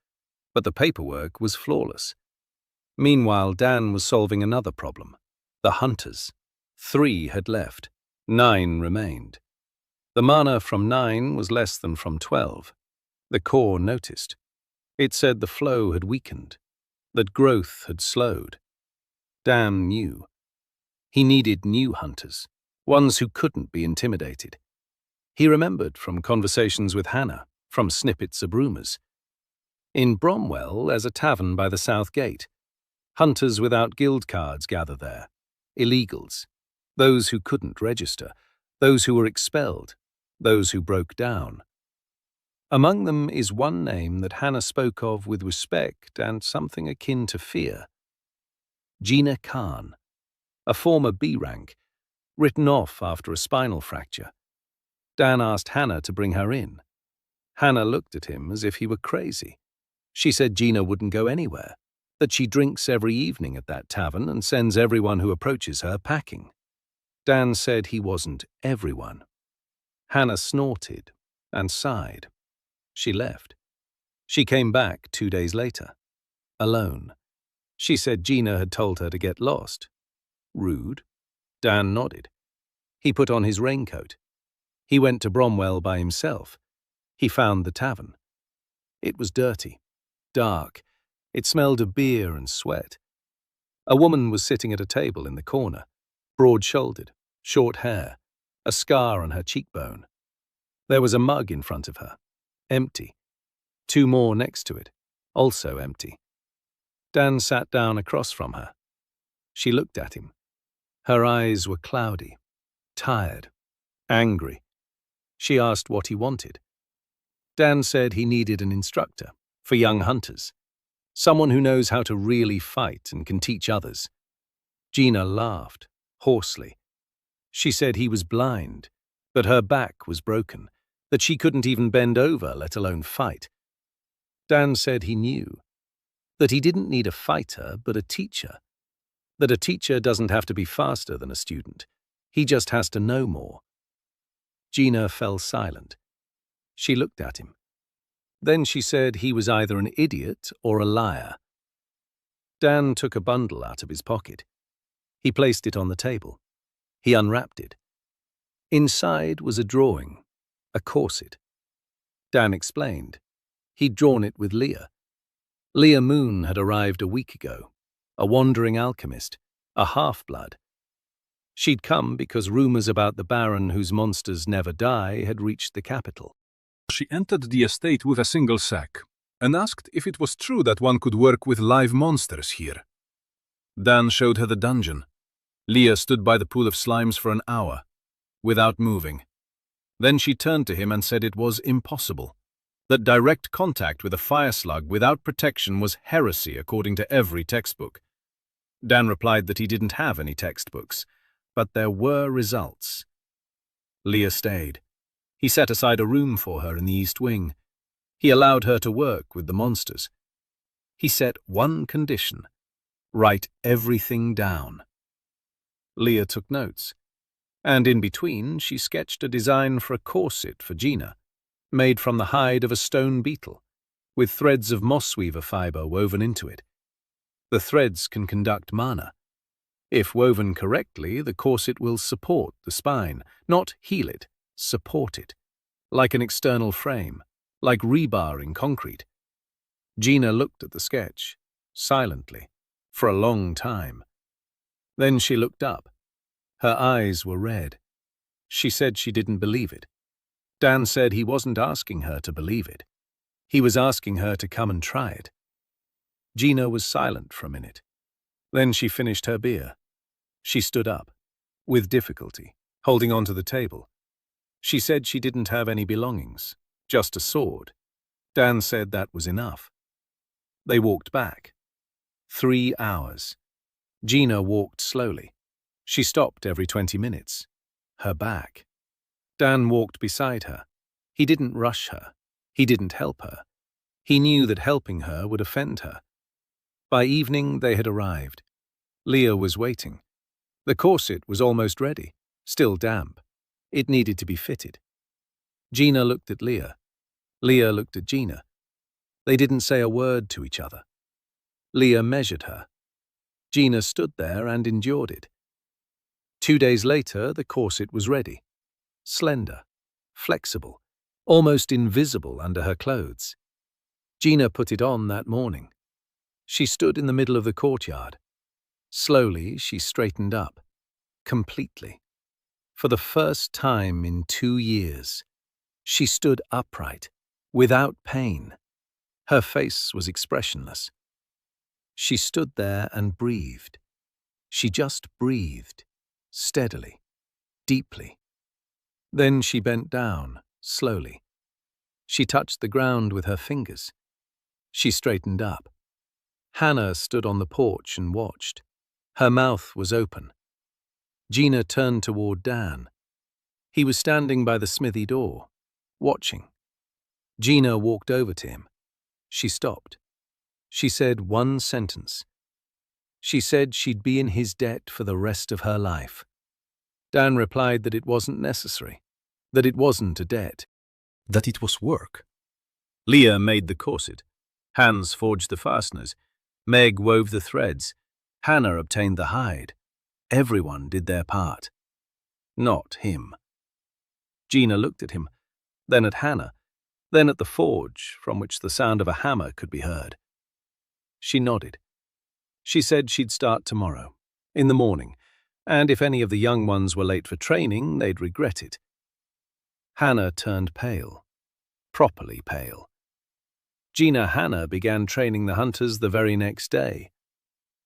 But the paperwork was flawless. Meanwhile, Dan was solving another problem. The hunters. 3 had left. 9 remained. The mana from 9 was less than from 12. The core noticed. It said the flow had weakened, that growth had slowed. Dan knew. He needed new hunters, ones who couldn't be intimidated. He remembered from conversations with Hannah, from snippets of rumours. In Bromwell, there's a tavern by the south gate. Hunters without guild cards gather there. Illegals. Those who couldn't register. Those who were expelled. Those who broke down. Among them is one name that Hannah spoke of with respect and something akin to fear. Gina Khan, a former B rank, written off after a spinal fracture. Dan asked Hannah to bring her in. Hannah looked at him as if he were crazy. She said Gina wouldn't go anywhere, that she drinks every evening at that tavern and sends everyone who approaches her packing. Dan said he wasn't everyone. Hannah snorted and sighed. She left. She came back 2 days later, alone. She said Gina had told her to get lost. Rude. Dan nodded. He put on his raincoat. He went to Bromwell by himself. He found the tavern. It was dirty, dark. It smelled of beer and sweat. A woman was sitting at a table in the corner, broad-shouldered, short hair, a scar on her cheekbone. There was a mug in front of her, empty. 2 more next to it, also empty. Dan sat down across from her. She looked at him. Her eyes were cloudy, tired, angry. She asked what he wanted. Dan said he needed an instructor for young hunters, someone who knows how to really fight and can teach others. Gina laughed, hoarsely. She said he was blind, that her back was broken, that she couldn't even bend over, let alone fight. Dan said he knew, that he didn't need a fighter but a teacher, that a teacher doesn't have to be faster than a student, he just has to know more. Gina fell silent. She looked at him. Then she said he was either an idiot or a liar. Dan took a bundle out of his pocket. He placed it on the table. He unwrapped it. Inside was a drawing, a corset. Dan explained. He'd drawn it with Leah. Leah Moon had arrived a week ago, a wandering alchemist, a half-blood. She'd come because rumors about the Baron whose monsters never die had reached the capital. She entered the estate with a single sack and asked if it was true that one could work with live monsters here. Dan showed her the dungeon. Leah stood by the pool of slimes for an hour, without moving. Then she turned to him and said it was impossible, that direct contact with a fire slug without protection was heresy according to every textbook. Dan replied that he didn't have any textbooks, but there were results. Leah stayed. He set aside a room for her in the East Wing. He allowed her to work with the monsters. He set one condition: write everything down. Leah took notes, and in between she sketched a design for a corset for Gina, made from the hide of a stone beetle, with threads of mossweaver fiber woven into it. The threads can conduct mana. If woven correctly, the corset will support the spine, not heal it, support it, like an external frame, like rebar in concrete. Gina looked at the sketch, silently, for a long time. Then she looked up. Her eyes were red. She said she didn't believe it. Dan said he wasn't asking her to believe it. He was asking her to come and try it. Gina was silent for a minute. Then she finished her beer. She stood up, with difficulty, holding onto the table. She said she didn't have any belongings, just a sword. Dan said that was enough. They walked back. 3 hours. Gina walked slowly. She stopped every 20 minutes. Her back. Dan walked beside her. He didn't rush her. He didn't help her. He knew that helping her would offend her. By evening they had arrived. Leah was waiting. The corset was almost ready, still damp. It needed to be fitted. Gina looked at Leah. Leah looked at Gina. They didn't say a word to each other. Leah measured her. Gina stood there and endured it. 2 days later, the corset was ready. Slender, flexible, almost invisible under her clothes. Gina put it on that morning. She stood in the middle of the courtyard. Slowly, she straightened up, completely. For the first time in 2 years, she stood upright, without pain. Her face was expressionless. She stood there and breathed. She just breathed, steadily, deeply. Then she bent down, slowly. She touched the ground with her fingers. She straightened up. Hannah stood on the porch and watched. Her mouth was open. Gina turned toward Dan. He was standing by the smithy door, watching. Gina walked over to him. She stopped. She said one sentence. She said she'd be in his debt for the rest of her life. Dan replied that it wasn't necessary, that it wasn't a debt. That it was work. Leah made the corset. Hans forged the fasteners. Meg wove the threads. Hannah obtained the hide. Everyone did their part. Not him. Gina looked at him, then at Hannah, then at the forge, from which the sound of a hammer could be heard. She nodded. She said she'd start tomorrow, in the morning, and if any of the young ones were late for training, they'd regret it. Hannah turned pale, properly pale. Gina Hannah began training the hunters the very next day.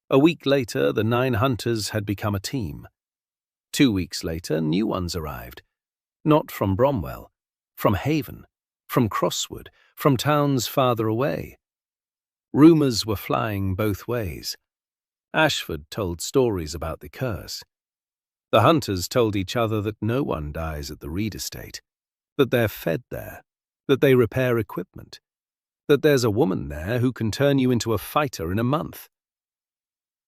A week later, the 9 hunters had become a team. 2 weeks later, new ones arrived. Not from Bromwell, from Haven, from Crosswood, from towns farther away. Rumours were flying both ways. Ashford told stories about the curse. The hunters told each other that no one dies at the Reed estate, that they're fed there, that they repair equipment, that there's a woman there who can turn you into a fighter in a month.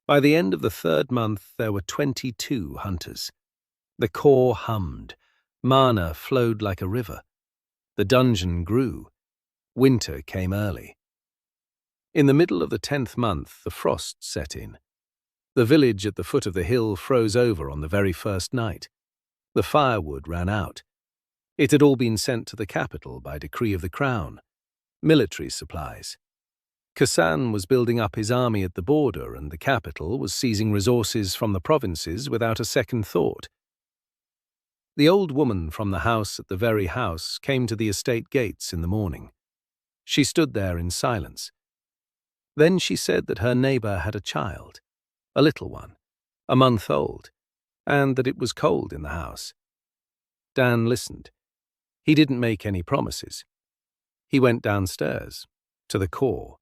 By the end of the 3rd month, there were 22 hunters. The corps hummed. Mana flowed like a river. The dungeon grew. Winter came early. In the middle of the 10th month, the frost set in. The village at the foot of the hill froze over on the very first night. The firewood ran out. It had all been sent to the capital by decree of the crown. Military supplies. Kassan was building up his army at the border, and the capital was seizing resources from the provinces without a second thought. The old woman from the house at the very house came to the estate gates in the morning. She stood there in silence. Then she said that her neighbour had a child, a little one, a month old, and that it was cold in the house. Dan listened. He didn't make any promises. He went downstairs, to the corps.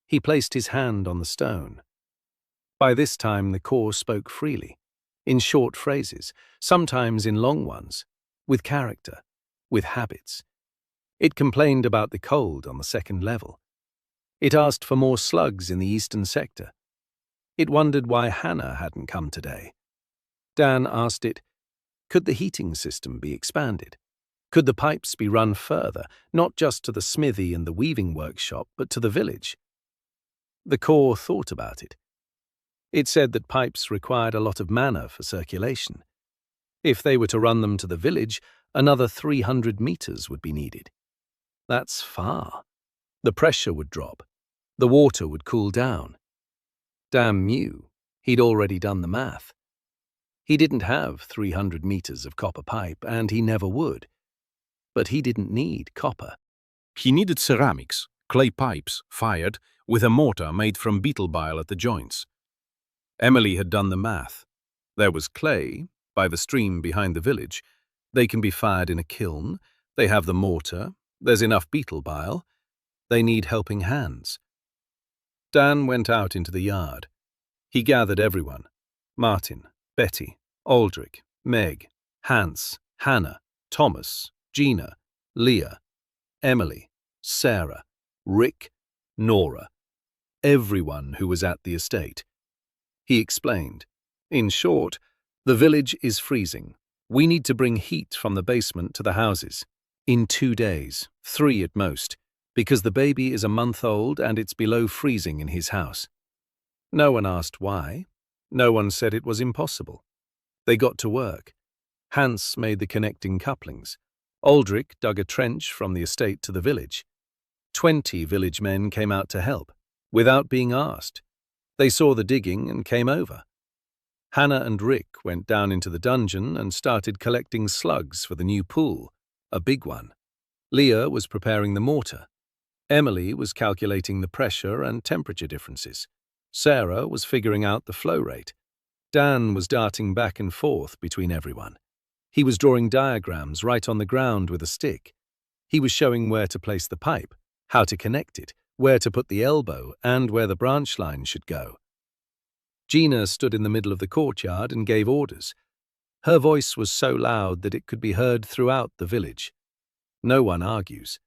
He placed his hand on the stone. By this time the corps spoke freely, in short phrases, sometimes in long ones, with character, with habits. It complained about the cold on the 2nd level. It asked for more slugs in the eastern sector. It wondered why Hannah hadn't come today. Dan asked it, could the heating system be expanded? Could the pipes be run further, not just to the smithy and the weaving workshop, but to the village? The corps thought about it. It said that pipes required a lot of mana for circulation. If they were to run them to the village, another 300 meters would be needed. That's far. The pressure would drop. The water would cool down. Dan knew. He'd already done the math. He didn't have 300 meters of copper pipe, and he never would. But he didn't need copper. He needed ceramics, clay pipes, fired, with a mortar made from beetle bile at the joints. Emily had done the math. There was clay, by the stream behind the village. They can be fired in a kiln. They have the mortar. There's enough beetle bile. They need helping hands. Dan went out into the yard. He gathered everyone. Martin, Betty, Aldrich, Meg, Hans, Hannah, Thomas, Gina, Leah, Emily, Sarah, Rick, Nora. Everyone who was at the estate. He explained. In short, the village is freezing. We need to bring heat from the basement to the houses. In 2 days, 3 at most, because the baby is a month old and it's below freezing in his house. No one asked why. No one said it was impossible. They got to work. Hans made the connecting couplings. Aldrich dug a trench from the estate to the village. 20 village men came out to help, without being asked. They saw the digging and came over. Hannah and Rick went down into the dungeon and started collecting slugs for the new pool, a big one. Leah was preparing the mortar. Emily was calculating the pressure and temperature differences. Sarah was figuring out the flow rate. Dan was darting back and forth between everyone. He was drawing diagrams right on the ground with a stick. He was showing where to place the pipe, how to connect it, where to put the elbow, and where the branch line should go. Gina stood in the middle of the courtyard and gave orders. Her voice was so loud that it could be heard throughout the village. No one argues.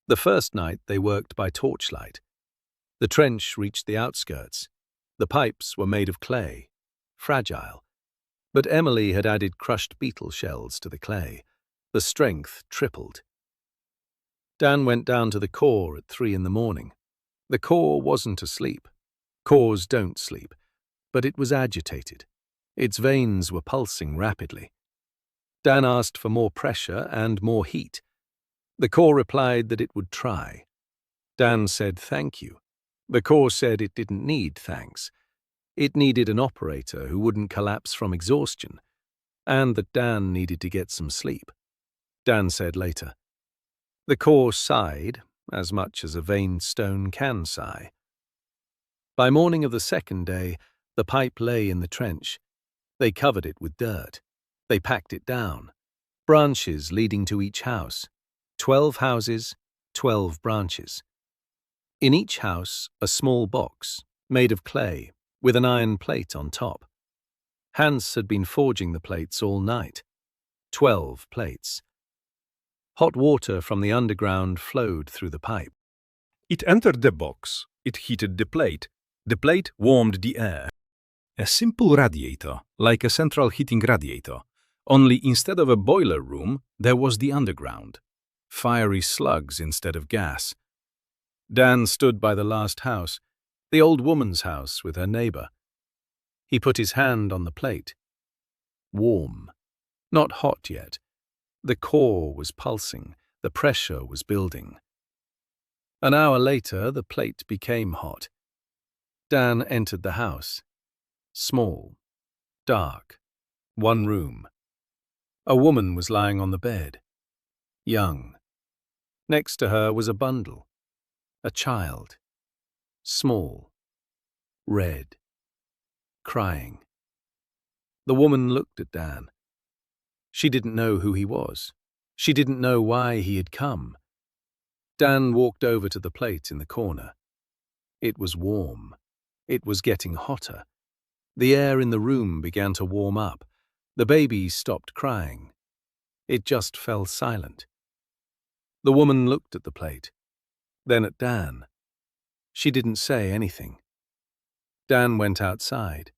The first night they worked by torchlight. The trench reached the outskirts. The pipes were made of clay, fragile. But Emily had added crushed beetle shells to the clay. The strength tripled. Dan went down to the core at 3 in the morning. The core wasn't asleep. Cores don't sleep, but it was agitated. Its veins were pulsing rapidly. Dan asked for more pressure and more heat. The core replied that it would try. Dan said thank you. The core said it didn't need thanks. It needed an operator who wouldn't collapse from exhaustion, and that Dan needed to get some sleep. Dan said later. The core sighed, as much as a veined stone can sigh. By morning of the second day, the pipe lay in the trench. They covered it with dirt. They packed it down. Branches leading to each house. 12 houses, 12 branches. In each house, a small box, made of clay, with an iron plate on top. Hans had been forging the plates all night. 12 plates. Hot water from the underground flowed through the pipe. It entered the box. It heated the plate. The plate warmed the air. A simple radiator, like a central heating radiator. Only instead of a boiler room, there was the underground. Fiery slugs instead of gas. Dan stood by the last house, the old woman's house with her neighbor. He put his hand on the plate. Warm. Not hot yet. The core was pulsing. The pressure was building. An hour later, the plate became hot. Dan entered the house. Small. Dark. One room. A woman was lying on the bed. Young. Next to her was a bundle. A child. Small. Red. Crying. The woman looked at Dan. She didn't know who he was. She didn't know why he had come. Dan walked over to the plate in the corner. It was warm. It was getting hotter. The air in the room began to warm up. The baby stopped crying. It just fell silent. The woman looked at the plate, then at Dan. She didn't say anything. Dan went outside.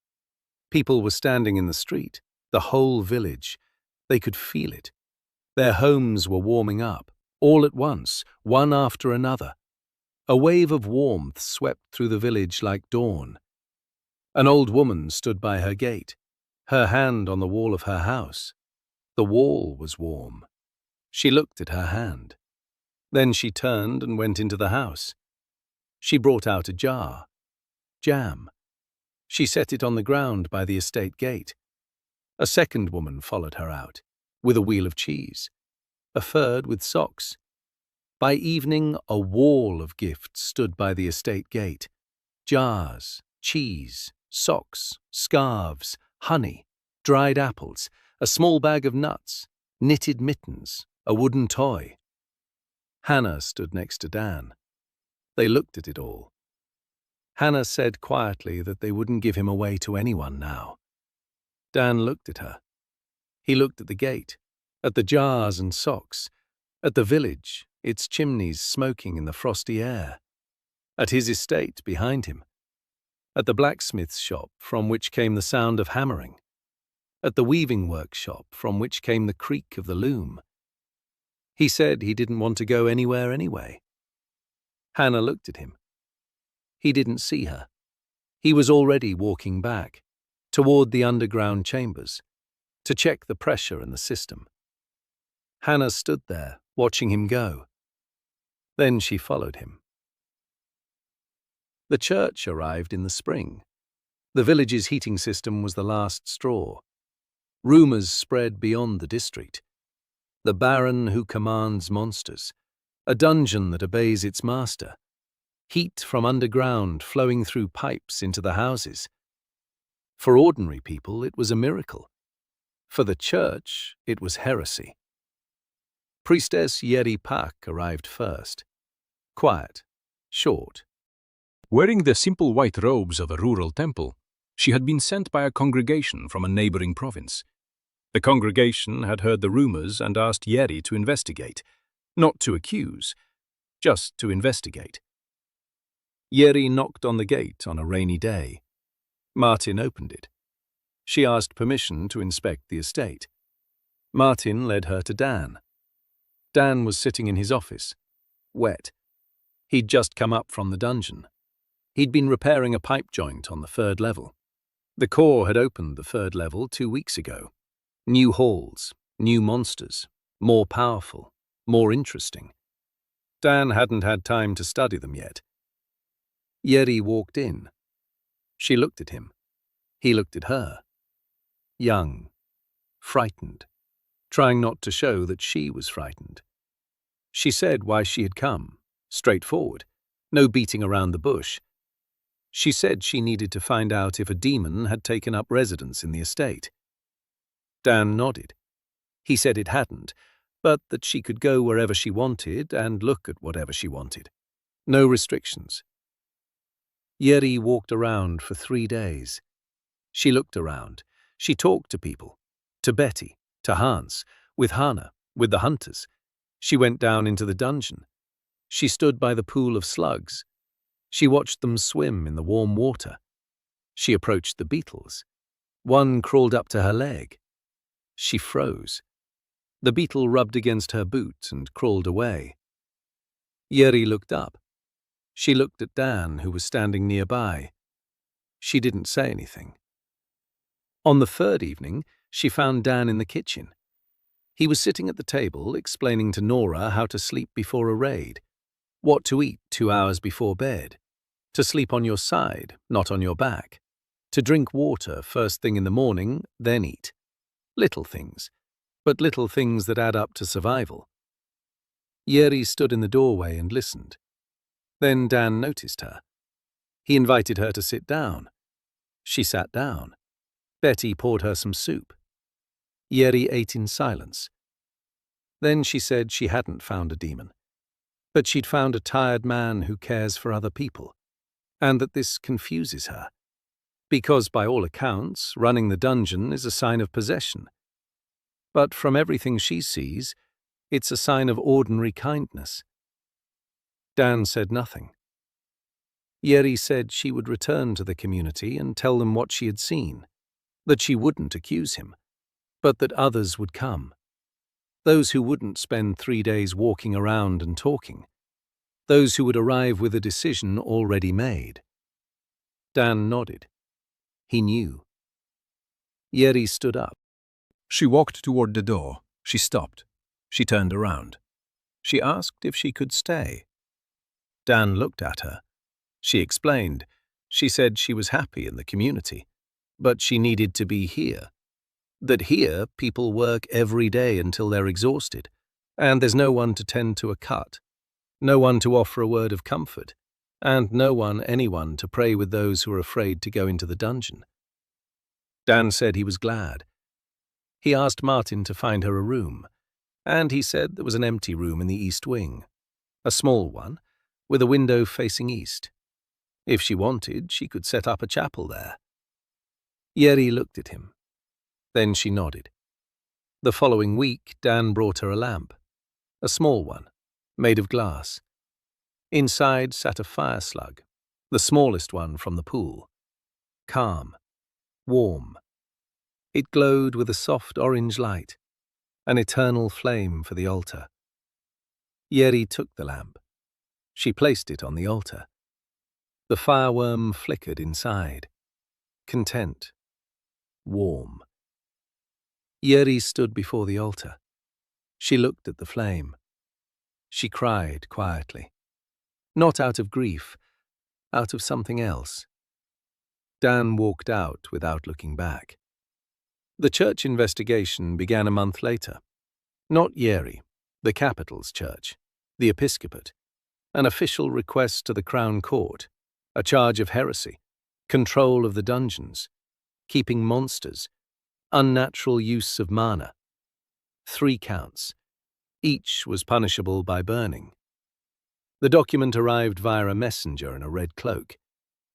People were standing in the street, the whole village. They could feel it. Their homes were warming up, all at once, one after another. A wave of warmth swept through the village like dawn. An old woman stood by her gate, her hand on the wall of her house. The wall was warm. She looked at her hand. Then she turned and went into the house. She brought out a jar. Jam. She set it on the ground by the estate gate. A second woman followed her out, with a wheel of cheese. A third with socks. By evening, a wall of gifts stood by the estate gate. Jars, cheese, socks, scarves, honey, dried apples, a small bag of nuts, knitted mittens, a wooden toy. Hannah stood next to Dan. They looked at it all. Hannah said quietly that they wouldn't give him away to anyone now. Dan looked at her. He looked at the gate, at the jars and socks, at the village, its chimneys smoking in the frosty air, at his estate behind him, at the blacksmith's shop from which came the sound of hammering, at the weaving workshop from which came the creak of the loom. He said he didn't want to go anywhere anyway. Hannah looked at him. He didn't see her. He was already walking back, toward the underground chambers, to check the pressure in the system. Hannah stood there, watching him go. Then she followed him. The church arrived in the spring. The village's heating system was the last straw. Rumours spread beyond the district. The Baron who commands monsters, a dungeon that obeys its master, heat from underground flowing through pipes into the houses. For ordinary people, it was a miracle. For the church, it was heresy. Priestess Yeri Pak arrived first. Quiet, short. Wearing the simple white robes of a rural temple, she had been sent by a congregation from a neighboring province. The congregation had heard the rumors and asked Yeri to investigate, not to accuse, just to investigate. Yeri knocked on the gate on a rainy day. Martin opened it. She asked permission to inspect the estate. Martin led her to Dan. Dan was sitting in his office. wet. He'd just come up from the dungeon. He'd been repairing a pipe joint on the 3rd level. The Corps had opened the 3rd level 2 weeks ago. New halls, new monsters, more powerful, more interesting. Dan hadn't had time to study them yet. Yeri walked in. She looked at him. He looked at her. Young, frightened, trying not to show that she was frightened. She said why she had come, straightforward, no beating around the bush. She said she needed to find out if a demon had taken up residence in the estate. Dan nodded. He said it hadn't, but that she could go wherever she wanted and look at whatever she wanted. No restrictions. Yeri walked around for 3 days. She looked around. She talked to people. To Betty, to Hans, with Hannah, with the hunters. She went down into the dungeon. She stood by the pool of slugs. She watched them swim in the warm water. She approached the beetles. One crawled up to her leg. She froze. The beetle rubbed against her boot and crawled away. Yeri looked up. She looked at Dan, who was standing nearby. She didn't say anything. On the 3rd evening, she found Dan in the kitchen. He was sitting at the table, explaining to Nora how to sleep before a raid, what to eat 2 hours before bed, to sleep on your side, not on your back, to drink water first thing in the morning, then eat. Little things, but little things that add up to survival. Yeri stood in the doorway and listened. Then Dan noticed her. He invited her to sit down. She sat down. Betty poured her some soup. Yeri ate in silence. Then she said she hadn't found a demon, but she'd found a tired man who cares for other people, and that this confuses her, because by all accounts, running the dungeon is a sign of possession. But from everything she sees, it's a sign of ordinary kindness. Dan said nothing. Yeri said she would return to the community and tell them what she had seen, that she wouldn't accuse him, but that others would come. Those who wouldn't spend 3 days walking around and talking. Those who would arrive with a decision already made. Dan nodded. He knew. Yeri stood up. She walked toward the door. She stopped. She turned around. She asked if she could stay. Dan looked at her. She explained. She said she was happy in the community, but she needed to be here. That here people work every day until they're exhausted, and there's no one to tend to a cut, no one to offer a word of comfort, and anyone to pray with those who are afraid to go into the dungeon. Dan said he was glad. He asked Martin to find her a room, and he said there was an empty room in the east wing, a small one, with a window facing east. If she wanted, she could set up a chapel there. Yeri looked at him. Then she nodded. The following week, Dan brought her a lamp, a small one, made of glass. Inside sat a fire slug, the smallest one from the pool. Calm, warm. It glowed with a soft orange light, an eternal flame for the altar. Yeri took the lamp. She placed it on the altar. The fireworm flickered inside, content, warm. Yeri stood before the altar. She looked at the flame. She cried quietly, not out of grief, out of something else. Dan walked out without looking back. The church investigation began a month later. Not Yeri, the capital's church, the episcopate. An official request to the Crown Court, a charge of heresy, control of the dungeons, keeping monsters, unnatural use of mana. 3 counts. Each was punishable by burning. The document arrived via a messenger in a red cloak.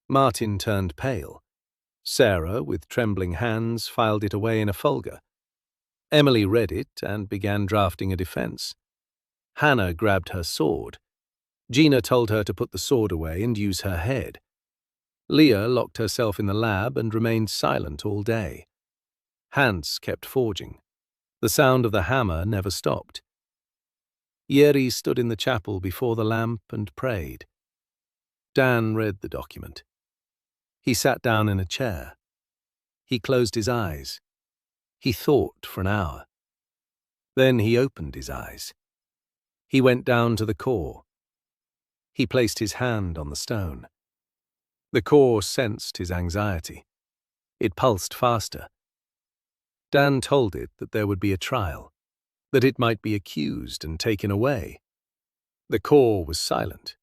Martin turned pale. Sarah, with trembling hands, filed it away in a folder. Emily read it and began drafting a defense. Hannah grabbed her sword. Gina told her to put the sword away and use her head. Leah locked herself in the lab and remained silent all day. Hans kept forging. The sound of the hammer never stopped. Yeri stood in the chapel before the lamp and prayed. Dan read the document. He sat down in a chair. He closed his eyes. He thought for an hour. Then he opened his eyes. He went down to the core. He placed his hand on the stone. The core sensed his anxiety. It pulsed faster. Dan told it that there would be a trial, that it might be accused and taken away. The core was silent.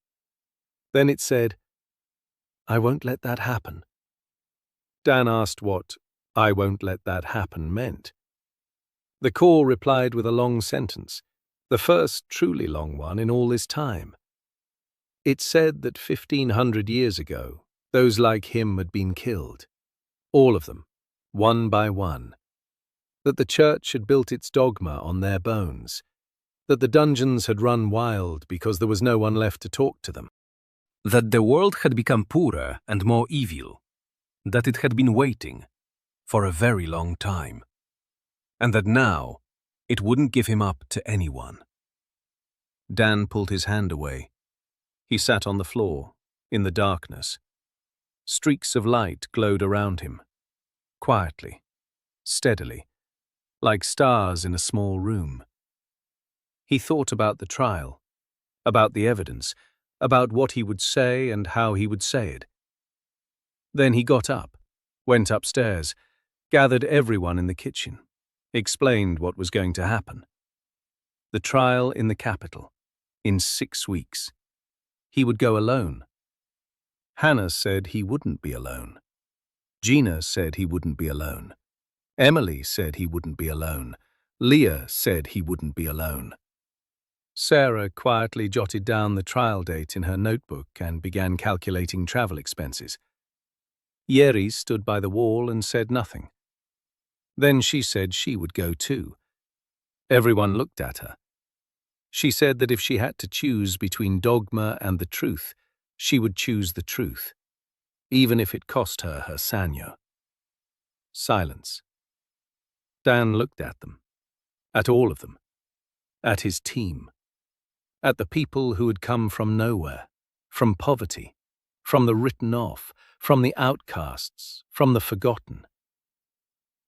Then it said, "I won't let that happen." Dan asked what "I won't let that happen" meant. The core replied with a long sentence, the first truly long one in all this time. It said that 1,500 years ago, those like him had been killed. All of them, one by one. That the church had built its dogma on their bones. That the dungeons had run wild because there was no one left to talk to them. That the world had become poorer and more evil. That it had been waiting for a very long time. And that now it wouldn't give him up to anyone. Dan pulled his hand away. He sat on the floor, in the darkness. Streaks of light glowed around him. Quietly, steadily, like stars in a small room. He thought about the trial, about the evidence, about what he would say and how he would say it. Then he got up, went upstairs, gathered everyone in the kitchen, explained what was going to happen. The trial in the capital, in 6 weeks. He would go alone. Hannah said he wouldn't be alone. Gina said he wouldn't be alone. Emily said he wouldn't be alone. Leah said he wouldn't be alone. Sarah quietly jotted down the trial date in her notebook and began calculating travel expenses. Yeri stood by the wall and said nothing. Then she said she would go too. Everyone looked at her. She said that if she had to choose between dogma and the truth, she would choose the truth, even if it cost her her sanyo. Silence. Dan looked at them, at all of them, at his team, at the people who had come from nowhere, from poverty, from the written off, from the outcasts, from the forgotten.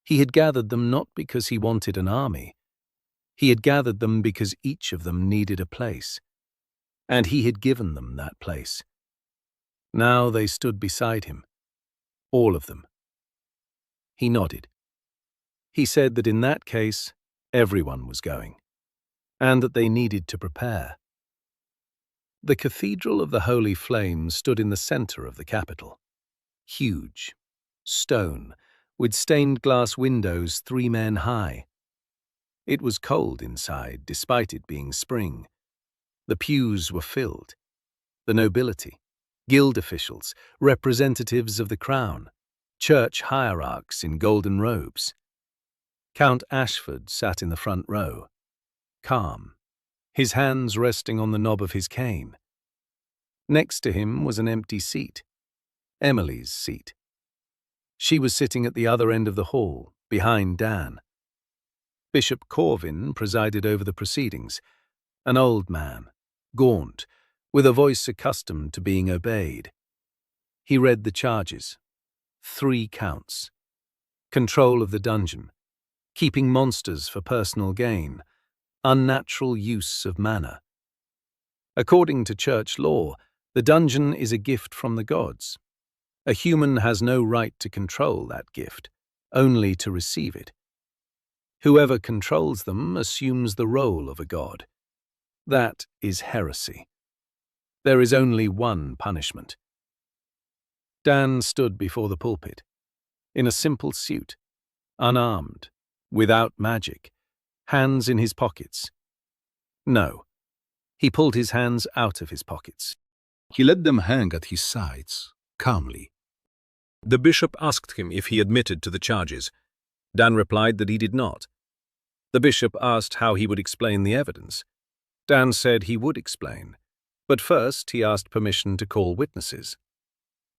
He had gathered them not because he wanted an army. He had gathered them because each of them needed a place, and he had given them that place. Now they stood beside him, all of them. He nodded. He said that in that case, everyone was going, and that they needed to prepare. The Cathedral of the Holy Flame stood in the center of the capital. Huge, stone, with stained glass windows 3 men high. It was cold inside, despite it being spring. The pews were filled. The nobility, guild officials, representatives of the crown, church hierarchs in golden robes. Count Ashford sat in the front row, calm, his hands resting on the knob of his cane. Next to him was an empty seat, Emily's seat. She was sitting at the other end of the hall, behind Dan. Bishop Corvin presided over the proceedings, an old man, gaunt, with a voice accustomed to being obeyed. He read the charges. 3 counts. Control of the dungeon, keeping monsters for personal gain, unnatural use of mana. According to church law, the dungeon is a gift from the gods. A human has no right to control that gift, only to receive it. Whoever controls them assumes the role of a god. That is heresy. There is only one punishment. Dan stood before the pulpit, in a simple suit, unarmed, without magic, hands in his pockets. No, he pulled his hands out of his pockets. He let them hang at his sides, calmly. The bishop asked him if he admitted to the charges. Dan replied that he did not. The bishop asked how he would explain the evidence. Dan said he would explain, but first he asked permission to call witnesses.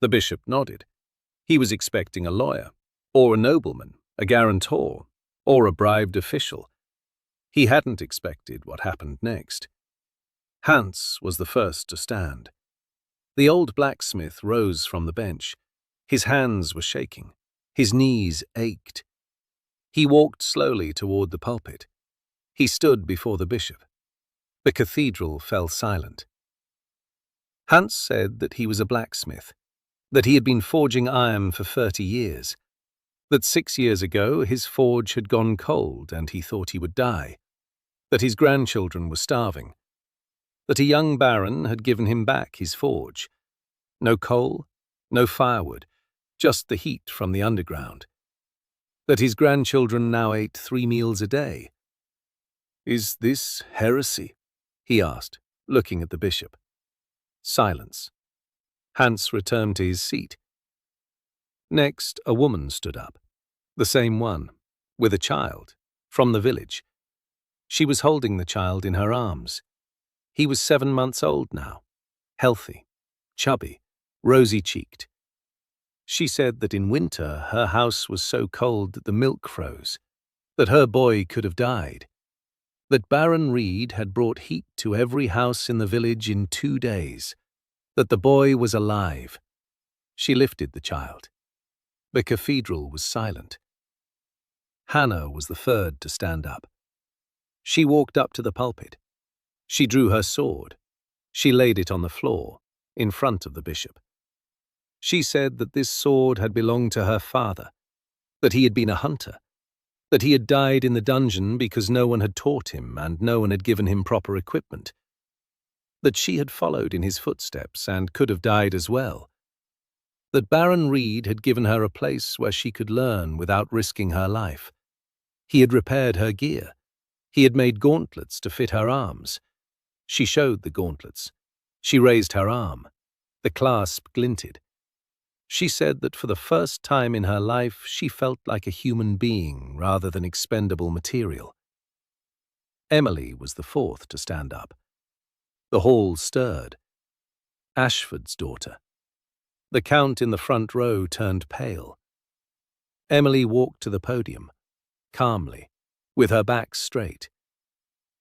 The bishop nodded. He was expecting a lawyer, or a nobleman, a guarantor, or a bribed official. He hadn't expected what happened next. Hans was the first to stand. The old blacksmith rose from the bench. His hands were shaking. His knees ached. He walked slowly toward the pulpit. He stood before the bishop. The cathedral fell silent. Hans said that he was a blacksmith, that he had been forging iron for 30 years, that 6 years ago his forge had gone cold and he thought he would die, that his grandchildren were starving, that a young baron had given him back his forge. No coal, no firewood, just the heat from the underground. That his grandchildren now ate 3 meals a day. "Is this heresy?" he asked, looking at the bishop. Silence. Hans returned to his seat. Next, a woman stood up. The same one, with a child, from the village. She was holding the child in her arms. He was 7 months old now, healthy, chubby, rosy-cheeked. She said that in winter her house was so cold that the milk froze, that her boy could have died, that Baron Reed had brought heat to every house in the village in 2 days, that the boy was alive. She lifted the child. The cathedral was silent. Hannah was the third to stand up. She walked up to the pulpit. She drew her sword. She laid it on the floor, in front of the bishop. She said that this sword had belonged to her father, that he had been a hunter, that he had died in the dungeon because no one had taught him and no one had given him proper equipment, that she had followed in his footsteps and could have died as well, that Baron Reed had given her a place where she could learn without risking her life. He had repaired her gear. He had made gauntlets to fit her arms. She showed the gauntlets. She raised her arm. The clasp glinted. She said that for the first time in her life she felt like a human being rather than expendable material. Emily was the fourth to stand up. The hall stirred. Ashford's daughter. The count in the front row turned pale. Emily walked to the podium, calmly, with her back straight.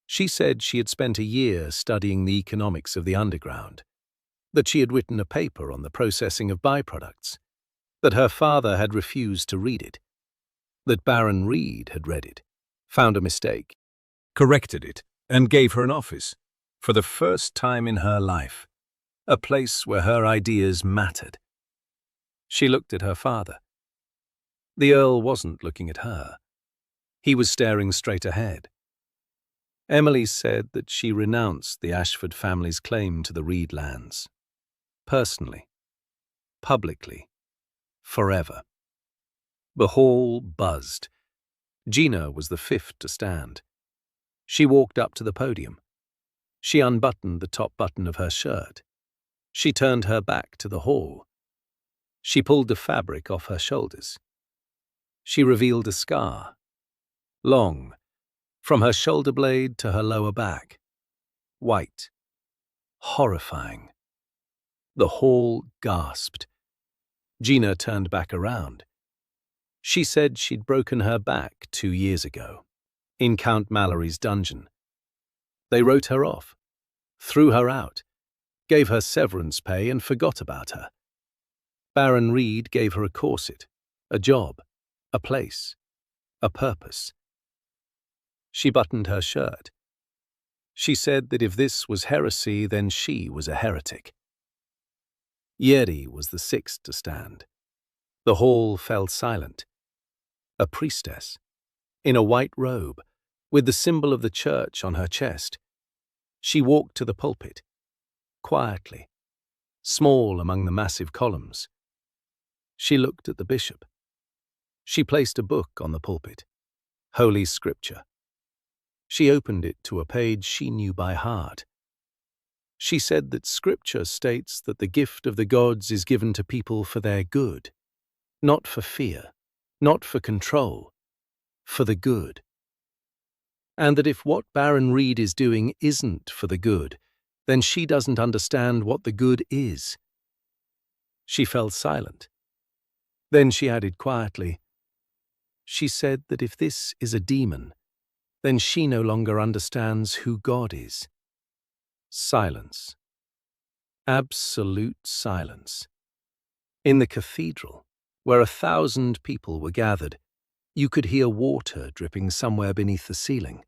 She said she had spent a year studying the economics of the underground, that she had written a paper on the processing of byproducts, that her father had refused to read it, that Baron Reed had read it, found a mistake, corrected it, and gave her an office, for the first time in her life, a place where her ideas mattered. She looked at her father. The Earl wasn't looking at her. He was staring straight ahead. Emily said that she renounced the Ashford family's claim to the Reed lands. Personally, publicly, forever. The hall buzzed. Gina was the fifth to stand. She walked up to the podium. She unbuttoned the top button of her shirt. She turned her back to the hall. She pulled the fabric off her shoulders. She revealed a scar, long, from her shoulder blade to her lower back, white, horrifying. The hall gasped. Gina turned back around. She said she'd broken her back 2 years ago, in Count Mallory's dungeon. They wrote her off, threw her out, gave her severance pay and forgot about her. Baron Reed gave her a corset, a job, a place, a purpose. She buttoned her shirt. She said that if this was heresy, then she was a heretic. Yeri was the sixth to stand. The hall fell silent. A priestess, in a white robe, with the symbol of the church on her chest. She walked to the pulpit, quietly, small among the massive columns. She looked at the bishop. She placed a book on the pulpit, Holy Scripture. She opened it to a page she knew by heart. She said that Scripture states that the gift of the gods is given to people for their good, not for fear, not for control, for the good. And that if what Baron Reed is doing isn't for the good, then she doesn't understand what the good is. She fell silent. Then she added quietly, she said that if this is a demon, then she no longer understands who God is. Silence. Absolute silence. In the cathedral, where 1,000 people were gathered, you could hear water dripping somewhere beneath the ceiling.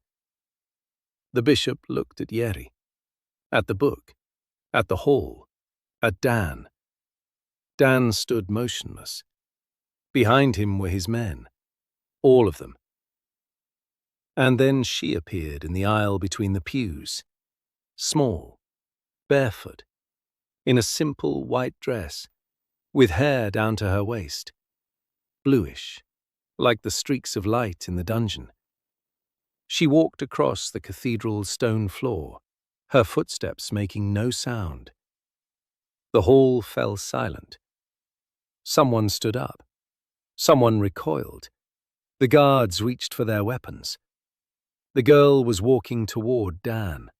The bishop looked at Jeri, at the book, at the hall, at Dan. Dan stood motionless. Behind him were his men, all of them. And then she appeared in the aisle between the pews, small, barefoot, in a simple white dress, with hair down to her waist, bluish, like the streaks of light in the dungeon. She walked across the cathedral's stone floor, her footsteps making no sound. The hall fell silent. Someone stood up. Someone recoiled. The guards reached for their weapons. The girl was walking toward Dan.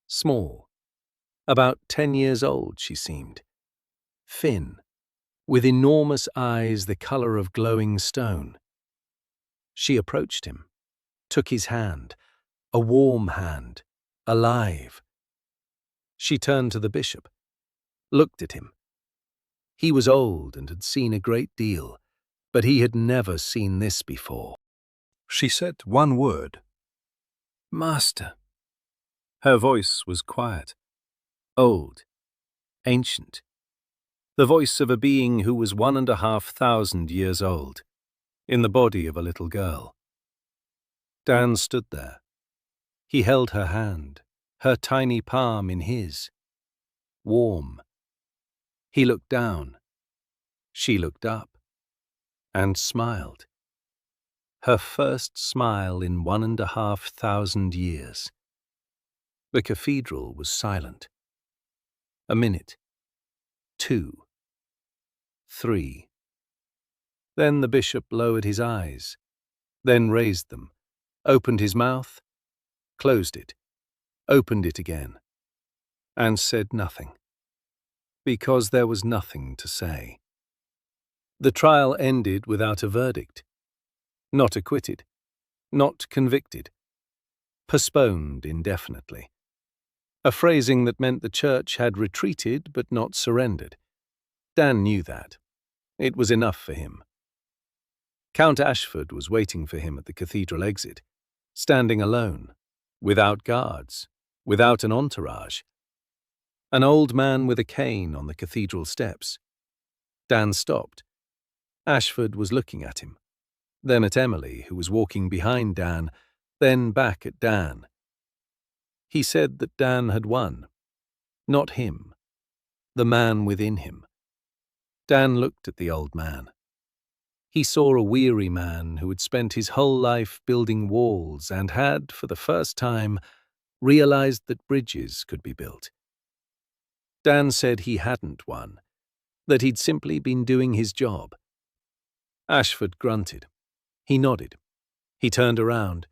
Small. About 10 years old, she seemed. Thin, with enormous eyes the color of glowing stone. She approached him, took his hand, a warm hand, alive. She turned to the bishop, looked at him. He was old and had seen a great deal, but he had never seen this before. She said one word. Master. Her voice was quiet, old, ancient. The voice of a being who was 1,500 years old, in the body of a little girl. Dan stood there. He held her hand, her tiny palm in his. Warm. He looked down. She looked up. And smiled. Her first smile in 1,500 years. The cathedral was silent. A minute. 2. 3. Then the bishop lowered his eyes, then raised them, opened his mouth, closed it, opened it again, and said nothing, because there was nothing to say. The trial ended without a verdict. Not acquitted, not convicted. Postponed indefinitely. A phrasing that meant the church had retreated but not surrendered. Dan knew that. It was enough for him. Count Ashford was waiting for him at the cathedral exit, standing alone, without guards, without an entourage. An old man with a cane on the cathedral steps. Dan stopped. Ashford was looking at him, then at Emily, who was walking behind Dan, then back at Dan. He said that Dan had won. Not him. The man within him. Dan looked at the old man. He saw a weary man who had spent his whole life building walls and had, for the first time, realized that bridges could be built. Dan said he hadn't won, that he'd simply been doing his job. Ashford grunted. He nodded. He turned around.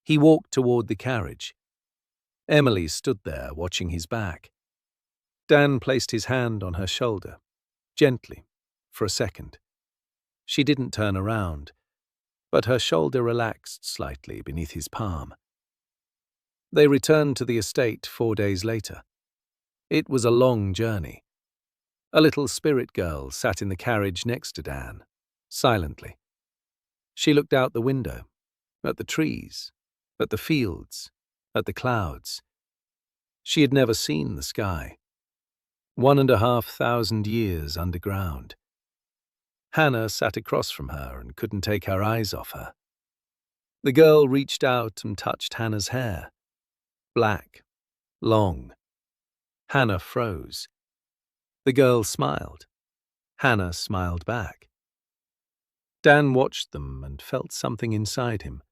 He walked toward the carriage. Emily stood there, watching his back. Dan placed his hand on her shoulder, gently, for a second. She didn't turn around, but her shoulder relaxed slightly beneath his palm. They returned to the estate 4 days later. It was a long journey. A little spirit girl sat in the carriage next to Dan, silently. She looked out the window, at the trees, at the fields, at the clouds. She had never seen the sky. 1,500 years underground. Hannah sat across from her and couldn't take her eyes off her. The girl reached out and touched Hannah's hair. Black, long. Hannah froze. The girl smiled. Hannah smiled back. Dan watched them and felt something inside him,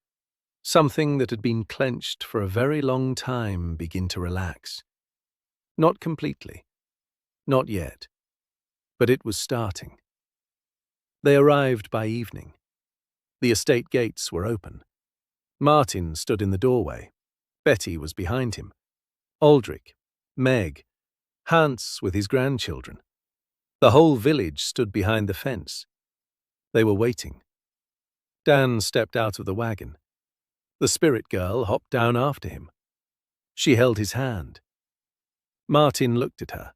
something that had been clenched for a very long time, begin to relax. Not completely. Not yet. But it was starting. They arrived by evening. The estate gates were open. Martin stood in the doorway. Betty was behind him. Aldrich, Meg, Hans with his grandchildren. The whole village stood behind the fence. They were waiting. Dan stepped out of the wagon. The spirit girl hopped down after him. She held his hand. Martin looked at her,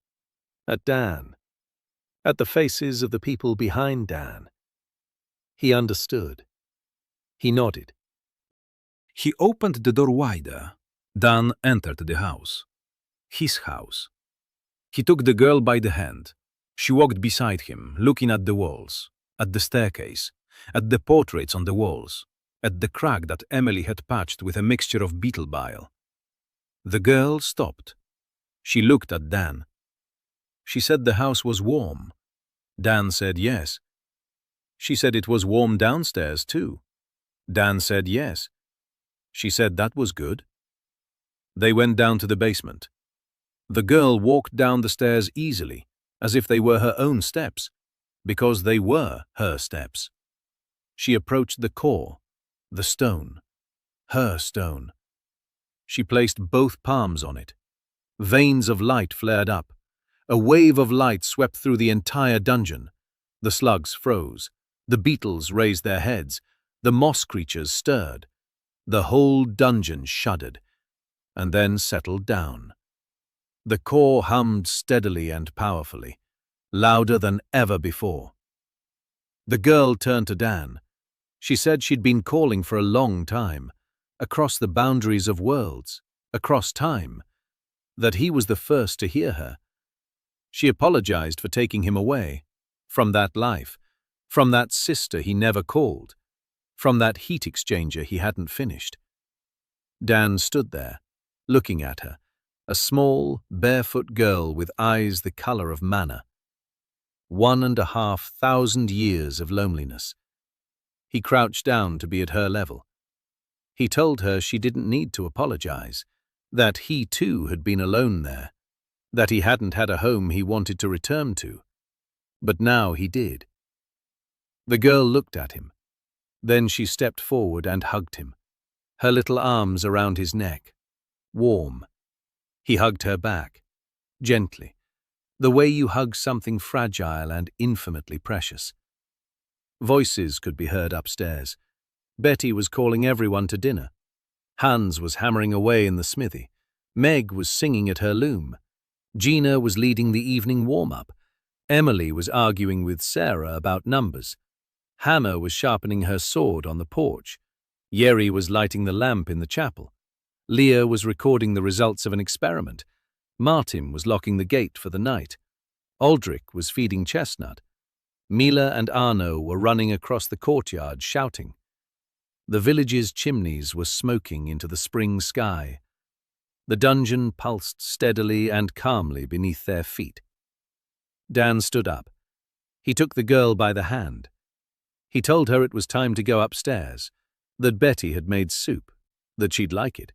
at Dan, at the faces of the people behind Dan. He understood. He nodded. He opened the door wider. Dan entered the house. His house. He took the girl by the hand. She walked beside him, looking at the walls, at the staircase, at the portraits on the walls, at the crack that Emily had patched with a mixture of beetle bile. The girl stopped. She looked at Dan. She said the house was warm. Dan said yes. She said it was warm downstairs too. Dan said yes. She said that was good. They went down to the basement. The girl walked down the stairs easily, as if they were her own steps, because they were her steps. She approached the core, the stone, her stone. She placed both palms on it. Veins of light flared up. A wave of light swept through the entire dungeon. The slugs froze. The beetles raised their heads. The moss creatures stirred. The whole dungeon shuddered, and then settled down. The core hummed steadily and powerfully, louder than ever before. The girl turned to Dan. She said she'd been calling for a long time, across the boundaries of worlds, across time, that he was the first to hear her. She apologized for taking him away, from that life, from that sister he never called, from that heat exchanger he hadn't finished. Dan stood there, looking at her, a small, barefoot girl with eyes the color of manna. 1,500 years of loneliness. He crouched down to be at her level. He told her she didn't need to apologize, that he too had been alone there, that he hadn't had a home he wanted to return to. But now he did. The girl looked at him. Then she stepped forward and hugged him, her little arms around his neck, warm. He hugged her back, gently, the way you hug something fragile and infinitely precious. Voices could be heard upstairs. Betty was calling everyone to dinner. Hans was hammering away in the smithy. Meg was singing at her loom. Gina was leading the evening warm-up. Emily was arguing with Sarah about numbers. Hannah was sharpening her sword on the porch. Yeri was lighting the lamp in the chapel. Leah was recording the results of an experiment. Martin was locking the gate for the night. Aldrich was feeding Chestnut. Mila and Arno were running across the courtyard shouting. The village's chimneys were smoking into the spring sky. The dungeon pulsed steadily and calmly beneath their feet. Dan stood up. He took the girl by the hand. He told her it was time to go upstairs, that Betty had made soup, that she'd like it.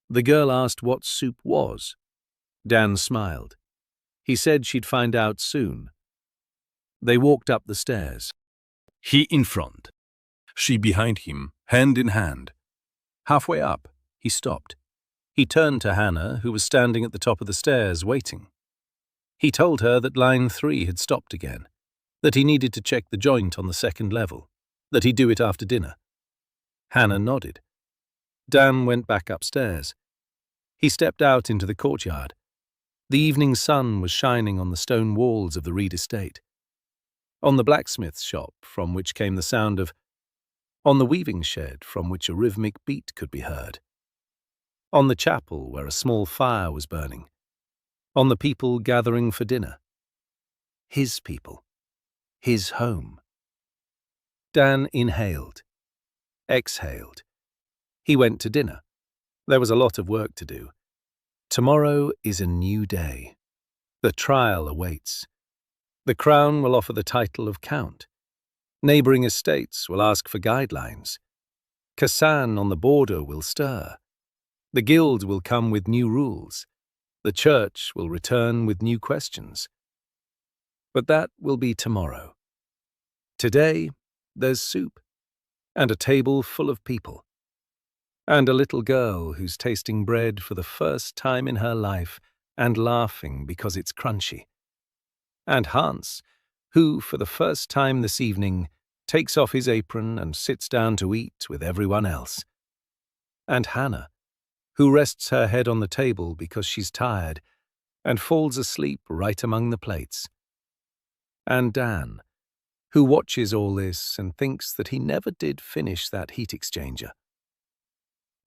The girl asked what soup was. Dan smiled. He said she'd find out soon. They walked up the stairs. He in front, she behind him, hand in hand. Halfway up, he stopped. He turned to Hannah, who was standing at the top of the stairs, waiting. He told her that line 3 had stopped again, that he needed to check the joint on the second level, that he'd do it after dinner. Hannah nodded. Dan went back upstairs. He stepped out into the courtyard. The evening sun was shining on the stone walls of the Reed estate, on the blacksmith's shop from which came the sound of, on the weaving shed from which a rhythmic beat could be heard, on the chapel where a small fire was burning, on the people gathering for dinner. His people. His home. Dan inhaled, exhaled. He went to dinner. There was a lot of work to do. Tomorrow is a new day. The trial awaits. The Crown will offer the title of Count. Neighbouring estates will ask for guidelines. Kasan on the border will stir. The Guild will come with new rules. The Church will return with new questions. But that will be tomorrow. Today, there's soup, and a table full of people, and a little girl who's tasting bread for the first time in her life and laughing because it's crunchy, and Hans, who, for the first time this evening, takes off his apron and sits down to eat with everyone else, and Hannah, who rests her head on the table because she's tired and falls asleep right among the plates. And Dan, who watches all this and thinks that he never did finish that heat exchanger.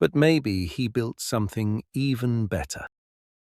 But maybe he built something even better.